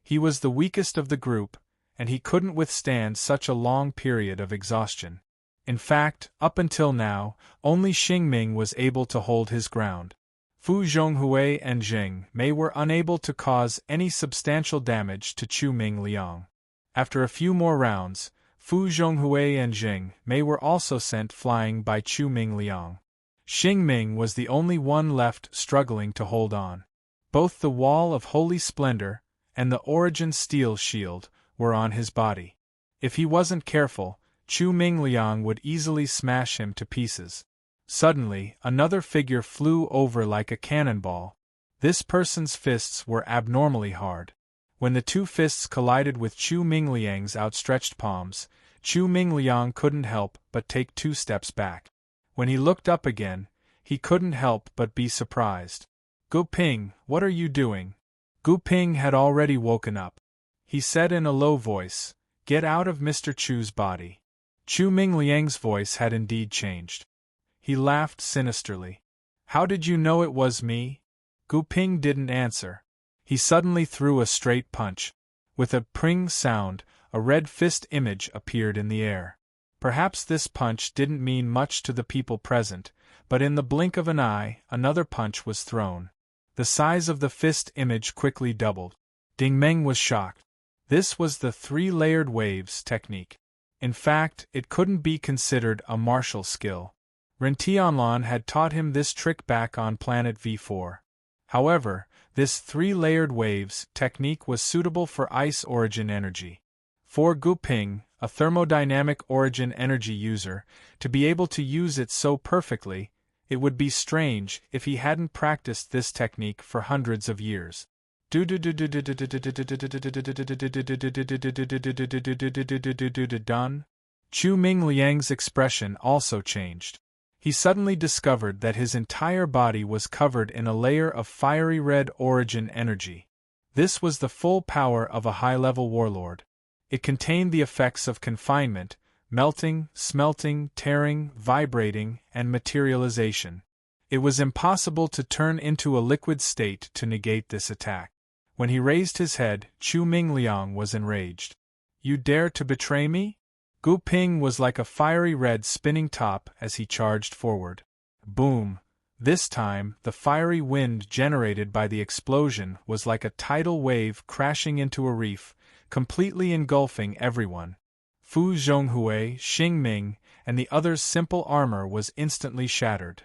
He was the weakest of the group, and he couldn't withstand such a long period of exhaustion. In fact, up until now, only Xingming was able to hold his ground. Fu Zhonghui and Jing Mei were unable to cause any substantial damage to Chu Mingliang. After a few more rounds, Fu Zhonghui and Jing Mei were also sent flying by Chu Mingliang. Xingming was the only one left struggling to hold on. Both the Wall of Holy Splendor and the Origin Steel Shield were on his body. If he wasn't careful, Chu Mingliang would easily smash him to pieces. Suddenly, another figure flew over like a cannonball. This person's fists were abnormally hard. When the two fists collided with Chu Mingliang's outstretched palms, Chu Mingliang couldn't help but take 2 steps back. When he looked up again, he couldn't help but be surprised. Gu Ping, what are you doing? Gu Ping had already woken up. He said in a low voice, "Get out of Mr. Chu's body." Chu Mingliang's voice had indeed changed. He laughed sinisterly. "How did you know it was me?" Gu Ping didn't answer. He suddenly threw a straight punch. With a pring sound, a red fist image appeared in the air. Perhaps this punch didn't mean much to the people present, but in the blink of an eye, another punch was thrown. The size of the fist image quickly doubled. Ding Meng was shocked. This was the 3-layered waves technique. In fact, it couldn't be considered a martial skill. Ren Tianlan had taught him this trick back on planet V4. However, this 3-layered waves technique was suitable for ice origin energy. For Gu Ping, a thermodynamic origin energy user, to be able to use it so perfectly, it would be strange if he hadn't practiced this technique for hundreds of years. Done? Chu Mingliang's expression also changed. He suddenly discovered that his entire body was covered in a layer of fiery red origin energy. This was the full power of a high-level warlord. It contained the effects of confinement, melting, smelting, tearing, vibrating, and materialization. It was impossible to turn into a liquid state to negate this attack. When he raised his head, Chu Mingliang was enraged. "You dare to betray me?" Gu Ping was like a fiery red spinning top as he charged forward. Boom! This time, the fiery wind generated by the explosion was like a tidal wave crashing into a reef, completely engulfing everyone. Fu Zhonghui, Xingming, and the others' simple armor was instantly shattered.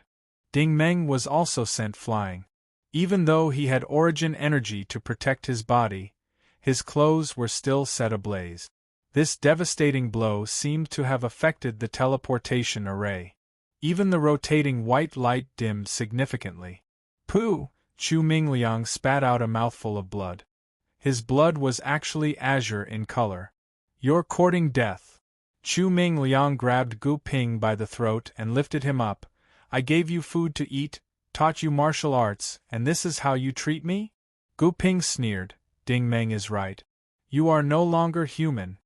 Ding Meng was also sent flying. Even though he had origin energy to protect his body, his clothes were still set ablaze. This devastating blow seemed to have affected the teleportation array. Even the rotating white light dimmed significantly. Pooh! Chu Mingliang spat out a mouthful of blood. His blood was actually azure in color. "You're courting death." Chu Mingliang grabbed Gu Ping by the throat and lifted him up. "I gave you food to eat, taught you martial arts, and this is how you treat me?" Gu Ping sneered. "Ding Meng is right. You are no longer human."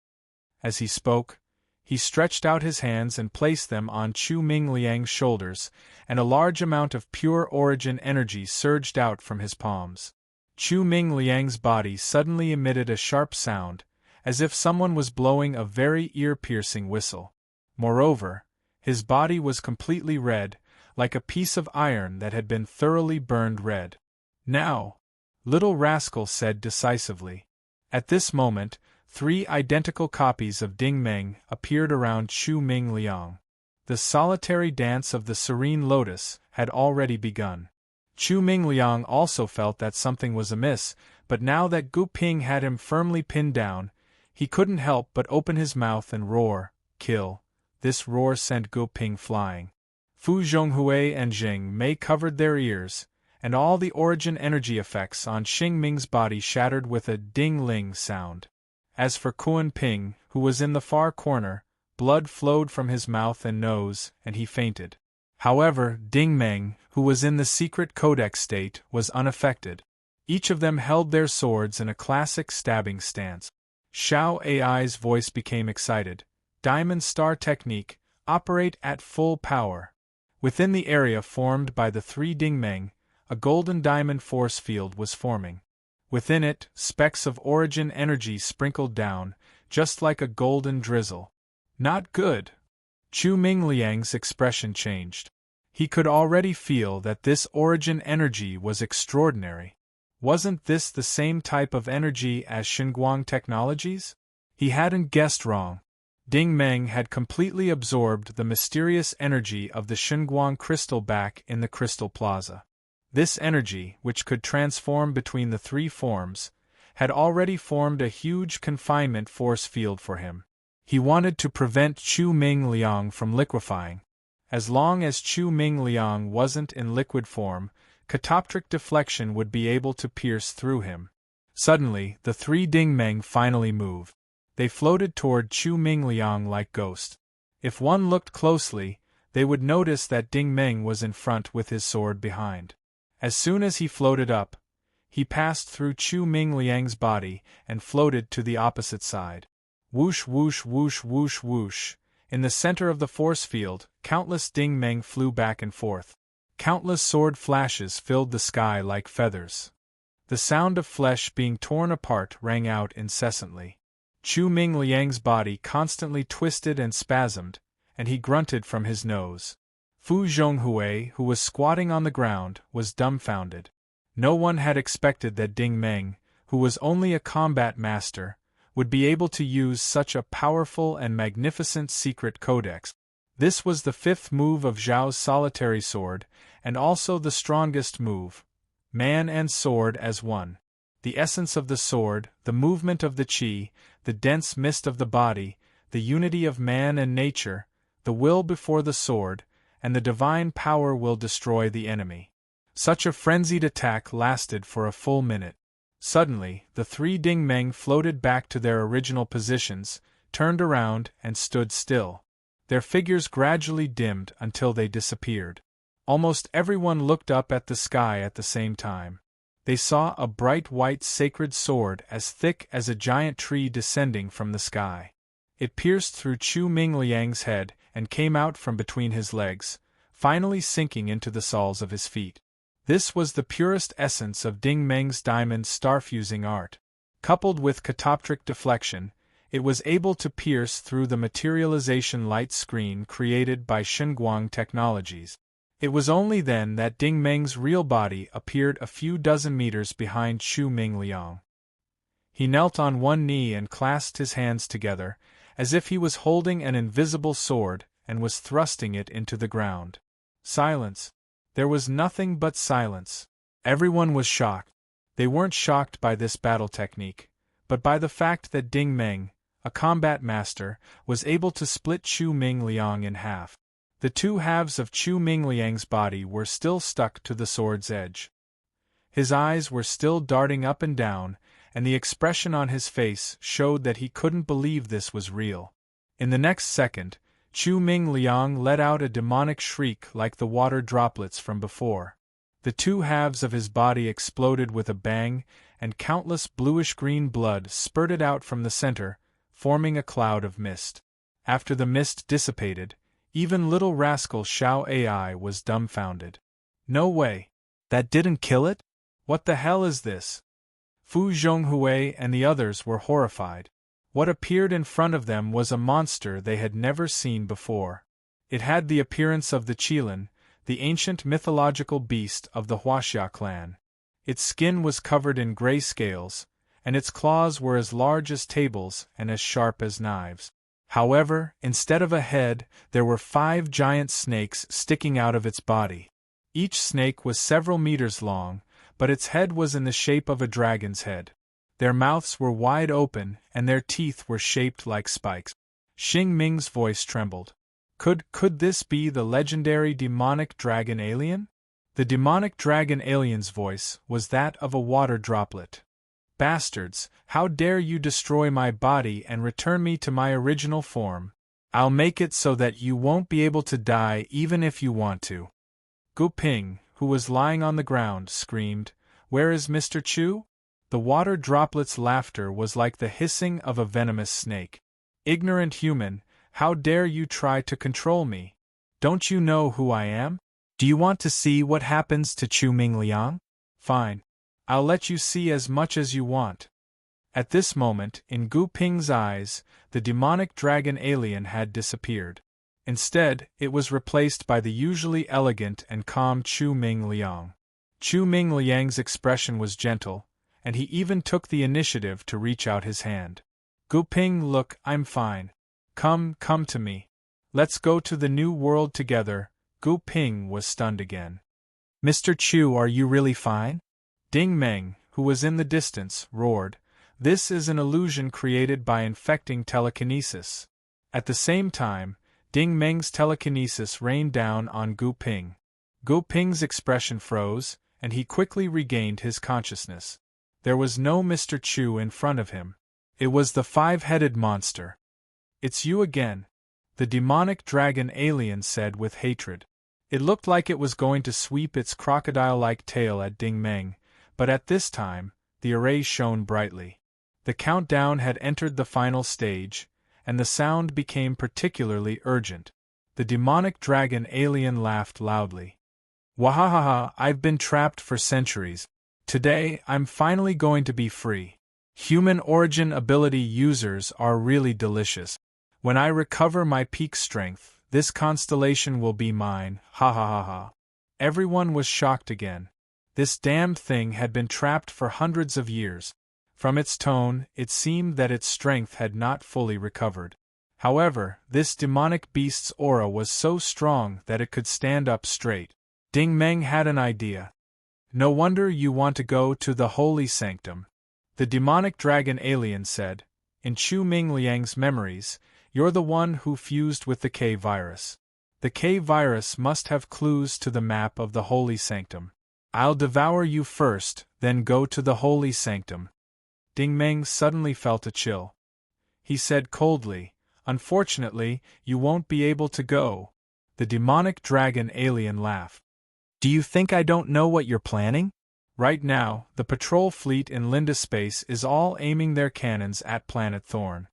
As he spoke, he stretched out his hands and placed them on Chu Mingliang's shoulders, and a large amount of pure origin energy surged out from his palms. Chu Mingliang's body suddenly emitted a sharp sound, as if someone was blowing a very ear-piercing whistle. Moreover, His body was completely red, like a piece of iron that had been thoroughly burned red. "Now," Little Rascal said decisively. At this moment, 3 identical copies of Ding Meng appeared around Chu Ming Liang. The solitary dance of the serene lotus had already begun. Chu Ming Liang also felt that something was amiss, but now that Gu Ping had him firmly pinned down, he couldn't help but open his mouth and roar, "Kill!" This roar sent Gu Ping flying. Fu Zhonghui and Jing Mei covered their ears, and all the origin energy effects on Xing Ming's body shattered with a ding-ling sound. As for Kuan Ping, who was in the far corner, blood flowed from his mouth and nose, and he fainted. However, Ding Meng, who was in the secret codex state, was unaffected. Each of them held their swords in a classic stabbing stance. Xiao Ai's voice became excited. Diamond Star Technique, operate at full power. Within the area formed by the 3 Ding Meng, a golden diamond force field was forming. Within it, specks of origin energy sprinkled down, just like a golden drizzle. Not good. Chu Ming Liang's expression changed. He could already feel that this origin energy was extraordinary. Wasn't this the same type of energy as Xinguang Technologies? He hadn't guessed wrong. Ding Meng had completely absorbed the mysterious energy of the Xinguang crystal back in the Crystal Plaza. This energy, which could transform between the 3 forms, had already formed a huge confinement force field for him. He wanted to prevent Chu Ming Liang from liquefying. As long as Chu Ming Liang wasn't in liquid form, catoptric deflection would be able to pierce through him. Suddenly, the 3 Ding Meng finally moved. They floated toward Chu Ming Liang like ghosts. If one looked closely, they would notice that Ding Meng was in front with his sword behind. As soon as he floated up, he passed through Chu Ming Liang's body and floated to the opposite side. Whoosh whoosh whoosh whoosh whoosh. In the center of the force field, countless Ding Meng flew back and forth. Countless sword flashes filled the sky like feathers. The sound of flesh being torn apart rang out incessantly. Chu Ming Liang's body constantly twisted and spasmed, and he grunted from his nose. Fu Zhonghui, who was squatting on the ground, was dumbfounded. No one had expected that Ding Meng, who was only a combat master, would be able to use such a powerful and magnificent secret codex. This was the 5th move of Zhao's solitary sword, and also the strongest move. Man and sword as one. The essence of the sword, the movement of the qi, the dense mist of the body, the unity of man and nature, the will before the sword, and the divine power will destroy the enemy. Such a frenzied attack lasted for a full minute. Suddenly, the 3 Ding Meng floated back to their original positions, turned around, and stood still. Their figures gradually dimmed until they disappeared. Almost everyone looked up at the sky at the same time. They saw a bright white sacred sword as thick as a giant tree descending from the sky. It pierced through Chu Ming Liang's head and came out from between his legs, finally sinking into the soles of his feet. This was the purest essence of Ding Meng's diamond starfusing art. Coupled with catoptric deflection, it was able to pierce through the materialization light screen created by Xinguang Technologies. It was only then that Ding Meng's real body appeared a few dozen meters behind Chu Ming Liang. He knelt on one knee and clasped his hands together, as if he was holding an invisible sword and was thrusting it into the ground. Silence. There was nothing but silence. Everyone was shocked. They weren't shocked by this battle technique, but by the fact that Ding Meng, a combat master, was able to split Chu Ming Liang in half. The 2 halves of Chu Ming Liang's body were still stuck to the sword's edge. His eyes were still darting up and down, and the expression on his face showed that he couldn't believe this was real. In the next second, Chu Ming Liang let out a demonic shriek like the water droplets from before. The 2 halves of his body exploded with a bang, and countless bluish-green blood spurted out from the center, forming a cloud of mist. After the mist dissipated, even little rascal Xiao Ai was dumbfounded. No way. That didn't kill it? What the hell is this? Fu Zhonghui and the others were horrified. What appeared in front of them was a monster they had never seen before. It had the appearance of the Qilin, the ancient mythological beast of the Huaxia clan. Its skin was covered in gray scales, and its claws were as large as tables and as sharp as knives. However, instead of a head, there were 5 giant snakes sticking out of its body. Each snake was several meters long, but its head was in the shape of a dragon's head. Their mouths were wide open, and their teeth were shaped like spikes. Xing Ming's voice trembled. Could this be the legendary demonic dragon alien? The demonic dragon alien's voice was that of a water droplet. Bastards, how dare you destroy my body and return me to my original form? I'll make it so that you won't be able to die even if you want to. Gu Ping, who was lying on the ground, screamed, "Where is Mr. Chu?" The water droplet's laughter was like the hissing of a venomous snake. "Ignorant human, how dare you try to control me? Don't you know who I am? Do you want to see what happens to Chu Mingliang? Fine. I'll let you see as much as you want." At this moment, in Gu Ping's eyes, the demonic dragon alien had disappeared. Instead, it was replaced by the usually elegant and calm Chu Mingliang. Chu Mingliang's expression was gentle, and he even took the initiative to reach out his hand. "Gu Ping, look, I'm fine. Come to me. Let's go to the new world together." Gu Ping was stunned again. "Mr. Chu, are you really fine?" Ding Meng, who was in the distance, roared, "This is an illusion created by infecting telekinesis." At the same time, Ding Meng's telekinesis rained down on Gu Ping. Gu Ping's expression froze, and he quickly regained his consciousness. There was no Mr. Chu in front of him. It was the 5-headed monster. "It's you again," the demonic dragon alien said with hatred. It looked like it was going to sweep its crocodile-like tail at Ding Meng, but at this time, the array shone brightly. The countdown had entered the final stage, and the sound became particularly urgent. The demonic dragon alien laughed loudly. "Wahahaha, I've been trapped for centuries. Today, I'm finally going to be free. Human origin ability users are really delicious. When I recover my peak strength, this constellation will be mine, ha ha ha ha." Everyone was shocked again. This damned thing had been trapped for hundreds of years. From its tone, it seemed that its strength had not fully recovered. However, this demonic beast's aura was so strong that it could stand up straight. Ding Meng had an idea. "No wonder you want to go to the holy sanctum," the demonic dragon alien said. "In Chu Mingliang's memories, you're the one who fused with the K-virus. The K-virus must have clues to the map of the holy sanctum. I'll devour you first, then go to the holy sanctum." Ding Meng suddenly felt a chill. He said coldly, "Unfortunately, you won't be able to go." The demonic dragon alien laughed. "Do you think I don't know what you're planning? Right now, the patrol fleet in Linda Space is all aiming their cannons at Planet Thorn.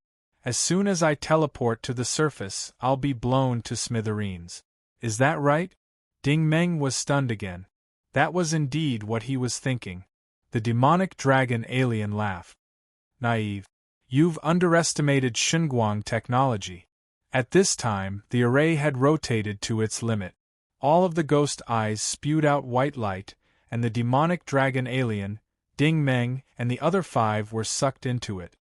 As soon as I teleport to the surface, I'll be blown to smithereens. Is that right?" Ding Meng was stunned again. That was indeed what he was thinking. The demonic dragon alien laughed. "Naive. You've underestimated Shunguang technology." At this time, the array had rotated to its limit. All of the ghost eyes spewed out white light, and the demonic dragon alien, Ding Meng, and the other 5 were sucked into it.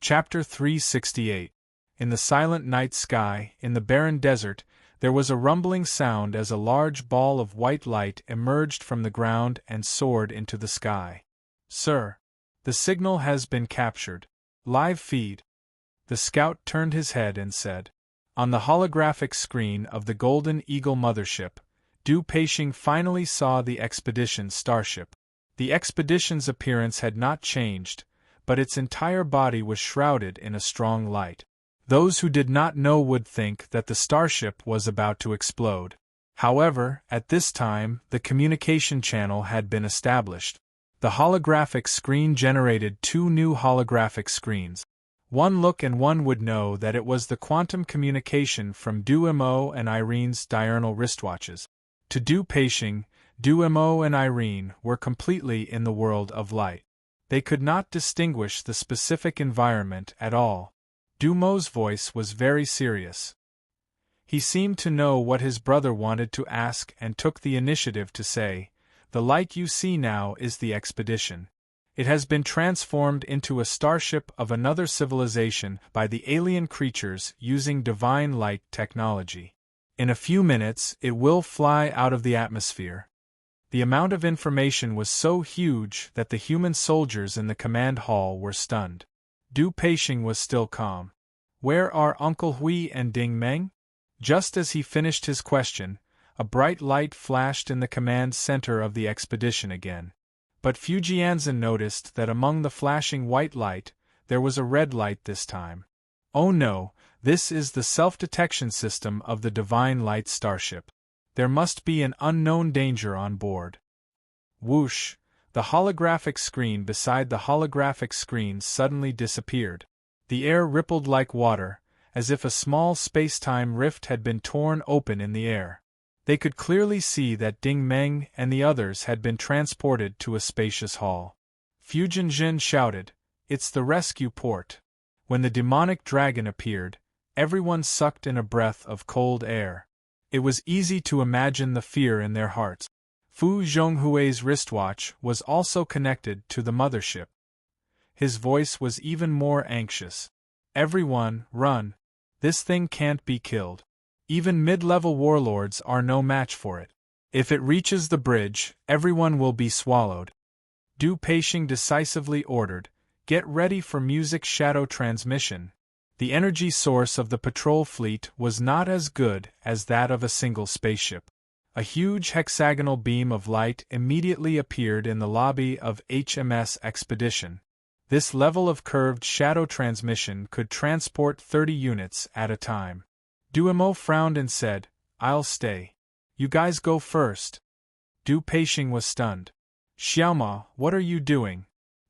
Chapter 368. In the silent night sky, in the barren desert, there was a rumbling sound as a large ball of white light emerged from the ground and soared into the sky. "Sir, the signal has been captured. Live feed." The scout turned his head and said. On the holographic screen of the Golden Eagle mothership, Du Peixing finally saw the expedition's starship. The expedition's appearance had not changed, but its entire body was shrouded in a strong light. Those who did not know would think that the starship was about to explode. However, at this time, the communication channel had been established. The holographic screen generated 2 new holographic screens. One look and one would know that it was the quantum communication from Du Mo and Irene's diurnal wristwatches. To Du Peixing, Du Mo and Irene were completely in the world of light. They could not distinguish the specific environment at all. Du Mo's voice was very serious. He seemed to know what his brother wanted to ask and took the initiative to say, "The light you see now is the expedition. It has been transformed into a starship of another civilization by the alien creatures using divine light technology. In a few minutes, it will fly out of the atmosphere." The amount of information was so huge that the human soldiers in the command hall were stunned. Du Peixing was still calm. "Where are Uncle Hui and Ding Meng?" Just as he finished his question, a bright light flashed in the command center of the expedition again. But Fujianzhen noticed that among the flashing white light, there was a red light this time. "Oh no, this is the self-detection system of the Divine Light Starship. There must be an unknown danger on board." Whoosh! The holographic screen beside the holographic screen suddenly disappeared. The air rippled like water, as if a small space-time rift had been torn open in the air. They could clearly see that Ding Meng and the others had been transported to a spacious hall. Fujianzhen shouted, "It's the rescue port." When the demonic dragon appeared, everyone sucked in a breath of cold air. It was easy to imagine the fear in their hearts. Fu Zhonghui's wristwatch was also connected to the mothership. His voice was even more anxious. "Everyone, run! This thing can't be killed. Even mid-level warlords are no match for it. If it reaches the bridge, everyone will be swallowed." Du Peixing decisively ordered, "Get ready for music shadow transmission." The energy source of the patrol fleet was not as good as that of a single spaceship. A huge hexagonal beam of light immediately appeared in the lobby of HMS Expedition. This level of curved shadow transmission could transport 30 units at a time. Duemo frowned and said, "I'll stay. You guys go first." Du Peixing was stunned. "Xiaoma, what are you doing?"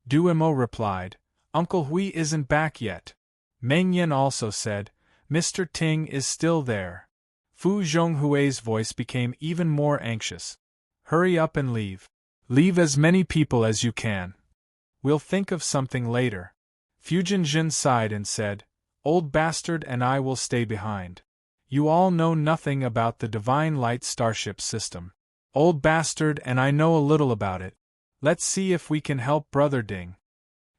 Duemo replied, "Uncle Hui isn't back yet." Meng Yan also said, "Mr. Ting is still there." Fu Zhonghui's voice became even more anxious. "Hurry up and leave. Leave as many people as you can. We'll think of something later." Fujianzhen sighed and said, "Old Bastard and I will stay behind. You all know nothing about the Divine Light Starship system. Old Bastard and I know a little about it. Let's see if we can help Brother Ding."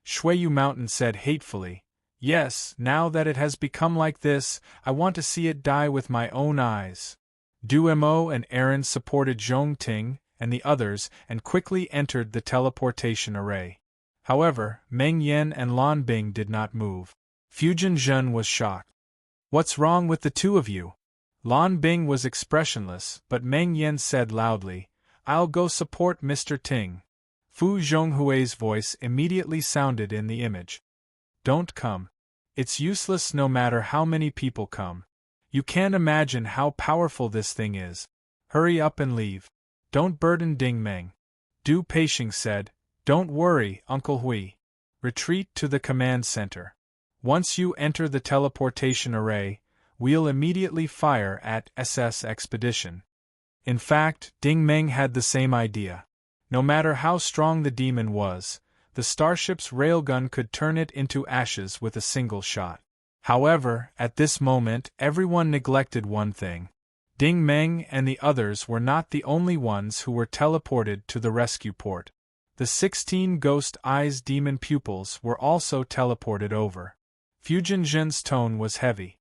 Shuiyu Mountain said hatefully, "Yes, now that it has become like this, I want to see it die with my own eyes." Duemo and Aaron supported Zhong Ting and the others and quickly entered the teleportation array. However, Meng Yan and Lan Bing did not move. Fujianzhen was shocked. "What's wrong with the two of you?" Lan Bing was expressionless, but Meng Yan said loudly, "I'll go support Mr. Ting." Fu Zhonghui's voice immediately sounded in the image. "Don't come. It's useless no matter how many people come. You can't imagine how powerful this thing is. Hurry up and leave. Don't burden Ding Meng." Du Peixing said, "Don't worry, Uncle Hui. Retreat to the command center. Once you enter the teleportation array, we'll immediately fire at SS Expedition." In fact, Ding Meng had the same idea. No matter how strong the demon was, the starship's railgun could turn it into ashes with a single shot. However, at this moment, everyone neglected one thing. Ding Meng and the others were not the only ones who were teleported to the rescue port. The 16 Ghost Eyes demon pupils were also teleported over. Fujianzhen's tone was heavy.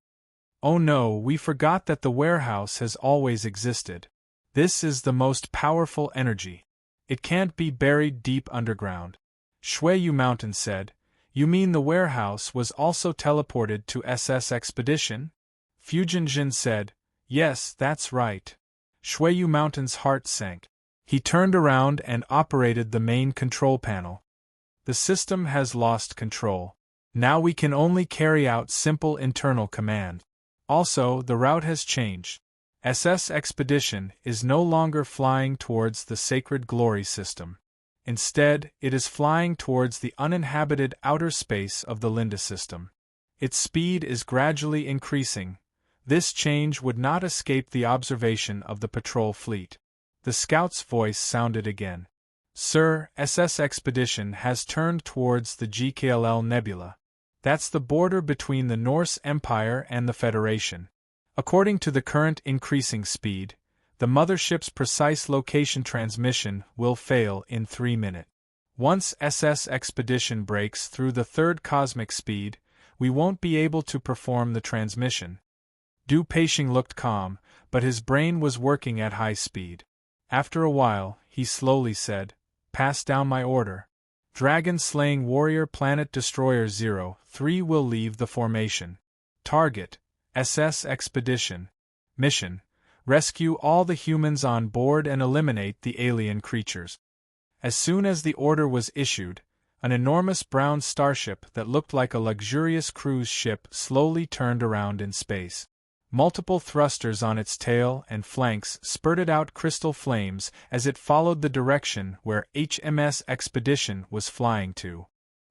"Oh no, we forgot that the warehouse has always existed. This is the most powerful energy. It can't be buried deep underground." Shuiyu Mountain said, "You mean the warehouse was also teleported to SS Expedition?" Fujianzhen said, "Yes, that's right." Shuiyu Mountain's heart sank. He turned around and operated the main control panel. "The system has lost control. Now we can only carry out simple internal command. Also, the route has changed. SS Expedition is no longer flying towards the Sacred Glory system. Instead, it is flying towards the uninhabited outer space of the Linda system. Its speed is gradually increasing. This change would not escape the observation of the patrol fleet." The scout's voice sounded again. "Sir, SS Expedition has turned towards the GKLL Nebula. That's the border between the Norse Empire and the Federation. According to the current increasing speed, the mothership's precise location transmission will fail in 3 minutes. Once SS Expedition breaks through the third cosmic speed, we won't be able to perform the transmission. Du Peixing looked calm, but his brain was working at high speed. After a while, he slowly said, "Pass down my order. Dragon-slaying warrior Planet Destroyer 03 will leave the formation. Target, SS Expedition. Mission, rescue all the humans on board and eliminate the alien creatures." As soon as the order was issued, an enormous brown starship that looked like a luxurious cruise ship slowly turned around in space. Multiple thrusters on its tail and flanks spurted out crystal flames as it followed the direction where HMS Expedition was flying to.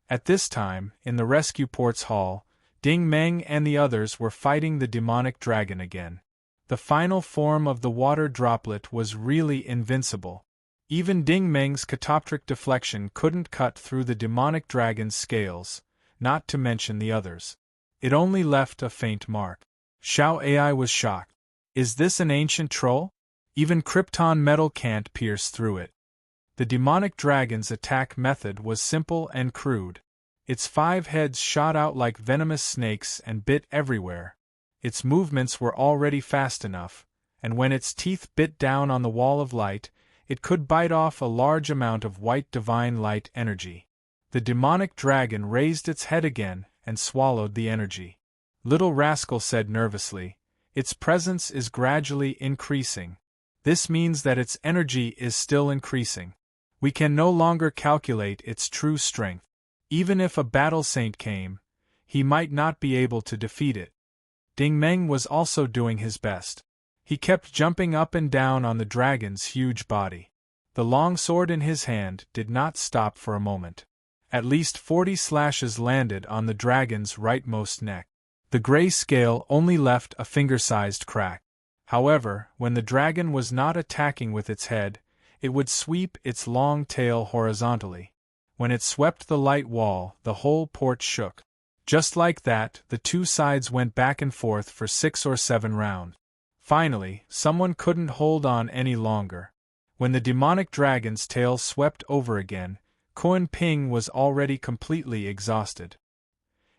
At this time, in the rescue port's hall, Ding Meng and the others were fighting the demonic dragon again. The final form of the water droplet was really invincible. Even Ding Meng's catoptric deflection couldn't cut through the demonic dragon's scales, not to mention the others. It only left a faint mark. Xiao Ai was shocked. Is this an ancient troll? Even Krypton metal can't pierce through it. The demonic dragon's attack method was simple and crude. Its 5 heads shot out like venomous snakes and bit everywhere. Its movements were already fast enough, and when its teeth bit down on the wall of light, it could bite off a large amount of white divine light energy. The demonic dragon raised its head again and swallowed the energy. Little Rascal said nervously, "Its presence is gradually increasing. This means that its energy is still increasing. We can no longer calculate its true strength. Even if a battle saint came, he might not be able to defeat it." Ding Meng was also doing his best. He kept jumping up and down on the dragon's huge body. The long sword in his hand did not stop for a moment. At least 40 slashes landed on the dragon's rightmost neck. The gray scale only left a finger-sized crack. However, when the dragon was not attacking with its head, it would sweep its long tail horizontally. When it swept the light wall, the whole port shook. Just like that, the two sides went back and forth for 6 or 7 rounds. Finally, someone couldn't hold on any longer. When the demonic dragon's tail swept over again, Kuan Ping was already completely exhausted.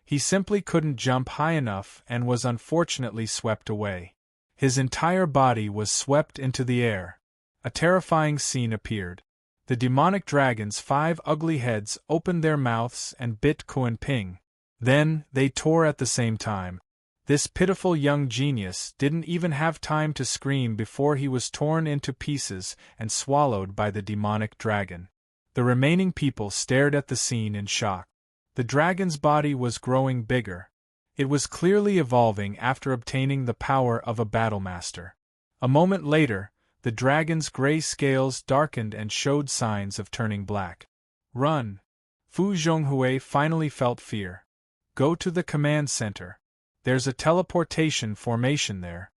He simply couldn't jump high enough and was unfortunately swept away. His entire body was swept into the air. A terrifying scene appeared. The demonic dragon's 5 ugly heads opened their mouths and bit Kuan Ping. Then, they tore at the same time. This pitiful young genius didn't even have time to scream before he was torn into pieces and swallowed by the demonic dragon. The remaining people stared at the scene in shock. The dragon's body was growing bigger. It was clearly evolving after obtaining the power of a battlemaster. A moment later, the dragon's gray scales darkened and showed signs of turning black. "Run!" Fu Zhonghui finally felt fear. "Go to the command center. There's a teleportation formation there."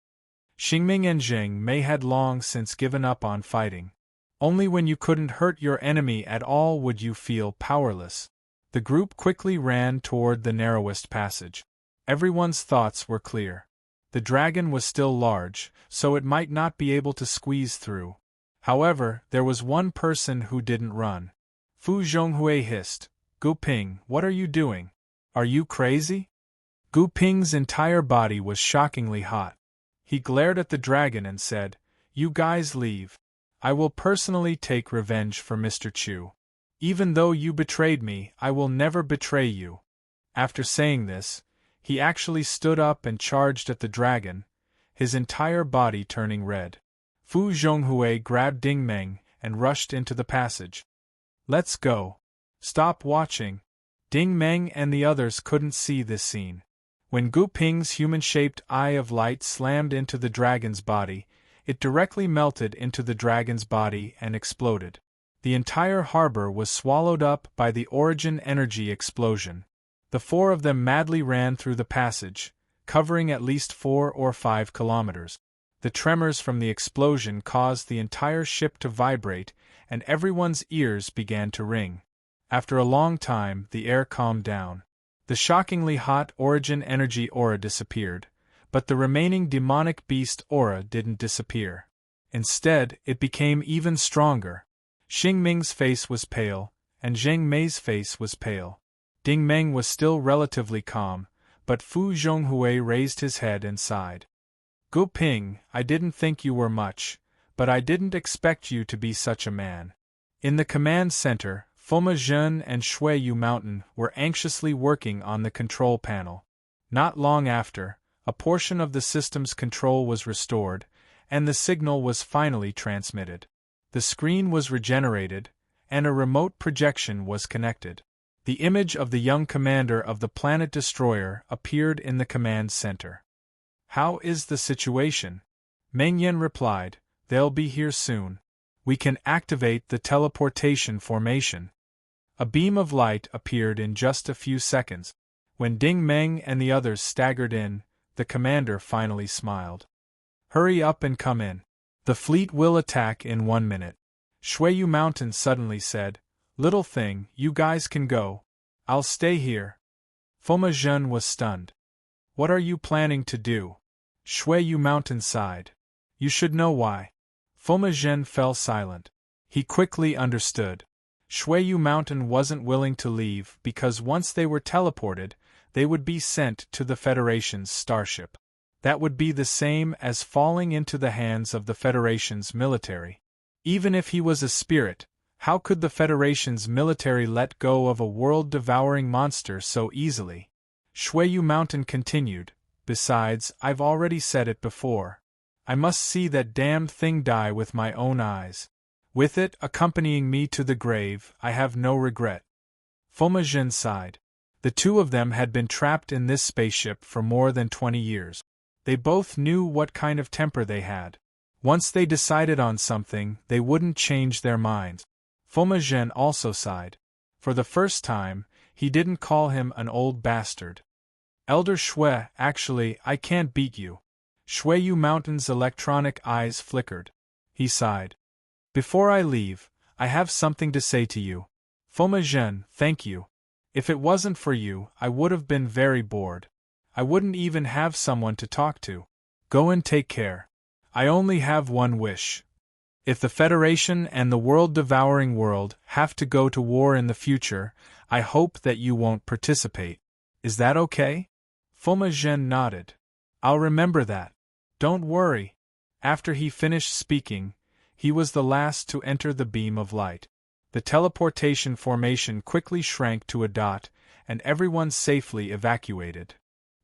Xingming and Zheng Mei had long since given up on fighting. Only when you couldn't hurt your enemy at all would you feel powerless. The group quickly ran toward the narrowest passage. Everyone's thoughts were clear. The dragon was still large, so it might not be able to squeeze through. However, there was one person who didn't run. Fu Zhonghui hissed, "Gu Ping, what are you doing? Are you crazy?" Gu Ping's entire body was shockingly hot. He glared at the dragon and said, "You guys leave. I will personally take revenge for Mr. Chu. Even though you betrayed me, I will never betray you." After saying this, he actually stood up and charged at the dragon, his entire body turning red. Fu Zhonghui grabbed Ding Meng and rushed into the passage. "Let's go. Stop watching." Ding Meng and the others couldn't see this scene. When Gu Ping's human-shaped eye of light slammed into the dragon's body, it directly melted into the dragon's body and exploded. The entire harbor was swallowed up by the origin energy explosion. The 4 of them madly ran through the passage, covering at least 4 or 5 kilometers. The tremors from the explosion caused the entire ship to vibrate, and everyone's ears began to ring. After a long time, the air calmed down. The shockingly hot origin energy aura disappeared, But the remaining demonic beast aura didn't disappear. Instead, it became even stronger. Xing Ming's face was pale, and Zheng Mei's face was pale. Ding Meng was still relatively calm, but Fu Zhonghui raised his head and sighed. Gu Ping, I didn't think you were much, but I didn't expect you to be such a man. In the command center, Foma Zhen and Shui Yu Mountain were anxiously working on the control panel. Not long after, a portion of the system's control was restored, and the signal was finally transmitted. The screen was regenerated, and a remote projection was connected. The image of the young commander of the planet destroyer appeared in the command center. How is the situation? Meng Yan replied, they'll be here soon. We can activate the teleportation formation. A beam of light appeared in just a few seconds. When Ding Meng and the others staggered in, the commander finally smiled. Hurry up and come in. The fleet will attack in 1 minute. Shuiyu Mountain suddenly said, Little thing, you guys can go. I'll stay here. Foma Zhen was stunned. What are you planning to do? Shuiyu Mountain sighed. You should know why. Foma Zhen fell silent. He quickly understood. Shuiyu Mountain wasn't willing to leave because once they were teleported, they would be sent to the Federation's starship. That would be the same as falling into the hands of the Federation's military. Even if he was a spirit, how could the Federation's military let go of a world-devouring monster so easily? Shuiyu Mountain continued, besides, I've already said it before. I must see that damned thing die with my own eyes. With it accompanying me to the grave, I have no regret. Foma Zhen sighed. The two of them had been trapped in this spaceship for more than 20 years. They both knew what kind of temper they had. Once they decided on something, they wouldn't change their minds. Foma Zhen also sighed. For the first time, he didn't call him an old bastard. Elder Shui, actually, I can't beat you. Shuiyu Mountain's electronic eyes flickered. He sighed. Before I leave, I have something to say to you. Foma Zhen, thank you. If it wasn't for you, I would have been very bored. I wouldn't even have someone to talk to. Go and take care. I only have one wish. If the Federation and the world-devouring world have to go to war in the future, I hope that you won't participate. Is that okay? Foma Zhen nodded. I'll remember that. Don't worry. After he finished speaking, he was the last to enter the beam of light. The teleportation formation quickly shrank to a dot, and everyone safely evacuated.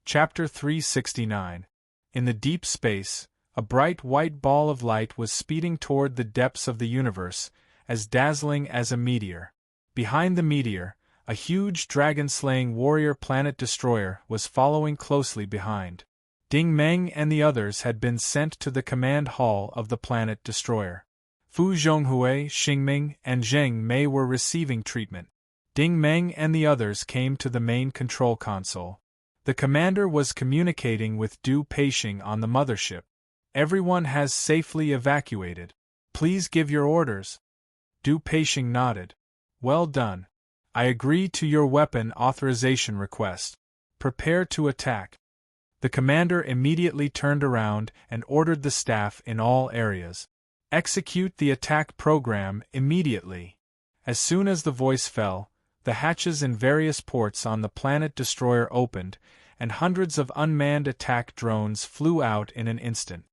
Chapter 369. In the deep space, a bright white ball of light was speeding toward the depths of the universe, as dazzling as a meteor. Behind the meteor, a huge dragon-slaying warrior planet destroyer was following closely behind. Ding Meng and the others had been sent to the command hall of the planet destroyer. Fu Zhonghui, Xingming, and Zheng Mei were receiving treatment. Ding Meng and the others came to the main control console. The commander was communicating with Du Peixing on the mothership. Everyone has safely evacuated. Please give your orders. Du Peixing nodded. Well done. I agree to your weapon authorization request. Prepare to attack. The commander immediately turned around and ordered the staff in all areas. Execute the attack program immediately. As soon as the voice fell, the hatches in various ports on the planet destroyer opened, and hundreds of unmanned attack drones flew out in an instant.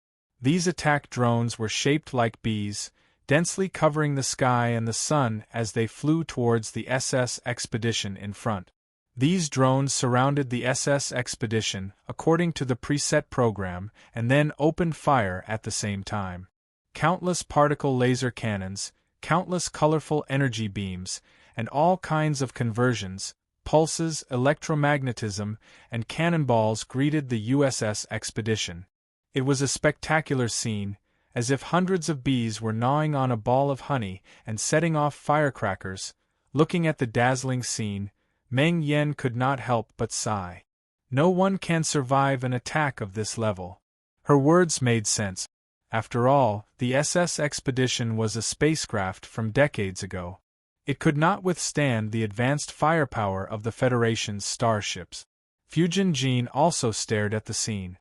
These attack drones were shaped like bees, densely covering the sky and the sun as they flew towards the SS Expedition in front. These drones surrounded the SS Expedition according to the preset program and then opened fire at the same time. Countless particle laser cannons, countless colorful energy beams, and all kinds of conversions, pulses, electromagnetism, and cannonballs greeted the USS Expedition. It was a spectacular scene, as if hundreds of bees were gnawing on a ball of honey and setting off firecrackers. Looking at the dazzling scene, Meng Yan could not help but sigh. No one can survive an attack of this level. Her words made sense. After all, the SS Expedition was a spacecraft from decades ago. It could not withstand the advanced firepower of the Federation's starships. Fujin Jin also stared at the scene.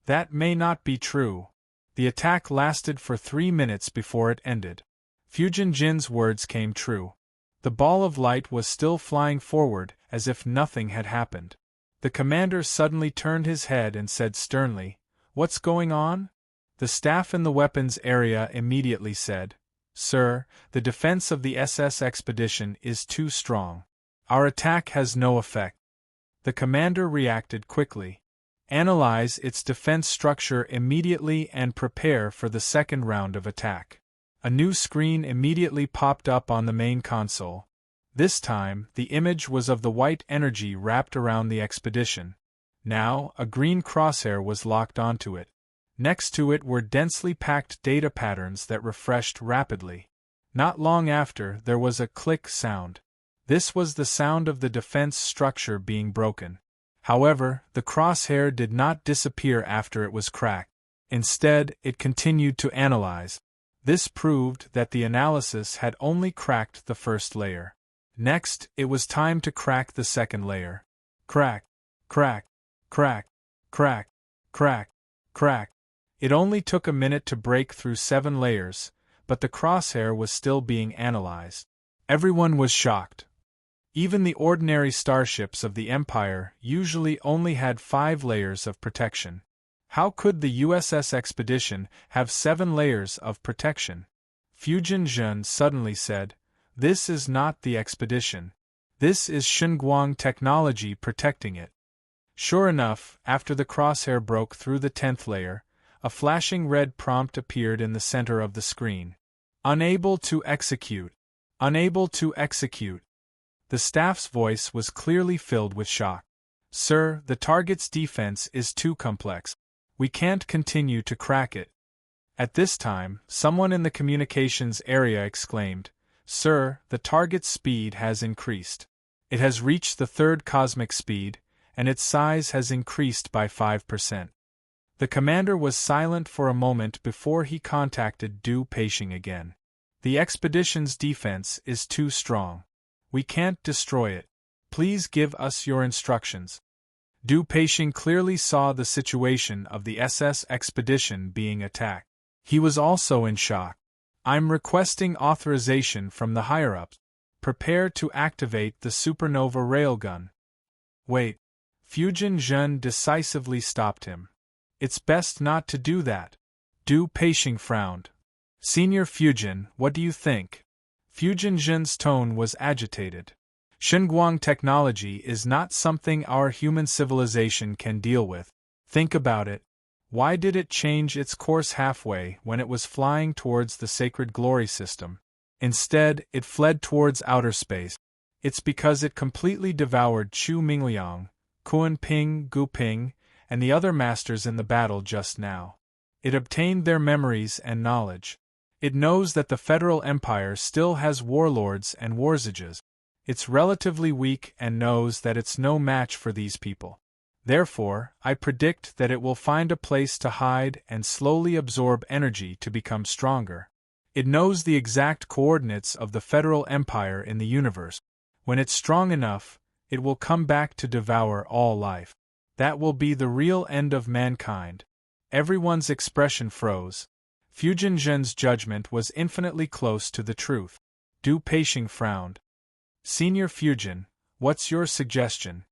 That may not be true. The attack lasted for 3 minutes before it ended. Fujin Jin's words came true. The ball of light was still flying forward as if nothing had happened. The commander suddenly turned his head and said sternly, "What's going on?" The staff in the weapons area immediately said, "Sir, the defense of the SS expedition is too strong. Our attack has no effect." The commander reacted quickly. "Analyze its defense structure immediately and prepare for the second round of attack." A new screen immediately popped up on the main console. This time, the image was of the white energy wrapped around the expedition. Now, a green crosshair was locked onto it. Next to it were densely packed data patterns that refreshed rapidly. Not long after, there was a click sound. This was the sound of the defense structure being broken. However, the crosshair did not disappear after it was cracked. Instead, it continued to analyze. This proved that the analysis had only cracked the first layer. Next, it was time to crack the second layer. Crack, crack, crack, crack, crack, crack. It only took a minute to break through 7 layers, but the crosshair was still being analyzed. Everyone was shocked. Even the ordinary starships of the Empire usually only had 5 layers of protection. How could the USS Expedition have 7 layers of protection? Fujin Jun suddenly said, "This is not the expedition. This is Shunguang technology protecting it." Sure enough, after the crosshair broke through the 10th layer, a flashing red prompt appeared in the center of the screen. "Unable to execute. Unable to execute." The staff's voice was clearly filled with shock. "Sir, the target's defense is too complex. We can't continue to crack it." At this time, someone in the communications area exclaimed, "Sir, the target's speed has increased. It has reached the 3rd cosmic speed, and its size has increased by 5%. The commander was silent for a moment before he contacted Du Peixing again. "The expedition's defense is too strong. We can't destroy it. Please give us your instructions." Du Peixing clearly saw the situation of the SS expedition being attacked. He was also in shock. "I'm requesting authorization from the higher-ups. Prepare to activate the supernova railgun." "Wait." Fujin Jun decisively stopped him. "It's best not to do that." Du Peixing frowned. "Senior Fujin, what do you think?" Fujin Jun's tone was agitated. "Shunguang technology is not something our human civilization can deal with. Think about it. Why did it change its course halfway when it was flying towards the sacred glory system? Instead, it fled towards outer space. It's because it completely devoured Chu Mingliang, Kuan Ping, Gu Ping, and the other masters in the battle just now. It obtained their memories and knowledge. It knows that the Federal Empire still has warlords and warsages. It's relatively weak and knows that it's no match for these people. Therefore, I predict that it will find a place to hide and slowly absorb energy to become stronger. It knows the exact coordinates of the Federal Empire in the universe. When it's strong enough, it will come back to devour all life. That will be the real end of mankind." Everyone's expression froze. Fujin Jun's judgment was infinitely close to the truth. Du Peixing frowned. "Senior Fujin, what's your suggestion?"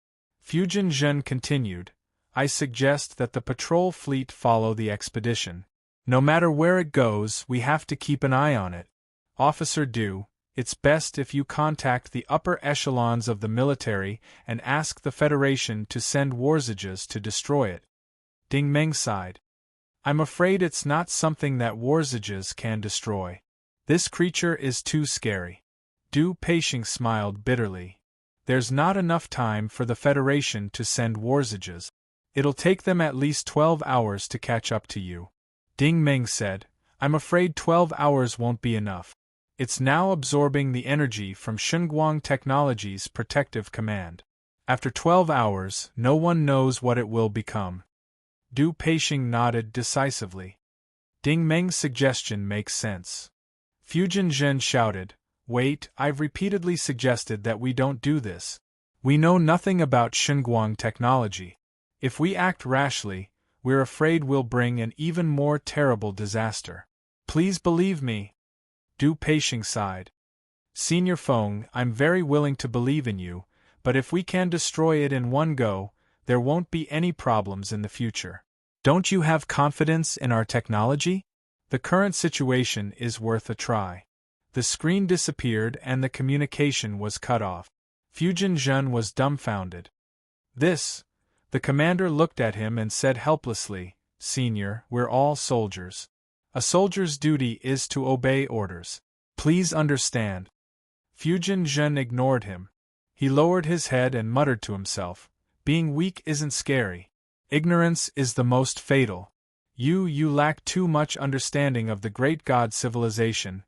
Fujin Jun continued, "I suggest that the patrol fleet follow the expedition. No matter where it goes, we have to keep an eye on it. Officer Du, it's best if you contact the upper echelons of the military and ask the Federation to send warsages to destroy it." Ding Meng sighed. "I'm afraid it's not something that warsages can destroy. This creature is too scary." Du Peixing smiled bitterly. "There's not enough time for the Federation to send warsages. It'll take them at least 12 hours to catch up to you." Ding Meng said, "I'm afraid 12 hours won't be enough. It's now absorbing the energy from Shunguang Technology's protective command. After 12 hours, no one knows what it will become." Du Peixing nodded decisively. Ding Meng's suggestion makes sense. Fujin Jun shouted, "Wait, I've repeatedly suggested that we don't do this. We know nothing about Shunguang technology. If we act rashly, we're afraid we'll bring an even more terrible disaster. Please believe me. Du Peixiong sighed. Senior Feng, I'm very willing to believe in you, but if we can destroy it in one go, there won't be any problems in the future. Don't you have confidence in our technology? The current situation is worth a try. The screen disappeared and the communication was cut off. Fujin Zhen was dumbfounded. This? The commander looked at him and said helplessly, Senior, we're all soldiers. A soldier's duty is to obey orders. Please understand. Fujin Zhen ignored him. He lowered his head and muttered to himself, being weak isn't scary. Ignorance is the most fatal. You lack too much understanding of the great god civilization.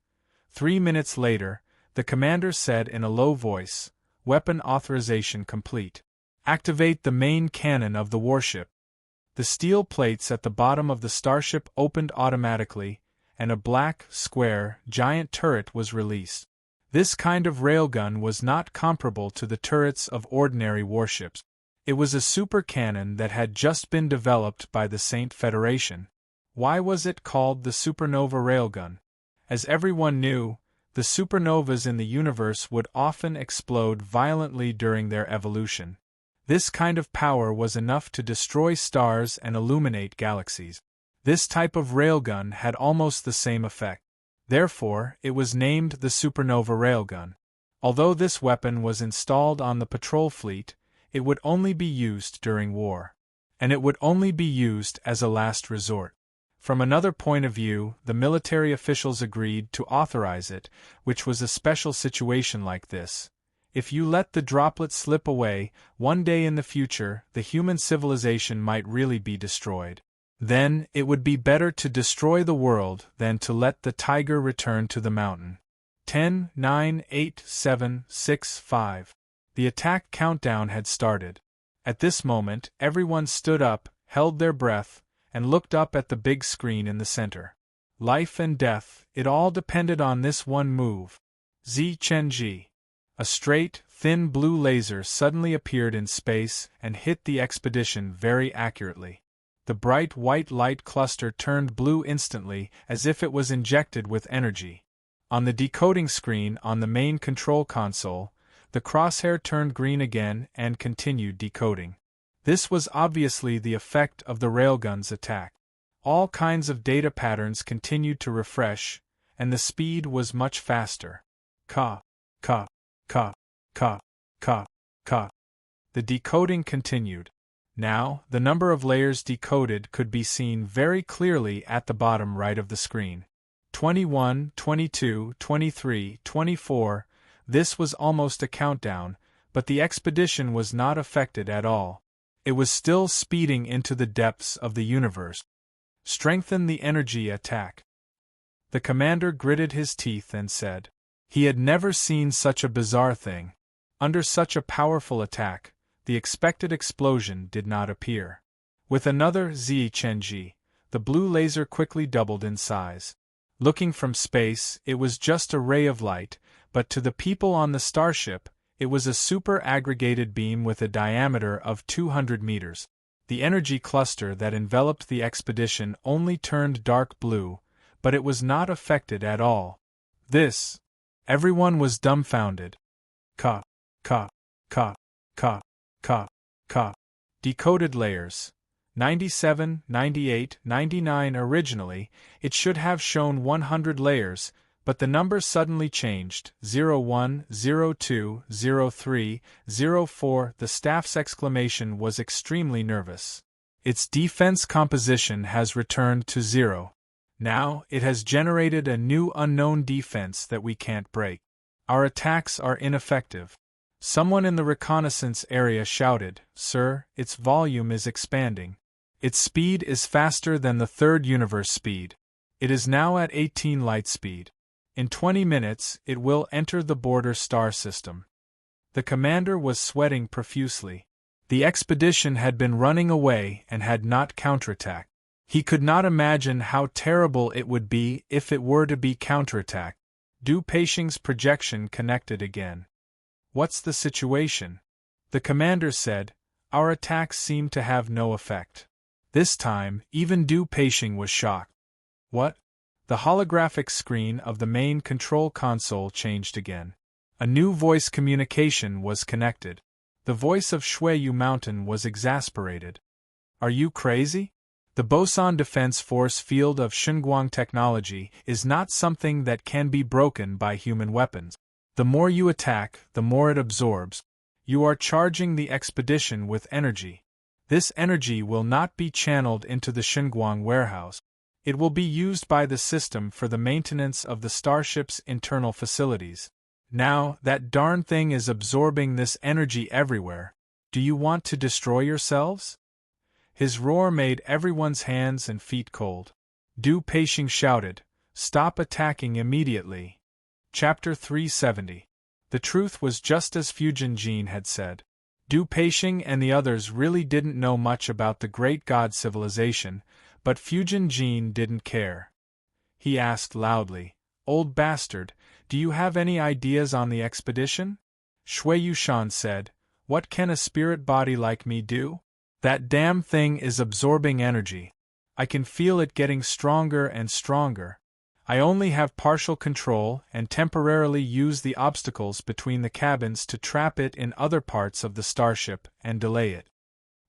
3 minutes later, the commander said in a low voice, Weapon authorization complete. Activate the main cannon of the warship. The steel plates at the bottom of the starship opened automatically, and a black, square, giant turret was released. This kind of railgun was not comparable to the turrets of ordinary warships. It was a super cannon that had just been developed by the Saint Federation. Why was it called the supernova railgun? As everyone knew, the supernovas in the universe would often explode violently during their evolution. This kind of power was enough to destroy stars and illuminate galaxies. This type of railgun had almost the same effect. Therefore, it was named the supernova railgun. Although this weapon was installed on the patrol fleet, it would only be used during war. And it would only be used as a last resort. From another point of view, the military officials agreed to authorize it, which was a special situation like this. If you let the droplet slip away, one day in the future, the human civilization might really be destroyed. Then, it would be better to destroy the world than to let the tiger return to the mountain. 10, 9, 8, 7, 6, 5. The attack countdown had started. At this moment, everyone stood up, held their breath, and looked up at the big screen in the center. Life and death, it all depended on this one move. Zi Chenji. A straight, thin blue laser suddenly appeared in space and hit the expedition very accurately. The bright white light cluster turned blue instantly, as if it was injected with energy. On the decoding screen on the main control console, the crosshair turned green again and continued decoding. This was obviously the effect of the railgun's attack. All kinds of data patterns continued to refresh, and the speed was much faster. Ka, ka, ka, ka, ka, ka. The decoding continued. Now, the number of layers decoded could be seen very clearly at the bottom right of the screen. 21, 22, 23, 24. This was almost a countdown, but the expedition was not affected at all. It was still speeding into the depths of the universe. Strengthen the energy attack. The commander gritted his teeth and said. He had never seen such a bizarre thing. Under such a powerful attack, the expected explosion did not appear. With another Zi Chenji, the blue laser quickly doubled in size. Looking from space, it was just a ray of light, but to the people on the starship, it was a super-aggregated beam with a diameter of 200 meters. The energy cluster that enveloped the expedition only turned dark blue, but it was not affected at all. This. Everyone was dumbfounded. Ka, ka, ka, ka, ka, ka. Decoded layers. 97, 98, 99. Originally, it should have shown 100 layers, but the number suddenly changed. 01, 02, 03, 04. The staff's exclamation was extremely nervous. Its defense composition has returned to 0. Now, it has generated a new unknown defense that we can't break. Our attacks are ineffective. Someone in the reconnaissance area shouted, Sir, its volume is expanding. Its speed is faster than the third universe speed. It is now at 18 light speed. In 20 minutes, it will enter the border star system. The commander was sweating profusely. The expedition had been running away and had not counterattacked. He could not imagine how terrible it would be if it were to be counterattacked. Du Peixiong's projection connected again. What's the situation? The commander said, Our attacks seem to have no effect. This time, even Du Peixing was shocked. What? The holographic screen of the main control console changed again. A new voice communication was connected. The voice of Shuiyu Mountain was exasperated. Are you crazy? The boson defense force field of Xinguang technology is not something that can be broken by human weapons. The more you attack, the more it absorbs. You are charging the expedition with energy. This energy will not be channeled into the Xinguang warehouse. It will be used by the system for the maintenance of the starship's internal facilities. Now, that darn thing is absorbing this energy everywhere. Do you want to destroy yourselves? His roar made everyone's hands and feet cold. Du Peixing shouted, "Stop attacking immediately." Chapter 370. The truth was just as Fujin Jin had said. Du Peixing and the others really didn't know much about the Great God civilization, but Fujin Jin didn't care. He asked loudly, "Old bastard, do you have any ideas on the expedition?" Shui Yushan said, "What can a spirit body like me do? That damn thing is absorbing energy. I can feel it getting stronger and stronger. I only have partial control and temporarily use the obstacles between the cabins to trap it in other parts of the starship and delay it."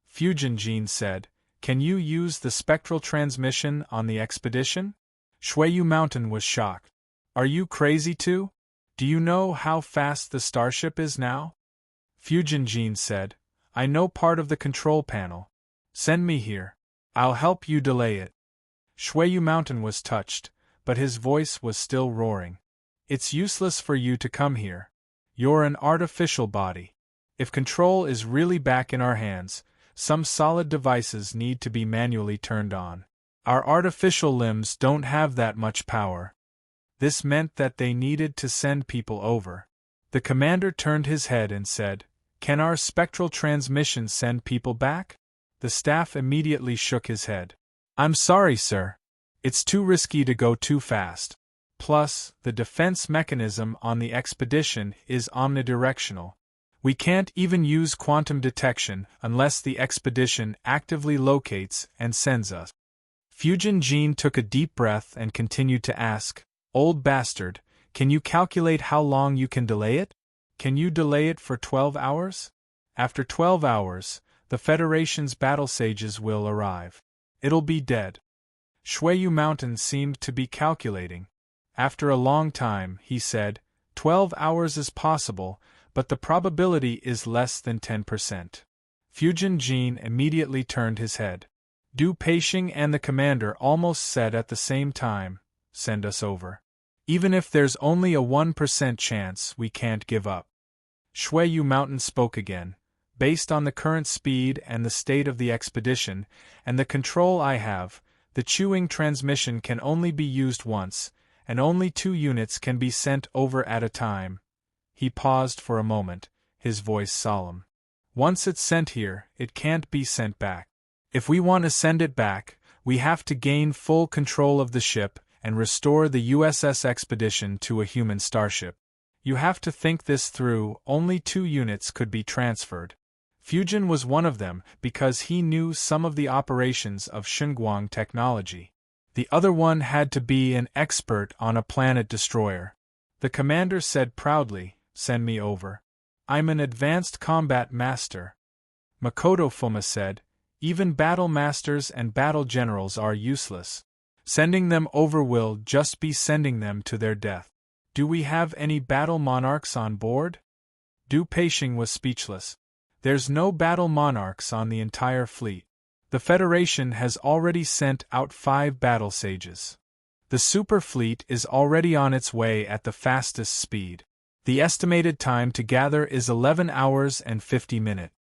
Fujin Jin said, "Can you use the spectral transmission on the expedition?" Shuiyu Mountain was shocked. "Are you crazy too? Do you know how fast the starship is now?" Fujin Jin said, "I know part of the control panel. Send me here. I'll help you delay it." Shuiyu Mountain was touched, but his voice was still roaring. "It's useless for you to come here. You're an artificial body. If control is really back in our hands, some solid devices need to be manually turned on. Our artificial limbs don't have that much power." This meant that they needed to send people over. The commander turned his head and said, "Can our spectral transmission send people back?" The staff immediately shook his head. "I'm sorry, sir. It's too risky to go too fast. Plus, the defense mechanism on the expedition is omnidirectional. We can't even use quantum detection unless the expedition actively locates and sends us." Fujin Jin took a deep breath and continued to ask, "Old bastard, can you calculate how long you can delay it? Can you delay it for 12 hours? After 12 hours, the Federation's battle sages will arrive. It'll be dead." Shuiyu Mountain seemed to be calculating. After a long time, he said, 12 hours is possible, but the probability is less than 10%. Fujin Jin immediately turned his head. Du Peixing and the commander almost said at the same time, "Send us over. Even if there's only a 1% chance, we can't give up." Shuiyu Mountain spoke again. "Based on the current speed and the state of the expedition, and the control I have, the chewing transmission can only be used once, and only 2 units can be sent over at a time." He paused for a moment, his voice solemn. "Once it's sent here, it can't be sent back. If we want to send it back, we have to gain full control of the ship and restore the USS Expedition to a human starship. You have to think this through. Only 2 units could be transferred." Fujin was one of them because he knew some of the operations of Xinguang technology. The other one had to be an expert on a planet destroyer. The commander said proudly, "Send me over. I'm an advanced combat master." Makoto Fuma said, "Even battle masters and battle generals are useless. Sending them over will just be sending them to their death." "Do we have any battle monarchs on board?" Du Peixing was speechless. "There's no battle monarchs on the entire fleet. The Federation has already sent out 5 battle sages. The super fleet is already on its way at the fastest speed. The estimated time to gather is 11 hours and 50 minutes.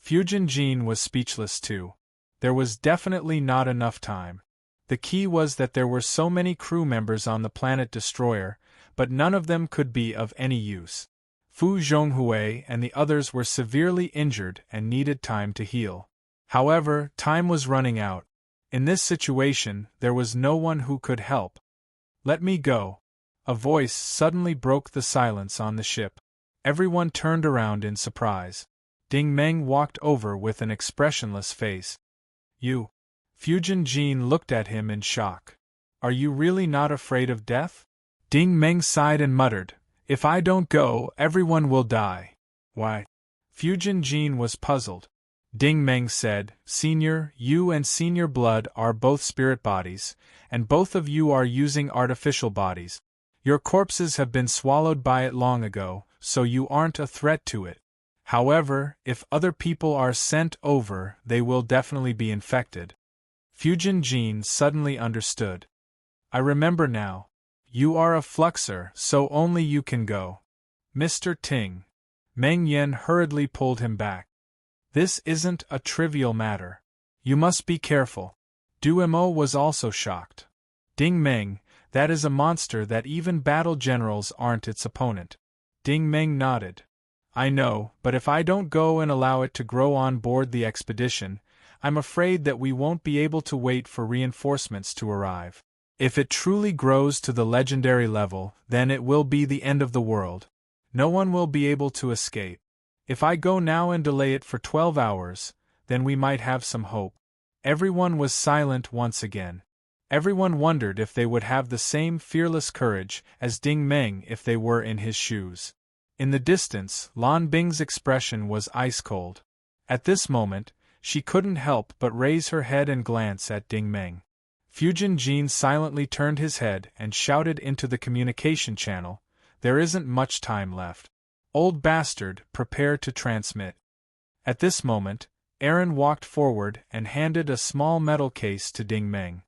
Fujin Jin was speechless too. There was definitely not enough time. The key was that there were so many crew members on the planet destroyer, but none of them could be of any use. Fu Zhonghui and the others were severely injured and needed time to heal. However, time was running out. In this situation, there was no one who could help. "Let me go." A voice suddenly broke the silence on the ship. Everyone turned around in surprise. Ding Meng walked over with an expressionless face. "You." Fujin Jin looked at him in shock. Are you really not afraid of death? Ding Meng sighed and muttered, if I don't go, everyone will die. Why? Fujin Jin was puzzled. Ding Meng said, Senior, you and Senior Blood are both spirit bodies, and both of you are using artificial bodies. Your corpses have been swallowed by it long ago, so you aren't a threat to it. However, if other people are sent over, they will definitely be infected. Fujin Jin suddenly understood. I remember now. You are a fluxer, so only you can go. Mr. Ting. Meng Yan hurriedly pulled him back. This isn't a trivial matter. You must be careful. Du Mo was also shocked. Ding Meng, that is a monster that even battle generals aren't its opponent. Ding Meng nodded. I know, but if I don't go and allow it to grow on board the expedition, I'm afraid that we won't be able to wait for reinforcements to arrive. If it truly grows to the legendary level, then it will be the end of the world. No one will be able to escape. If I go now and delay it for 12 hours, then we might have some hope. Everyone was silent once again. Everyone wondered if they would have the same fearless courage as Ding Meng if they were in his shoes. In the distance, Lan Bing's expression was ice-cold. At this moment, she couldn't help but raise her head and glance at Ding Meng. Fujin Jin silently turned his head and shouted into the communication channel, There isn't much time left. Old bastard, prepare to transmit. At this moment, Aaron walked forward and handed a small metal case to Ding Meng.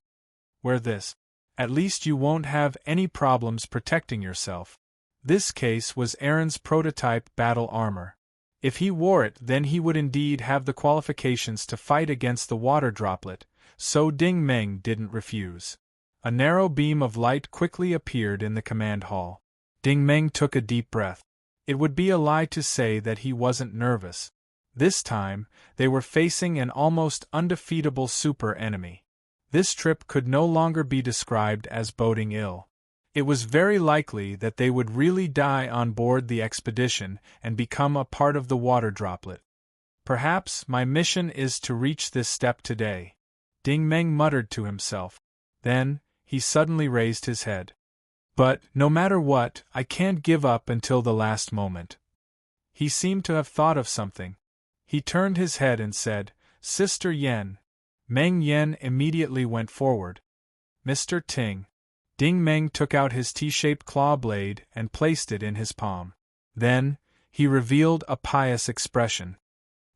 Wear this. At least you won't have any problems protecting yourself. This case was Aaron's prototype battle armor. If he wore it, then he would indeed have the qualifications to fight against the water droplet, so Ding Meng didn't refuse. A narrow beam of light quickly appeared in the command hall. Ding Meng took a deep breath. It would be a lie to say that he wasn't nervous. This time, they were facing an almost undefeatable super enemy. This trip could no longer be described as boding ill. It was very likely that they would really die on board the expedition and become a part of the water droplet. Perhaps my mission is to reach this step today, Ding Meng muttered to himself. Then, he suddenly raised his head. But, no matter what, I can't give up until the last moment. He seemed to have thought of something. He turned his head and said, Sister Yen. Meng Yan immediately went forward. Mr. Ting. Ding Meng took out his T-shaped claw blade and placed it in his palm. Then, he revealed a pious expression.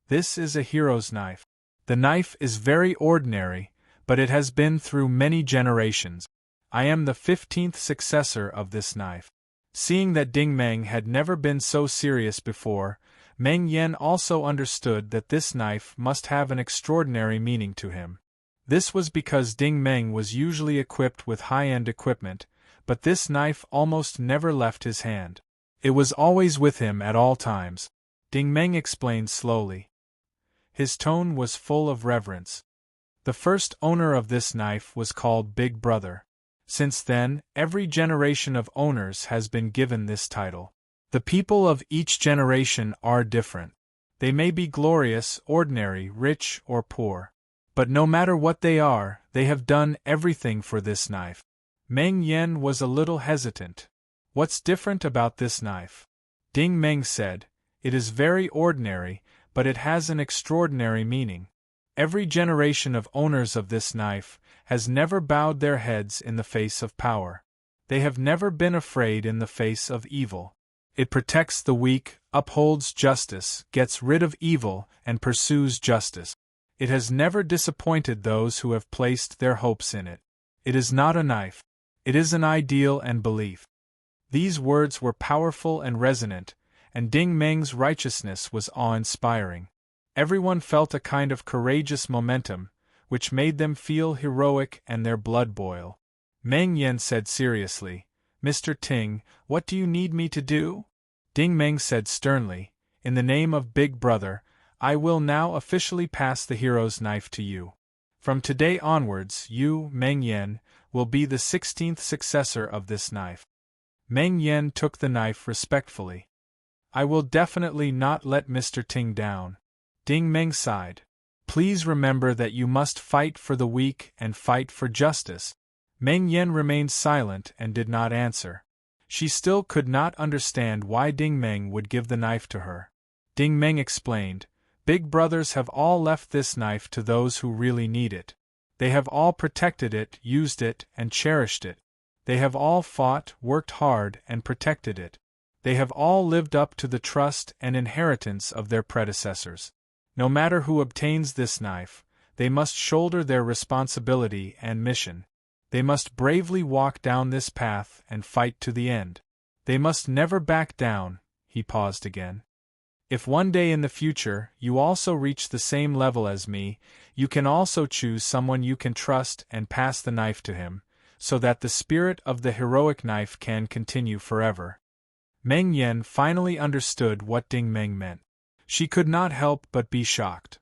This is a hero's knife. The knife is very ordinary, but it has been through many generations. I am the 15th successor of this knife. Seeing that Ding Meng had never been so serious before, Meng Yan also understood that this knife must have an extraordinary meaning to him. This was because Ding Meng was usually equipped with high-end equipment, but this knife almost never left his hand. It was always with him at all times. Ding Meng explained slowly. His tone was full of reverence. The first owner of this knife was called Big Brother. Since then, every generation of owners has been given this title. The people of each generation are different. They may be glorious, ordinary, rich, or poor. But no matter what they are, they have done everything for this knife. Meng Yan was a little hesitant. What's different about this knife? Ding Meng said, It is very ordinary, but it has an extraordinary meaning. Every generation of owners of this knife has never bowed their heads in the face of power. They have never been afraid in the face of evil. It protects the weak, upholds justice, gets rid of evil, and pursues justice. It has never disappointed those who have placed their hopes in it. It is not a knife. It is an ideal and belief. These words were powerful and resonant, and Ding Meng's righteousness was awe-inspiring. Everyone felt a kind of courageous momentum, which made them feel heroic and their blood boil. Meng Yan said seriously, Mr. Ting, what do you need me to do? Ding Meng said sternly, In the name of Big Brother, I will now officially pass the hero's knife to you. From today onwards, you, Meng Yan, will be the 16th successor of this knife. Meng Yan took the knife respectfully. I will definitely not let Mr. Ting down. Ding Meng sighed. Please remember that you must fight for the weak and fight for justice. Meng Yan remained silent and did not answer. She still could not understand why Ding Meng would give the knife to her. Ding Meng explained, "Big brothers have all left this knife to those who really need it. They have all protected it, used it, and cherished it. They have all fought, worked hard, and protected it. They have all lived up to the trust and inheritance of their predecessors. No matter who obtains this knife, they must shoulder their responsibility and mission. They must bravely walk down this path and fight to the end. They must never back down." He paused again. "If one day in the future you also reach the same level as me, you can also choose someone you can trust and pass the knife to him, so that the spirit of the heroic knife can continue forever." Meng Yan finally understood what Ding Meng meant. She could not help but be shocked.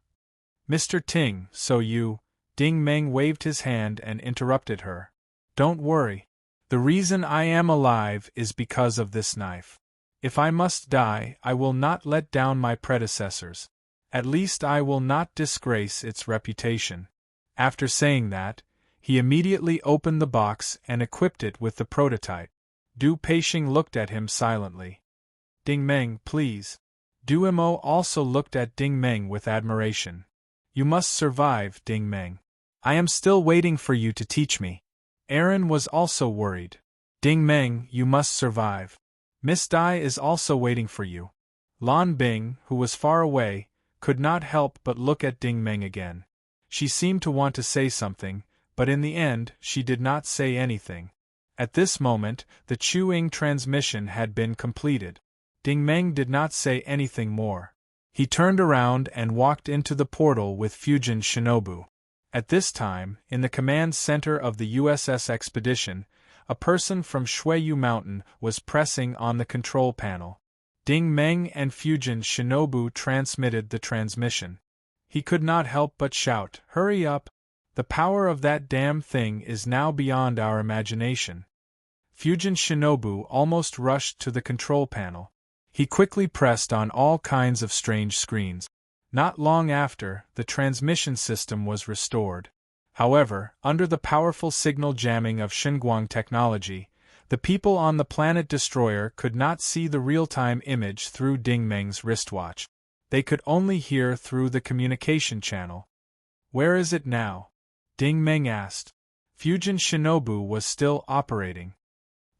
"Mr. Ting, so you—" Ding Meng waved his hand and interrupted her. "Don't worry. The reason I am alive is because of this knife. If I must die, I will not let down my predecessors. At least I will not disgrace its reputation." After saying that, he immediately opened the box and equipped it with the prototype. Du Peixing looked at him silently. "Ding Meng, please." Du Mo also looked at Ding Meng with admiration. "You must survive, Ding Meng. I am still waiting for you to teach me." Aaron was also worried. "Ding Meng, you must survive. Miss Dai is also waiting for you." Lan Bing, who was far away, could not help but look at Ding Meng again. She seemed to want to say something, but in the end she did not say anything. At this moment, the Chu-Ing transmission had been completed. Ding Meng did not say anything more. He turned around and walked into the portal with Fujin Shinobu. At this time, in the command center of the USS Expedition, a person from Shuiyu Mountain was pressing on the control panel. Ding Meng and Fujin Shinobu transmitted the transmission. He could not help but shout, "Hurry up! The power of that damn thing is now beyond our imagination." Fujin Shinobu almost rushed to the control panel. He quickly pressed on all kinds of strange screens. Not long after, the transmission system was restored. However, under the powerful signal jamming of Xinguang technology, the people on the planet destroyer could not see the real-time image through Ding Meng's wristwatch. They could only hear through the communication channel. "Where is it now?" Ding Meng asked. Fujin Shinobu was still operating.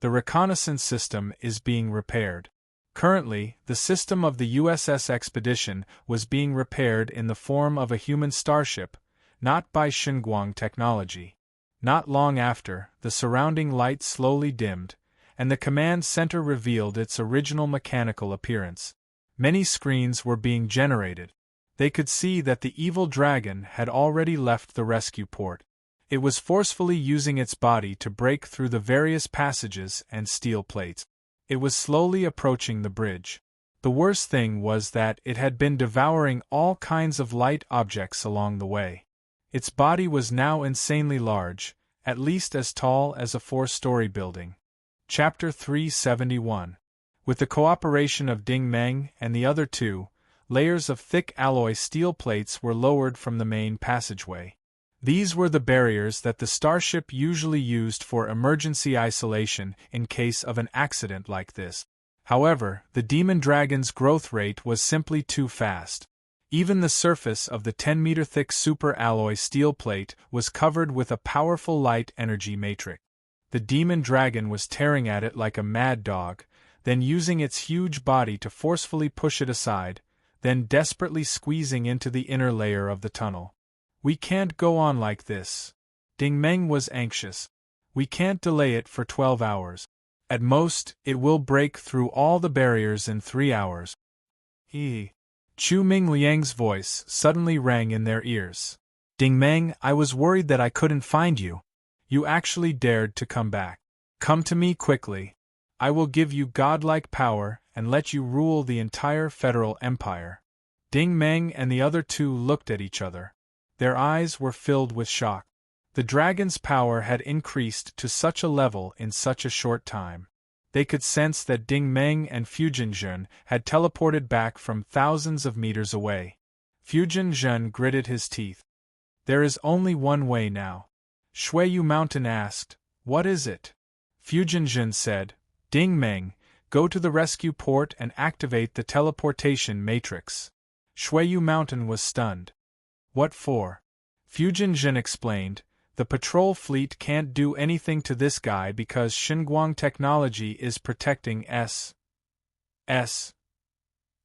"The reconnaissance system is being repaired." Currently, the system of the USS Expedition was being repaired in the form of a human starship, not by Xinguang technology. Not long after, the surrounding light slowly dimmed, and the command center revealed its original mechanical appearance. Many screens were being generated. They could see that the evil dragon had already left the rescue port. It was forcefully using its body to break through the various passages and steel plates. It was slowly approaching the bridge. The worst thing was that it had been devouring all kinds of light objects along the way. Its body was now insanely large, at least as tall as a 4-story building. Chapter 371. With the cooperation of Ding Meng and the other two, layers of thick alloy steel plates were lowered from the main passageway. These were the barriers that the starship usually used for emergency isolation in case of an accident like this. However, the demon dragon's growth rate was simply too fast. Even the surface of the 10-meter-thick super-alloy steel plate was covered with a powerful light energy matrix. The demon dragon was tearing at it like a mad dog, then using its huge body to forcefully push it aside, then desperately squeezing into the inner layer of the tunnel. "We can't go on like this." Ding Meng was anxious. "We can't delay it for 12 hours. At most, it will break through all the barriers in 3 hours. Chu Ming Liang's voice suddenly rang in their ears. "Ding Meng, I was worried that I couldn't find you. You actually dared to come back. Come to me quickly. I will give you godlike power and let you rule the entire Federal Empire." Ding Meng and the other two looked at each other. Their eyes were filled with shock. The dragon's power had increased to such a level in such a short time. They could sense that Ding Meng and Fujin Jun had teleported back from thousands of meters away. Fujin Zhen gritted his teeth. There is only one way now. Shuiyu Mountain asked, What is it? Fujin Zhen said, Ding Meng, go to the rescue port and activate the teleportation matrix. Shuiyu Mountain was stunned. What for? Fujin Zhen explained, the patrol fleet can't do anything to this guy because Xinguang technology is protecting S.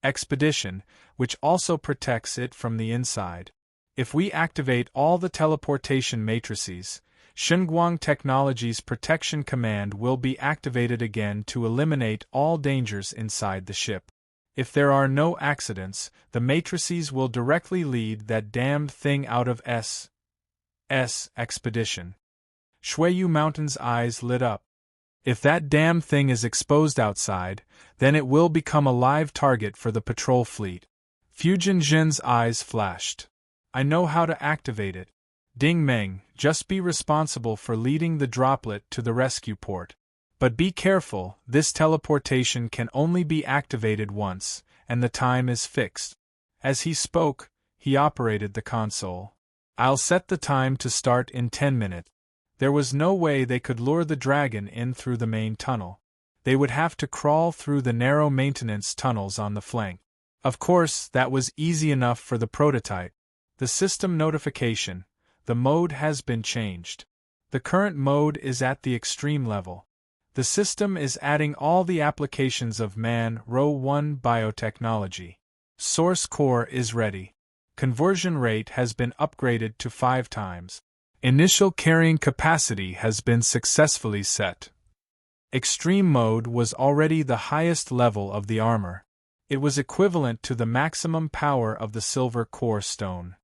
Expedition, which also protects it from the inside. If we activate all the teleportation matrices, Xinguang Technology's protection command will be activated again to eliminate all dangers inside the ship. If there are no accidents, the matrices will directly lead that damned thing out of S. Expedition. Shuiyu Mountain's eyes lit up. If that damn thing is exposed outside, then it will become a live target for the patrol fleet. Fujin Zhen's eyes flashed. I know how to activate it. Ding Meng, just be responsible for leading the droplet to the rescue port. But be careful, this teleportation can only be activated once, and the time is fixed. As he spoke, he operated the console. I'll set the time to start in 10 minutes. There was no way they could lure the dragon in through the main tunnel. They would have to crawl through the narrow maintenance tunnels on the flank. Of course, that was easy enough for the prototype. The system notification. The mode has been changed. The current mode is at the extreme level. The system is adding all the applications of Row 1 biotechnology. Source core is ready. Conversion rate has been upgraded to 5 times. Initial carrying capacity has been successfully set. Extreme mode was already the highest level of the armor. It was equivalent to the maximum power of the silver core stone.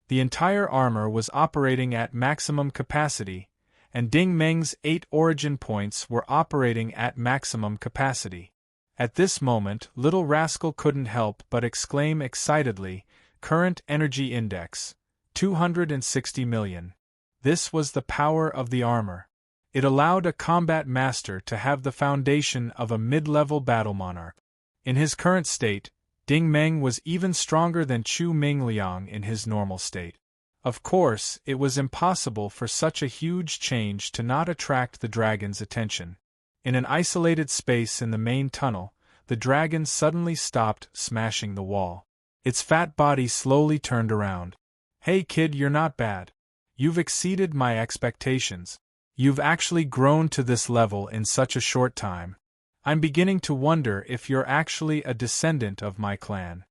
The entire armor was operating at maximum capacity, and Ding Meng's 8 origin points were operating at maximum capacity. At this moment, little rascal couldn't help but exclaim excitedly, Current energy index, 260 million. This was the power of the armor. It allowed a combat master to have the foundation of a mid-level battle monarch. In his current state, Ding Meng was even stronger than Chu Mingliang in his normal state. Of course, it was impossible for such a huge change to not attract the dragon's attention. In an isolated space in the main tunnel, the dragon suddenly stopped smashing the wall. Its fat body slowly turned around. Hey kid, you're not bad. You've exceeded my expectations. You've actually grown to this level in such a short time. I'm beginning to wonder if you're actually a descendant of my clan.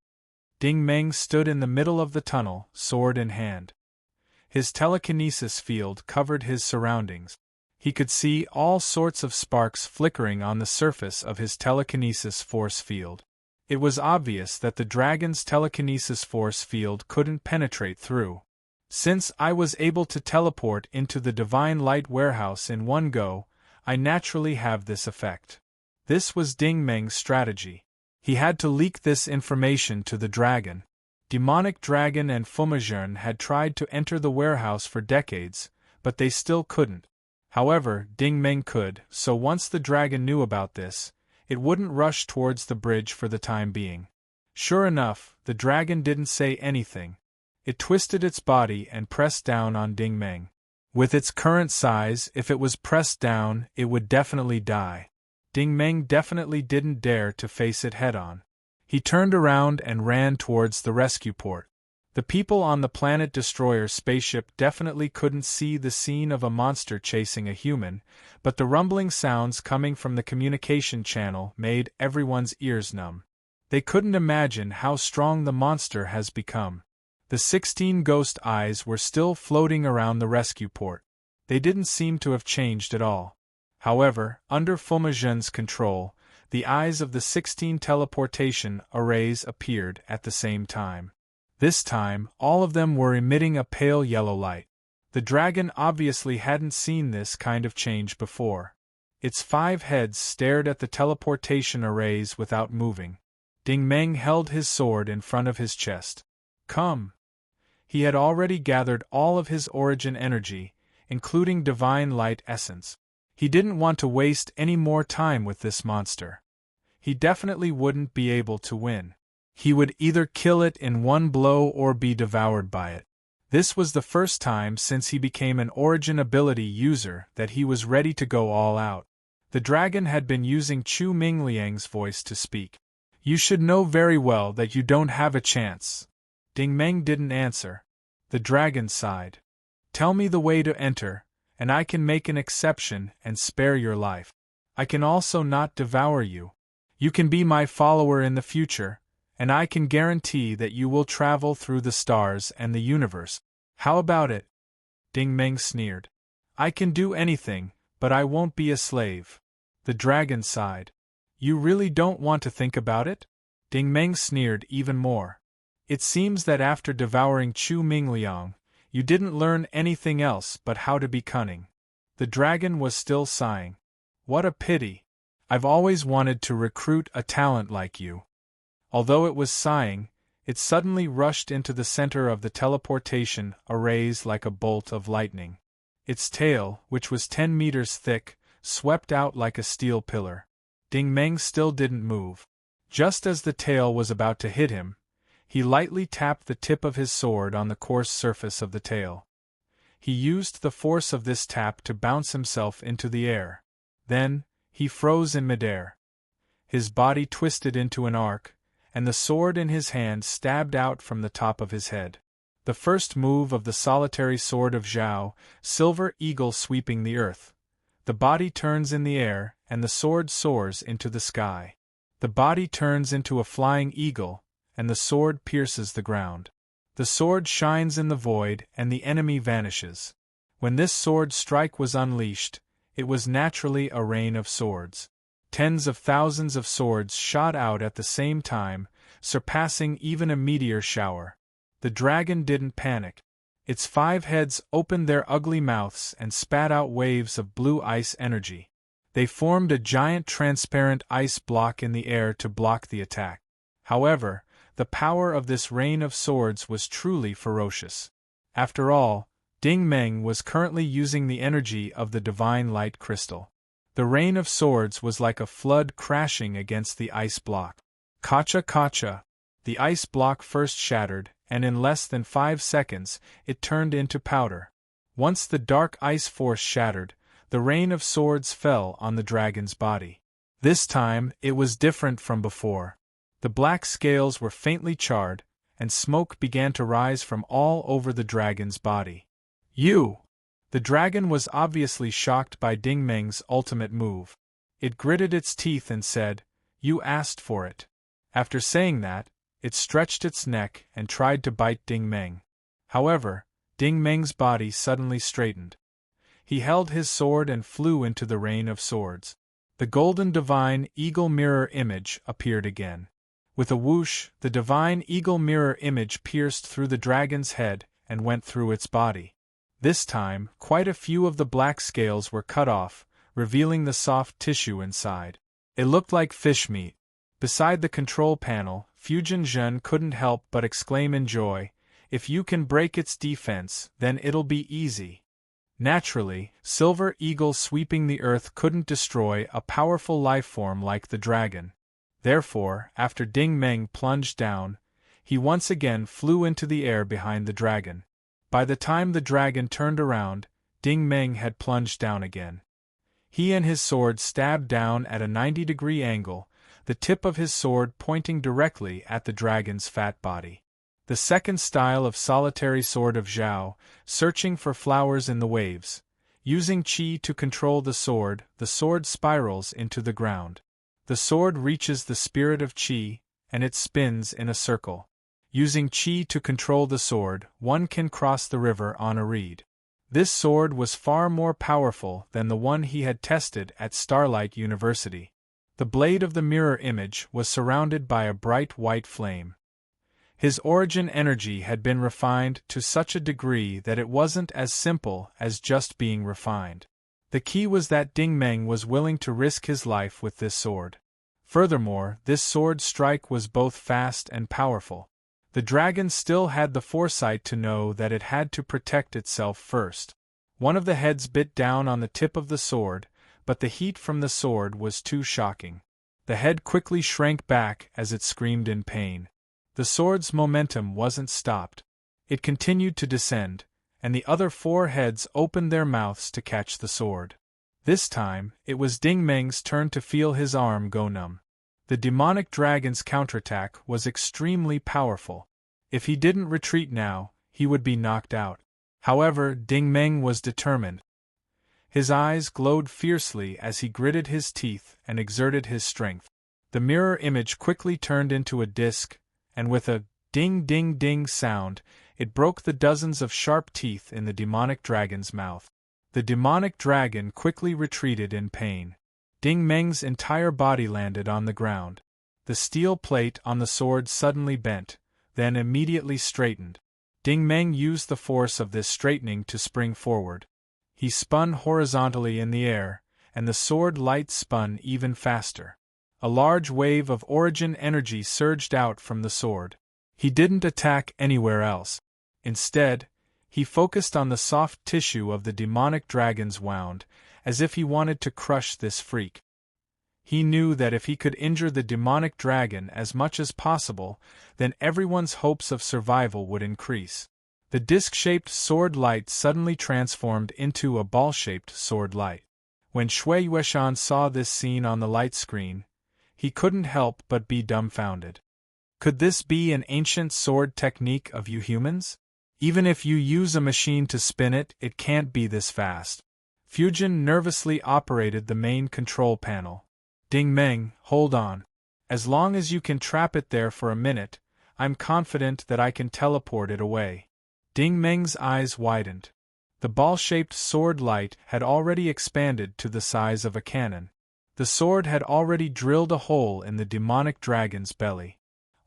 Ding Meng stood in the middle of the tunnel, sword in hand. His telekinesis field covered his surroundings. He could see all sorts of sparks flickering on the surface of his telekinesis force field. It was obvious that the dragon's telekinesis force field couldn't penetrate through. Since I was able to teleport into the Divine Light Warehouse in one go, I naturally have this effect. This was Ding Meng's strategy. He had to leak this information to the dragon. Demonic Dragon and Fumajern had tried to enter the warehouse for decades, but they still couldn't. However, Ding Meng could, so once the dragon knew about this, it wouldn't rush towards the bridge for the time being. Sure enough, the dragon didn't say anything. It twisted its body and pressed down on Ding Meng. With its current size, if it was pressed down, it would definitely die. Ding Meng definitely didn't dare to face it head-on. He turned around and ran towards the rescue port. The people on the Planet Destroyer spaceship definitely couldn't see the scene of a monster chasing a human, but the rumbling sounds coming from the communication channel made everyone's ears numb. They couldn't imagine how strong the monster has become. The 16 ghost eyes were still floating around the rescue port. They didn't seem to have changed at all. However, under Fumajun's control, the eyes of the 16 teleportation arrays appeared at the same time. This time, all of them were emitting a pale yellow light. The dragon obviously hadn't seen this kind of change before. Its 5 heads stared at the teleportation arrays without moving. Ding Meng held his sword in front of his chest. Come! He had already gathered all of his origin energy, including divine light essence. He didn't want to waste any more time with this monster. He definitely wouldn't be able to win. He would either kill it in one blow or be devoured by it. This was the first time since he became an origin ability user that he was ready to go all out. The dragon had been using Chu Mingliang's voice to speak. You should know very well that you don't have a chance. Ding Meng didn't answer. The dragon sighed. Tell me the way to enter, and I can make an exception and spare your life. I can also not devour you. You can be my follower in the future, and I can guarantee that you will travel through the stars and the universe. How about it? Ding Meng sneered. I can do anything, but I won't be a slave. The dragon sighed. You really don't want to think about it? Ding Meng sneered even more. It seems that after devouring Chu Mingliang, you didn't learn anything else but how to be cunning. The dragon was still sighing. What a pity. I've always wanted to recruit a talent like you. Although it was sighing, it suddenly rushed into the center of the teleportation arrays like a bolt of lightning. Its tail, which was 10 meters thick, swept out like a steel pillar. Ding Meng still didn't move. Just as the tail was about to hit him, he lightly tapped the tip of his sword on the coarse surface of the tail. He used the force of this tap to bounce himself into the air. Then, he froze in midair. His body twisted into an arc, and the sword in his hand stabbed out from the top of his head. The first move of the solitary sword of Zhao, silver eagle sweeping the earth. The body turns in the air, and the sword soars into the sky. The body turns into a flying eagle, and the sword pierces the ground. The sword shines in the void, and the enemy vanishes. When this sword strike was unleashed, it was naturally a rain of swords. Tens of thousands of swords shot out at the same time, surpassing even a meteor shower. The dragon didn't panic. Its 5 heads opened their ugly mouths and spat out waves of blue ice energy. They formed a giant transparent ice block in the air to block the attack. However, the power of this rain of swords was truly ferocious. After all, Ding Meng was currently using the energy of the divine light crystal. The rain of swords was like a flood crashing against the ice block. Kacha kacha! The ice block first shattered, and in less than 5 seconds, it turned into powder. Once the dark ice force shattered, the rain of swords fell on the dragon's body. This time, it was different from before. The black scales were faintly charred, and smoke began to rise from all over the dragon's body. You! The dragon was obviously shocked by Ding Meng's ultimate move. It gritted its teeth and said, "You asked for it." After saying that, it stretched its neck and tried to bite Ding Meng. However, Ding Meng's body suddenly straightened. He held his sword and flew into the rain of swords. The golden divine eagle mirror image appeared again. With a whoosh, the divine eagle mirror image pierced through the dragon's head and went through its body. This time, quite a few of the black scales were cut off, revealing the soft tissue inside. It looked like fish meat. Beside the control panel, Fujin Zhen couldn't help but exclaim in joy, "If you can break its defense, then it'll be easy." Naturally, Silver Eagle sweeping the earth couldn't destroy a powerful lifeform like the dragon. Therefore, after Ding Meng plunged down, he once again flew into the air behind the dragon. By the time the dragon turned around, Ding Meng had plunged down again. He and his sword stabbed down at a 90-degree angle, the tip of his sword pointing directly at the dragon's fat body. The second style of solitary sword of Zhao, searching for flowers in the waves. Using qi to control the sword spirals into the ground. The sword reaches the spirit of qi, and it spins in a circle. Using qi to control the sword, one can cross the river on a reed. This sword was far more powerful than the one he had tested at Starlight University. The blade of the mirror image was surrounded by a bright white flame. His origin energy had been refined to such a degree that it wasn't as simple as just being refined. The key was that Ding Meng was willing to risk his life with this sword. Furthermore, this sword strike was both fast and powerful. The dragon still had the foresight to know that it had to protect itself first. One of the heads bit down on the tip of the sword, but the heat from the sword was too shocking. The head quickly shrank back as it screamed in pain. The sword's momentum wasn't stopped. It continued to descend, and the other 4 heads opened their mouths to catch the sword. This time, it was Ding Meng's turn to feel his arm go numb. The demonic dragon's counterattack was extremely powerful. If he didn't retreat now, he would be knocked out. However, Ding Meng was determined. His eyes glowed fiercely as he gritted his teeth and exerted his strength. The mirror image quickly turned into a disc, and with a ding-ding-ding sound, it broke the dozens of sharp teeth in the demonic dragon's mouth. The demonic dragon quickly retreated in pain. Ding Meng's entire body landed on the ground. The steel plate on the sword suddenly bent, then immediately straightened. Ding Meng used the force of this straightening to spring forward. He spun horizontally in the air, and the sword light spun even faster. A large wave of origin energy surged out from the sword. He didn't attack anywhere else. Instead, he focused on the soft tissue of the demonic dragon's wound, as if he wanted to crush this freak. He knew that if he could injure the demonic dragon as much as possible, then everyone's hopes of survival would increase. The disc-shaped sword light suddenly transformed into a ball-shaped sword light. When Shui Yueshan saw this scene on the light screen, he couldn't help but be dumbfounded. Could this be an ancient sword technique of you humans? Even if you use a machine to spin it, it can't be this fast. Fujin nervously operated the main control panel. Ding Meng, hold on. As long as you can trap it there for a minute, I'm confident that I can teleport it away. Ding Meng's eyes widened. The ball-shaped sword light had already expanded to the size of a cannon. The sword had already drilled a hole in the demonic dragon's belly.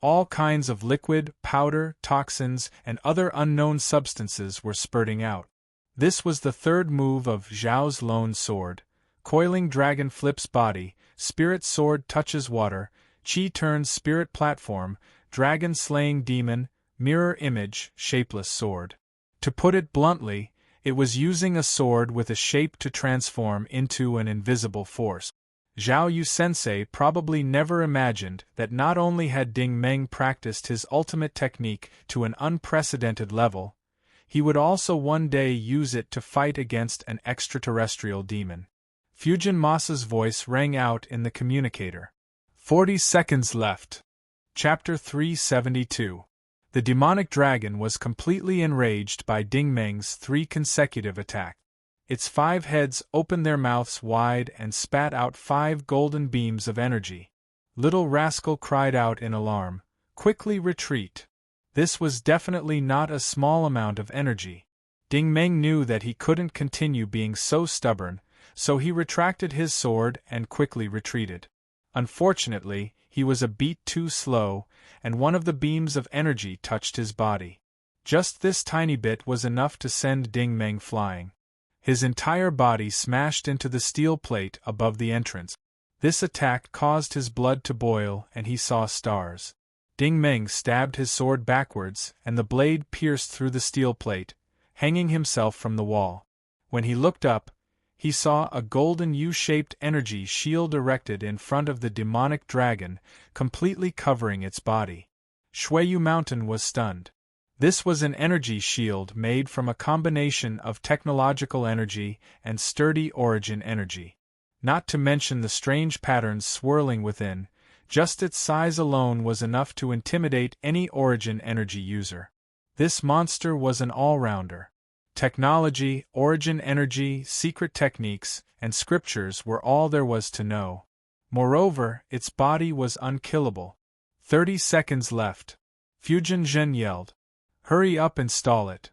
All kinds of liquid, powder, toxins, and other unknown substances were spurting out. This was the third move of Zhao's lone sword. Coiling dragon flips body, spirit sword touches water, qi turns spirit platform, dragon slaying demon, mirror image, shapeless sword. To put it bluntly, it was using a sword with a shape to transform into an invisible force. Zhao Yu-sensei probably never imagined that not only had Ding Meng practiced his ultimate technique to an unprecedented level, he would also one day use it to fight against an extraterrestrial demon. Fujin Masa's voice rang out in the communicator. 40 seconds left. Chapter 372. The demonic dragon was completely enraged by Ding Meng's 3 consecutive attacks. Its 5 heads opened their mouths wide and spat out 5 golden beams of energy. Little rascal cried out in alarm, "Quickly retreat." This was definitely not a small amount of energy. Ding Meng knew that he couldn't continue being so stubborn, so he retracted his sword and quickly retreated. Unfortunately, he was a beat too slow, and one of the beams of energy touched his body. Just this tiny bit was enough to send Ding Meng flying. His entire body smashed into the steel plate above the entrance. This attack caused his blood to boil and he saw stars. Ding Meng stabbed his sword backwards and the blade pierced through the steel plate, hanging himself from the wall. When he looked up, he saw a golden U-shaped energy shield erected in front of the demonic dragon, completely covering its body. Shuiyu Mountain was stunned. This was an energy shield made from a combination of technological energy and sturdy origin energy. Not to mention the strange patterns swirling within, just its size alone was enough to intimidate any origin energy user. This monster was an all-rounder. Technology, origin energy, secret techniques, and scriptures were all there was to know. Moreover, its body was unkillable. 30 seconds left. Fujin Zhen yelled. "Hurry up and stall it."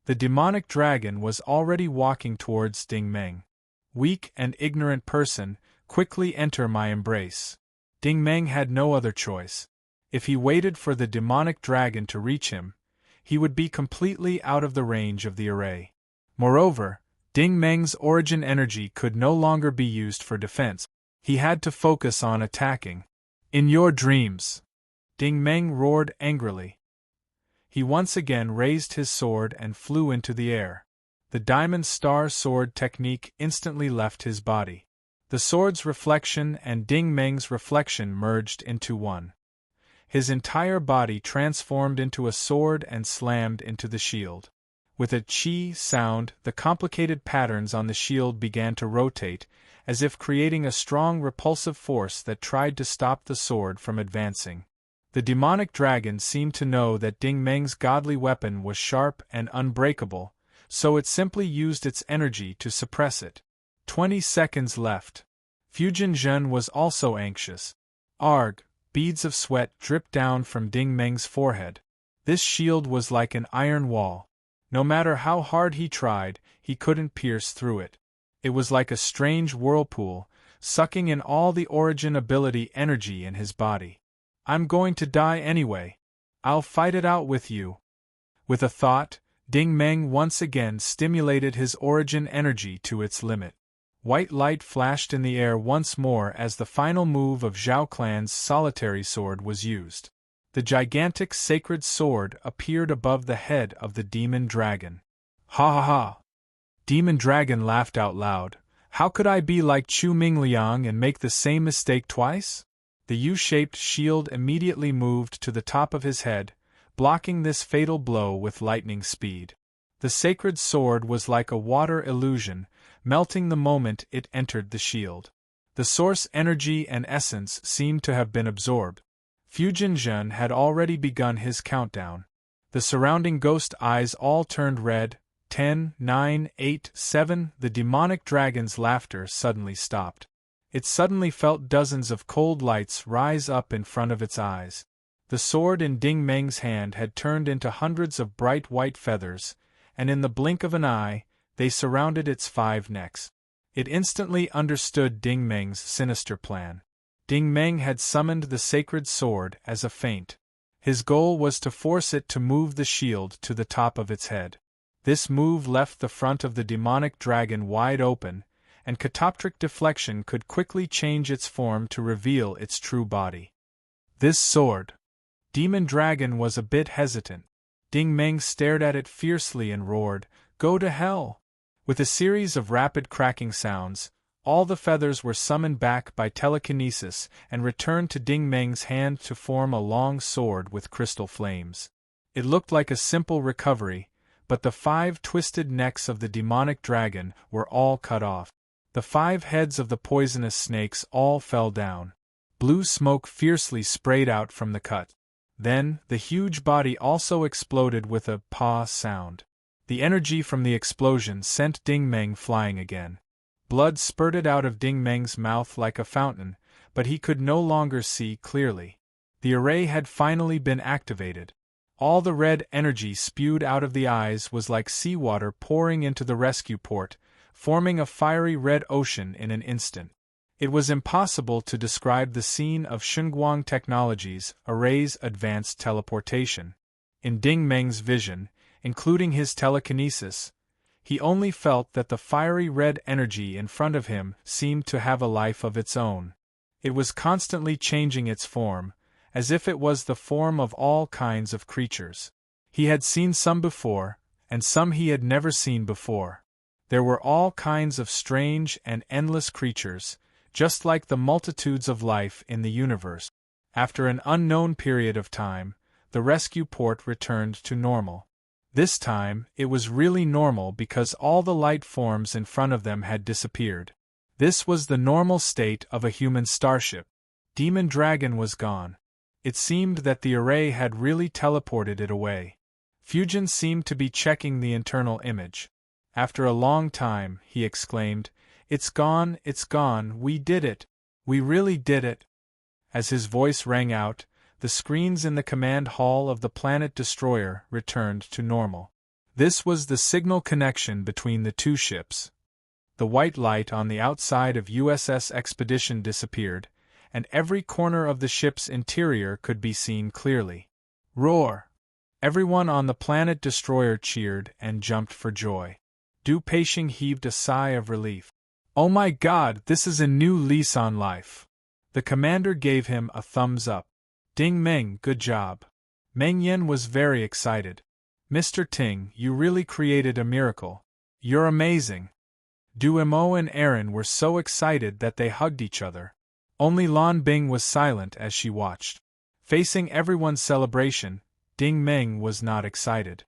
The demonic dragon was already walking towards Ding Meng. "Weak and ignorant person, quickly enter my embrace." Ding Meng had no other choice. If he waited for the demonic dragon to reach him, he would be completely out of the range of the array. Moreover, Ding Meng's origin energy could no longer be used for defense. He had to focus on attacking. "In your dreams!" Ding Meng roared angrily. He once again raised his sword and flew into the air. The diamond star sword technique instantly left his body. The sword's reflection and Ding Meng's reflection merged into one. His entire body transformed into a sword and slammed into the shield. With a chi sound, the complicated patterns on the shield began to rotate, as if creating a strong repulsive force that tried to stop the sword from advancing. The demonic dragon seemed to know that Ding Meng's godly weapon was sharp and unbreakable, so it simply used its energy to suppress it. 20 seconds left. Fujin Zhen was also anxious. Arg! Beads of sweat dripped down from Ding Meng's forehead. This shield was like an iron wall. No matter how hard he tried, he couldn't pierce through it. It was like a strange whirlpool, sucking in all the origin ability energy in his body. I'm going to die anyway. I'll fight it out with you. With a thought, Ding Meng once again stimulated his origin energy to its limit. White light flashed in the air once more as the final move of Zhao Clan's solitary sword was used. The gigantic sacred sword appeared above the head of the demon dragon. Ha ha ha! Demon Dragon laughed out loud. How could I be like Chu Mingliang and make the same mistake twice? The U-shaped shield immediately moved to the top of his head, blocking this fatal blow with lightning speed. The sacred sword was like a water illusion, melting the moment it entered the shield. The source energy and essence seemed to have been absorbed. Fujin Zhen had already begun his countdown. The surrounding ghost eyes all turned red. 10, 9, 8, 7. The demonic dragon's laughter suddenly stopped. It suddenly felt dozens of cold lights rise up in front of its eyes. The sword in Ding Meng's hand had turned into hundreds of bright white feathers, and in the blink of an eye, they surrounded its 5 necks. It instantly understood Ding Meng's sinister plan. Ding Meng had summoned the sacred sword as a feint. His goal was to force it to move the shield to the top of its head. This move left the front of the demonic dragon wide open, and catoptric deflection could quickly change its form to reveal its true body. This sword. Demon Dragon was a bit hesitant. Ding Meng stared at it fiercely and roared, "Go to hell!" With a series of rapid cracking sounds, all the feathers were summoned back by telekinesis and returned to Ding Meng's hand to form a long sword with crystal flames. It looked like a simple recovery, but the 5 twisted necks of the demonic dragon were all cut off. The 5 heads of the poisonous snakes all fell down. Blue smoke fiercely sprayed out from the cut. Then, the huge body also exploded with a "pa" sound. The energy from the explosion sent Ding Meng flying again. Blood spurted out of Ding Meng's mouth like a fountain, but he could no longer see clearly. The array had finally been activated. All the red energy spewed out of the eyes was like seawater pouring into the rescue port, forming a fiery red ocean in an instant. It was impossible to describe the scene of Shunguang Technologies' array's advanced teleportation. In Ding Meng's vision, including his telekinesis, he only felt that the fiery red energy in front of him seemed to have a life of its own. It was constantly changing its form, as if it was the form of all kinds of creatures. He had seen some before, and some he had never seen before. There were all kinds of strange and endless creatures, just like the multitudes of life in the universe. After an unknown period of time, the rescue port returned to normal. This time, it was really normal because all the light forms in front of them had disappeared. This was the normal state of a human starship. Demon Dragon was gone. It seemed that the array had really teleported it away. Fujin seemed to be checking the internal image. After a long time, he exclaimed, it's gone, we did it. We really did it." As his voice rang out, the screens in the command hall of the planet destroyer returned to normal. This was the signal connection between the 2 ships. The white light on the outside of USS Expedition disappeared, and every corner of the ship's interior could be seen clearly. Roar! Everyone on the planet destroyer cheered and jumped for joy. Du Peixing heaved a sigh of relief. "Oh my God, this is a new lease on life." The commander gave him a thumbs up. "Ding Meng, good job." Meng Yen was very excited. "Mr. Ting, you really created a miracle. You're amazing." Du Mo and Aaron were so excited that they hugged each other. Only Lan Bing was silent as she watched. Facing everyone's celebration, Ding Meng was not excited.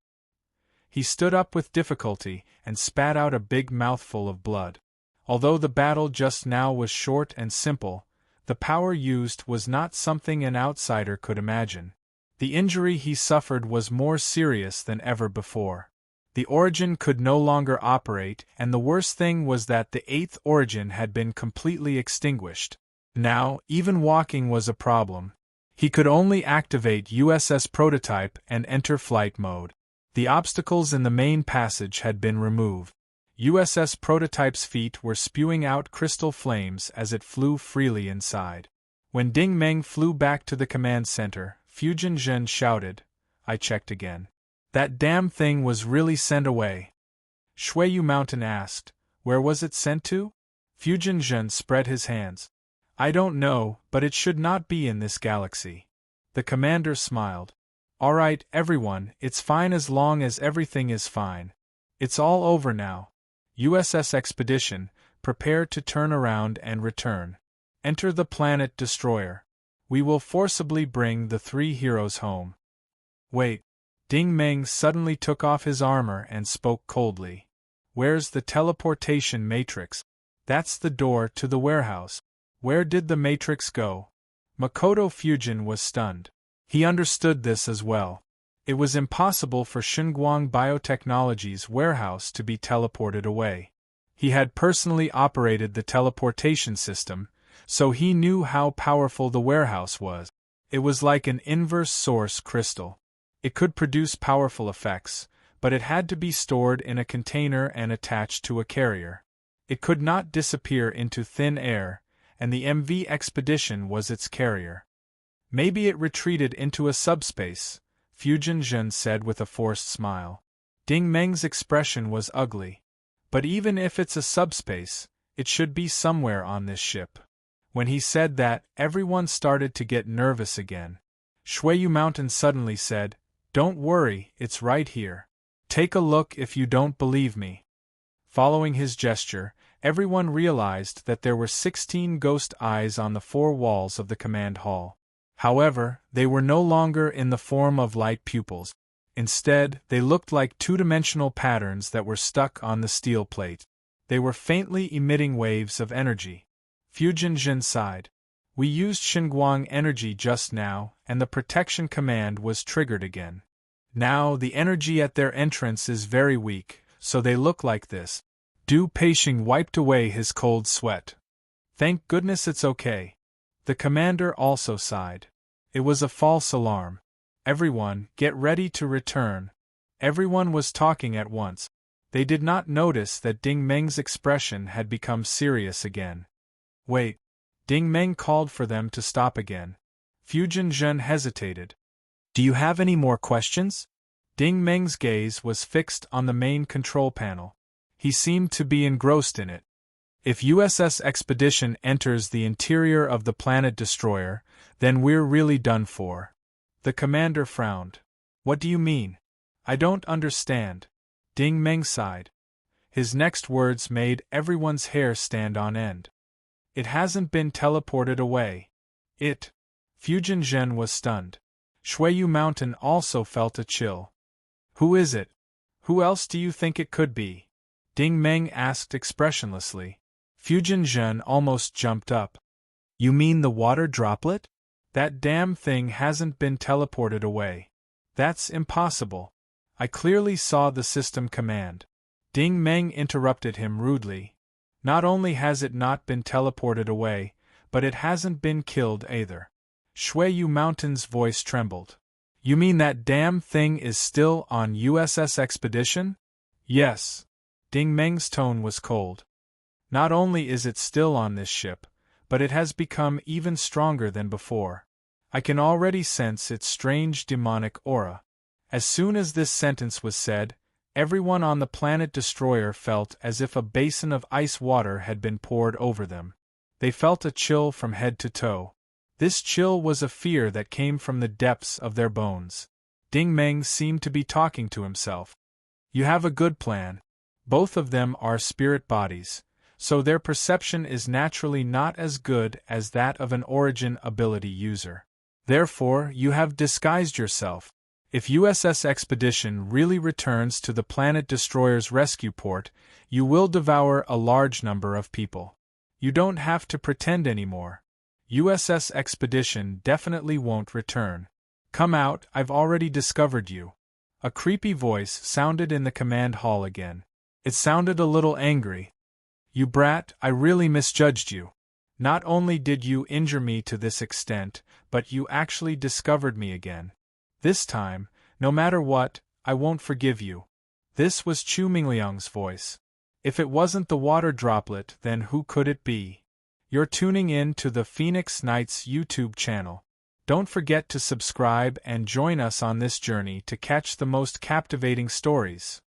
He stood up with difficulty and spat out a big mouthful of blood. Although the battle just now was short and simple, the power used was not something an outsider could imagine. The injury he suffered was more serious than ever before. The origin could no longer operate, and the worst thing was that the eighth origin had been completely extinguished. Now, even walking was a problem. He could only activate USS Prototype and enter flight mode. The obstacles in the main passage had been removed. USS Prototype's feet were spewing out crystal flames as it flew freely inside. When Ding Meng flew back to the command center, Fujin Zhen shouted, "I checked again. That damn thing was really sent away." Shuiyu Mountain asked, "Where was it sent to?" Fujin Zhen spread his hands. "I don't know, but it should not be in this galaxy." The commander smiled. "All right, everyone, it's fine as long as everything is fine. It's all over now. USS Expedition, prepare to turn around and return. Enter the planet destroyer. We will forcibly bring the three heroes home." "Wait." Ding Meng suddenly took off his armor and spoke coldly. "Where's the teleportation matrix?" "That's the door to the warehouse." "Where did the matrix go?" Makoto Fujin was stunned. He understood this as well. It was impossible for Xinguang Biotechnology's warehouse to be teleported away. He had personally operated the teleportation system, so he knew how powerful the warehouse was. It was like an inverse source crystal. It could produce powerful effects, but it had to be stored in a container and attached to a carrier. It could not disappear into thin air, and the MV Expedition was its carrier. "Maybe it retreated into a subspace," Fujin Zhen said with a forced smile. Ding Meng's expression was ugly. "But even if it's a subspace, it should be somewhere on this ship." When he said that, everyone started to get nervous again. Shuiyu Mountain suddenly said, "Don't worry, it's right here. Take a look if you don't believe me." Following his gesture, everyone realized that there were 16 ghost eyes on the four walls of the command hall. However, they were no longer in the form of light pupils. Instead, they looked like two-dimensional patterns that were stuck on the steel plate. They were faintly emitting waves of energy. Fujin Zhen sighed. "We used Xinguang energy just now, and the protection command was triggered again. Now the energy at their entrance is very weak, so they look like this." Du Peixing wiped away his cold sweat. "Thank goodness it's okay." The commander also sighed. It was a false alarm. "Everyone, get ready to return." Everyone was talking at once. They did not notice that Ding Meng's expression had become serious again. "Wait." Ding Meng called for them to stop again. Fujin Zhen hesitated. "Do you have any more questions?" Ding Meng's gaze was fixed on the main control panel. He seemed to be engrossed in it. "If USS Expedition enters the interior of the planet destroyer, then we're really done for." The commander frowned. "What do you mean? I don't understand." Ding Meng sighed. His next words made everyone's hair stand on end. "It hasn't been teleported away. It." Fujin Zhen was stunned. Shuiyu Mountain also felt a chill. "Who is it? Who else do you think it could be?" Ding Meng asked expressionlessly. Fujin Zhen almost jumped up. "You mean the water droplet? That damn thing hasn't been teleported away. That's impossible. I clearly saw the system command." Ding Meng interrupted him rudely. "Not only has it not been teleported away, but it hasn't been killed either." Shuiyu Mountain's voice trembled. "You mean that damn thing is still on USS Expedition?" "Yes." Ding Meng's tone was cold. "Not only is it still on this ship, but it has become even stronger than before. I can already sense its strange demonic aura." As soon as this sentence was said, everyone on the planet destroyer felt as if a basin of ice water had been poured over them. They felt a chill from head to toe. This chill was a fear that came from the depths of their bones. Ding Meng seemed to be talking to himself. "You have a good plan. Both of them are spirit bodies, so their perception is naturally not as good as that of an origin ability user. Therefore, you have disguised yourself. If USS Expedition really returns to the planet destroyer's rescue port, you will devour a large number of people. You don't have to pretend anymore. USS Expedition definitely won't return. Come out, I've already discovered you. A creepy voice sounded in the command hall again. It sounded a little angry. You brat, I really misjudged you. Not only did you injure me to this extent, but you actually discovered me again. This time, no matter what, I won't forgive you. This was Chu Mingliang's voice. If it wasn't the water droplet, then who could it be? You're tuning in to the Phoenix Nights YouTube channel. Don't forget to subscribe and join us on this journey to catch the most captivating stories.